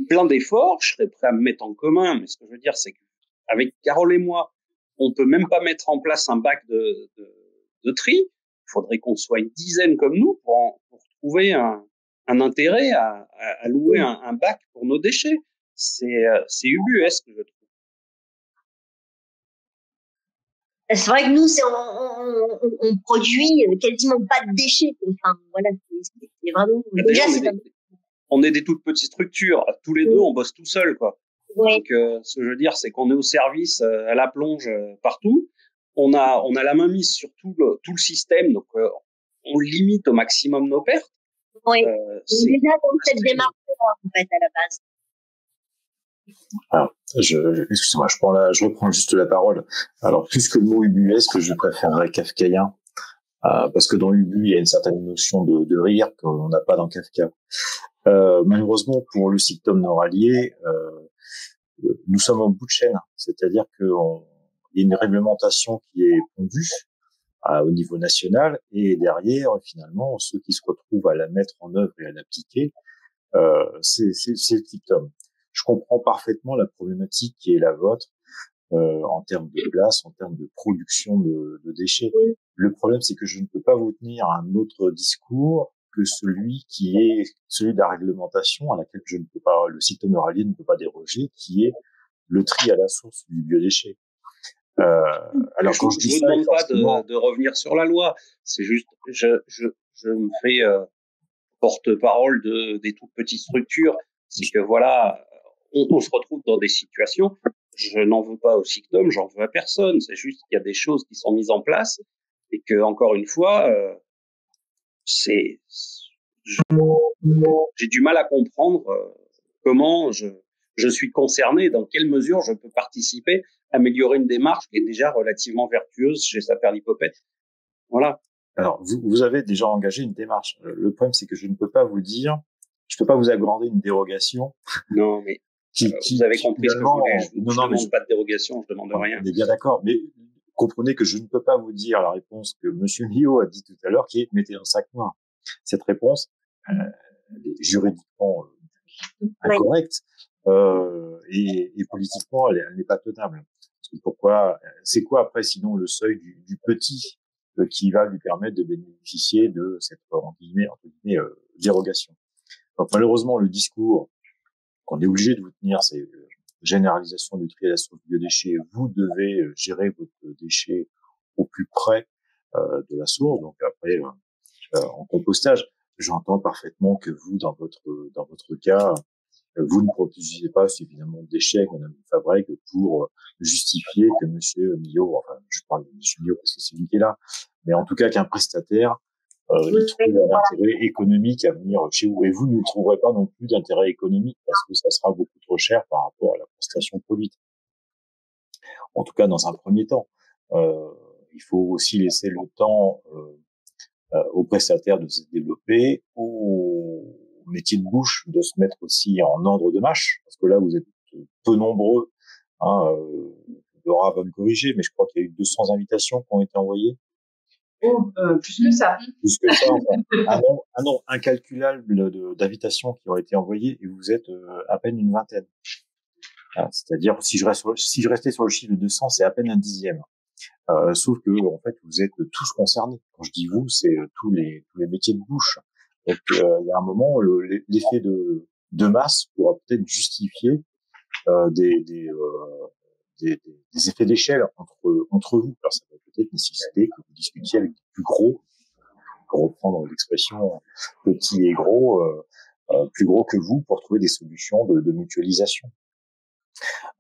plein d'efforts. Je serais prêt à me mettre en commun. Mais ce que je veux dire, c'est qu'avec Carole et moi, on peut même pas mettre en place un bac de tri. Il faudrait qu'on soit une dizaine comme nous pour trouver un intérêt à louer un bac pour nos déchets. C'est ubuesque, je trouve. C'est vrai que nous, on produit quasiment pas de déchets. Enfin, voilà, c'est vraiment. Déjà, on est des toutes petites structures. Tous les deux, on bosse tout seul, quoi. Oui. Donc, ce que je veux dire, c'est qu'on est au service à la plonge partout. On a la main mise sur tout le système, donc on limite au maximum nos pertes. Oui. C'est déjà dans cette démarche en fait à la base. Alors, excusez-moi, je reprends juste la parole. Alors, plus que le mot ubuesque, je préférerais kafkaïen, parce que dans Ubu, il y a une certaine notion de rire qu'on n'a pas dans Kafka. Malheureusement, pour le site Tom Noralier, nous sommes au bout de chaîne, c'est-à-dire qu'il y a une réglementation qui est pondue au niveau national, et derrière, finalement, ceux qui se retrouvent à la mettre en œuvre et à l'appliquer, c'est le site Tom. je comprends parfaitement la problématique qui est la vôtre en termes de place, en termes de production de déchets. Le problème, c'est que je ne peux pas vous tenir un autre discours que celui qui est celui de la réglementation à laquelle je ne peux pas, le site honoralier ne peut pas déroger, qui est le tri à la source du biodéchet. Alors quand je vous demande pas de revenir sur la loi, c'est juste je me fais porte-parole des toutes petites structures. C'est que voilà, on se retrouve dans des situations. Je n'en veux pas au SICTOM, j'en veux à personne. C'est juste qu'il y a des choses qui sont mises en place et que encore une fois, j'ai du mal à comprendre comment je suis concerné, dans quelle mesure je peux participer, améliorer une démarche qui est déjà relativement vertueuse chez Saperlipopette. Voilà. Alors, vous avez déjà engagé une démarche. Le problème, c'est que je ne peux pas vous dire, je peux pas vous aggrander une dérogation. Non, mais vous avez compris ce que je voulais. Je ne demande pas de dérogation, je demande rien. On est bien d'accord, mais comprenez que je ne peux pas vous dire la réponse que Monsieur Millot a dit tout à l'heure, qui est mettez dans le sac noir. Cette réponse, elle est juridiquement incorrecte et politiquement, elle n'est pas tenable. Parce que pourquoi? C'est quoi après, sinon le seuil du petit qui va lui permettre de bénéficier de cette entre guillemets dérogation. Donc malheureusement, le discours qu'on est obligé de vous tenir, c'est généralisation du tri à la source de biodéchets. Vous devez gérer votre déchet au plus près de la source. Donc après, en compostage, j'entends parfaitement que vous, dans votre cas, vous ne produisez pas suffisamment de déchets, Madame Fabrègue, pour justifier que Monsieur Millot, enfin, je parle de Monsieur Millot parce que c'est lui qui est là, mais en tout cas qu'un prestataire il trouve un intérêt économique à venir chez vous. Et vous ne trouverez pas non plus d'intérêt économique parce que ça sera beaucoup trop cher par rapport à la prestation produite. En tout cas, dans un premier temps. Il faut aussi laisser le temps aux prestataires de se développer, aux métiers de bouche de se mettre aussi en ordre de marche, parce que là, vous êtes peu nombreux. Laura va me corriger, mais je crois qu'il y a eu 200 invitations qui ont été envoyées. Plus que ça. Plus que ça, enfin, un nombre incalculable d'invitations qui ont été envoyées et vous êtes à peine une vingtaine. C'est-à-dire, si je restais sur le chiffre de 200, c'est à peine un dixième. Sauf que, en fait, vous êtes tous concernés. Quand je dis vous, c'est tous les métiers de bouche. Donc, il y a un moment, l'effet de masse pourra peut-être justifier des effets d'échelle entre vous. Alors, ça peut peut-être nécessiter que vous discutiez avec des plus gros, pour reprendre l'expression petit et gros, plus gros que vous, pour trouver des solutions de mutualisation.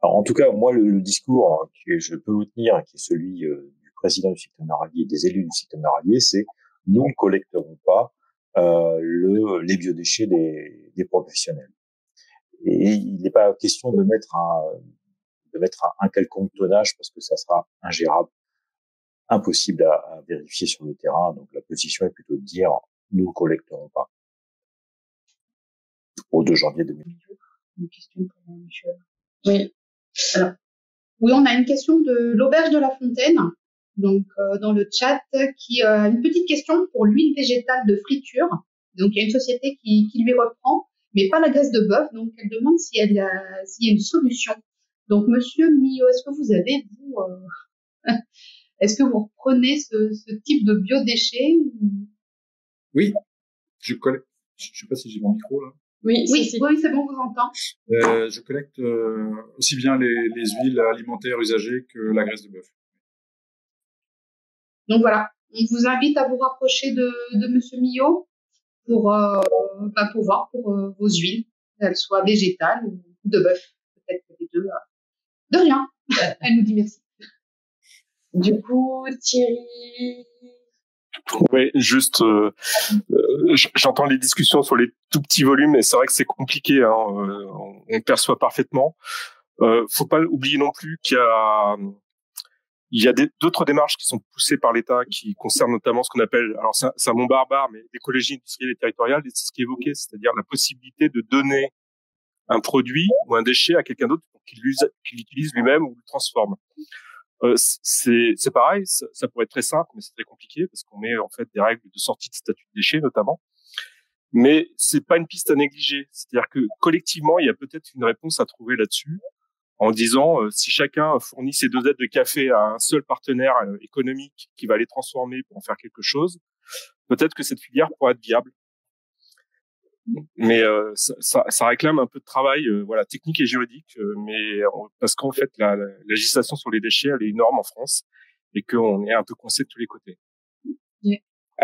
Alors, en tout cas, moi, le discours que je peux vous tenir, qui est celui du président du site honoralier, des élus du site honoralier, c'est nous ne collecterons pas les biodéchets des professionnels. Et il n'est pas question de mettre un quelconque tonnage parce que ça sera ingérable, impossible à vérifier sur le terrain. Donc la position est plutôt de dire nous ne collecterons pas. Au 2 janvier 2020. Une question pour Michel. Oui. Alors, oui, on a une question de l'Auberge de la Fontaine, donc dans le chat, qui a une petite question pour l'huile végétale de friture. Donc il y a une société qui lui reprend, mais pas la graisse de bœuf. Donc elle demande s'il y a une solution. Donc Monsieur Millot, est-ce que vous avez est-ce que vous reprenez ce type de biodéchets? Oui, je collecte. Je sais pas si j'ai mon micro là. Oui, c'est bon, on vous entend. Je collecte aussi bien les huiles alimentaires usagées que la graisse de bœuf. Donc voilà, on vous invite à vous rapprocher de Monsieur Millot pour voir pour vos huiles, qu'elles soient végétales ou de bœuf, peut-être les deux. De rien. Elle nous dit merci. Du coup, Thierry. Oui, juste, j'entends les discussions sur les tout petits volumes et c'est vrai que c'est compliqué. On perçoit parfaitement. Faut pas oublier non plus qu'il y a d'autres démarches qui sont poussées par l'État qui concernent notamment ce qu'on appelle, alors c'est un mot barbare, mais l'écologie industrielle et territoriale, et c'est ce qui est évoqué, c'est-à-dire la possibilité de donner un produit ou un déchet à quelqu'un d'autre pour qu'il l'utilise lui-même ou le transforme. C'est pareil, ça pourrait être très simple, mais c'est très compliqué parce qu'on met en fait des règles de sortie de statut de déchet notamment. Mais c'est pas une piste à négliger. C'est-à-dire que collectivement, il y a peut-être une réponse à trouver là-dessus, en disant si chacun fournit ses dosettes de café à un seul partenaire économique qui va les transformer pour en faire quelque chose, peut-être que cette filière pourra être viable. Mais ça réclame un peu de travail, voilà, technique et juridique, parce qu'en fait la législation sur les déchets elle est énorme en France et qu'on est un peu coincé de tous les côtés.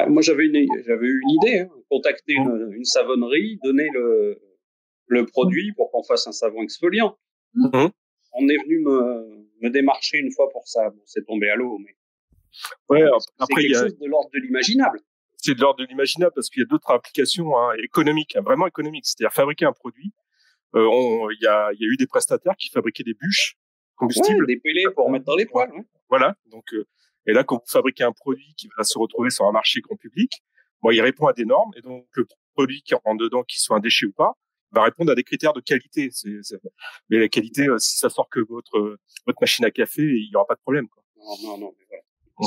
Moi j'avais eu une idée, hein, contacter une savonnerie, donner le produit pour qu'on fasse un savon exfoliant. On est venu me démarcher une fois pour ça. Bon, c'est tombé à l'eau, mais ouais, c'est quelque chose de l'ordre de l'imaginable. C'est de l'ordre de l'imaginable parce qu'il y a d'autres applications économiques, vraiment économiques. C'est-à-dire fabriquer un produit. Il y a eu des prestataires qui fabriquaient des bûches combustibles, des pellets pour mettre dans les poêles. Ouais. Voilà. Donc et là, quand vous fabriquez un produit qui va se retrouver sur un marché grand public, bon, il répond à des normes et donc le produit qui rentre dedans, qu'il soit un déchet ou pas, va répondre à des critères de qualité. Mais la qualité, si ça sort que votre machine à café, il y aura pas de problème, quoi. Non. Mais voilà. De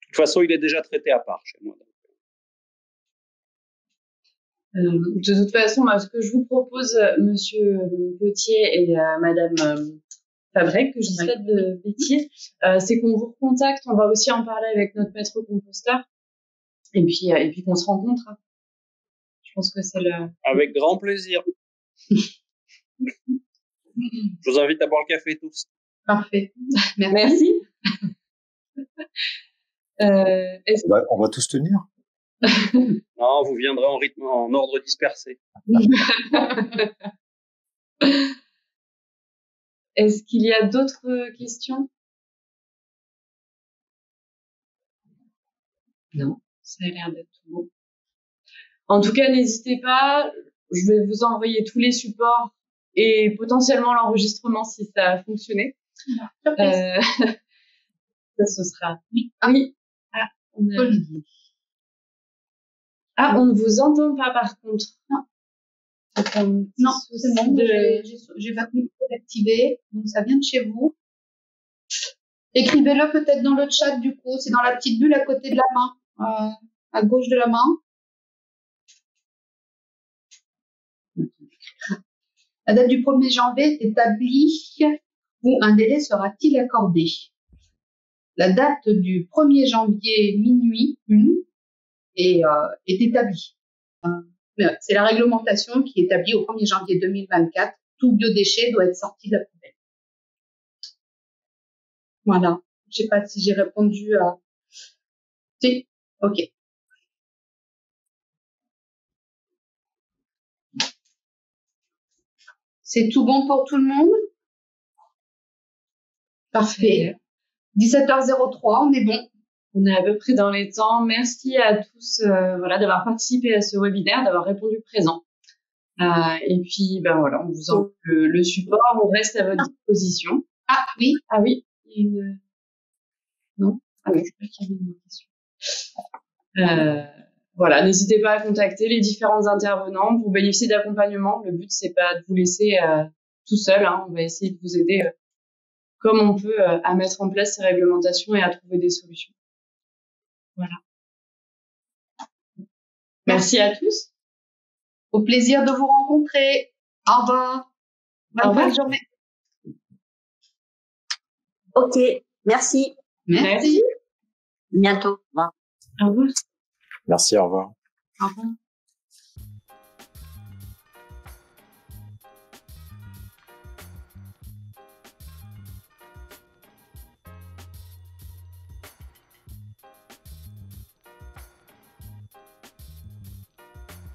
toute façon, il est déjà traité à part chez moi. De toute façon, moi, ce que je vous propose, Monsieur Potier et Madame Fabrec, que je dis pas de bêtises, c'est qu'on vous recontacte. On va aussi en parler avec notre maître composteur, et puis qu'on se rencontre. Je pense que c'est le. Avec grand plaisir. Je vous invite à boire le café tous. Parfait. Merci. On va tous tenir. Non, vous viendrez en ordre dispersé. Est-ce qu'il y a d'autres questions? Non, ça a l'air d'être tout bon. En tout cas, n'hésitez pas. Je vais vous envoyer tous les supports et potentiellement l'enregistrement si ça a fonctionné. Ça, ce sera. Oui. Olivier. On ne vous entend pas par contre. Non, c'est bon. J'ai votre micro activé, donc ça vient de chez vous. Écrivez-le peut-être dans le chat du coup. C'est dans la petite bulle à côté de la main, à gauche de la main. La date du 1er janvier est établie où un délai sera-t-il accordé? La date du 1er janvier minuit 1 est établie. C'est la réglementation qui établit au 1er janvier 2024. Tout biodéchet doit être sorti de la poubelle. Voilà. Je sais pas si j'ai répondu à... Si. Ok. C'est tout bon pour tout le monde? Parfait. 17h03, on est bon. On est à peu près dans les temps. Merci à tous d'avoir participé à ce webinaire, d'avoir répondu présent. Et puis, voilà, on vous envoie le support. On reste à votre disposition. Ah oui. Il y a une... Non? Je crois qu'il y avait une question. Voilà, n'hésitez pas à contacter les différents intervenants pour bénéficier d'accompagnement. Le but, c'est pas de vous laisser tout seul. On va essayer de vous aider comme on peut à mettre en place ces réglementations et à trouver des solutions. Voilà. Merci à tous. Au plaisir de vous rencontrer. Au revoir. Bonne journée. Ok, merci. Merci. Bientôt. Au revoir. Au revoir. Merci, au revoir. Au revoir.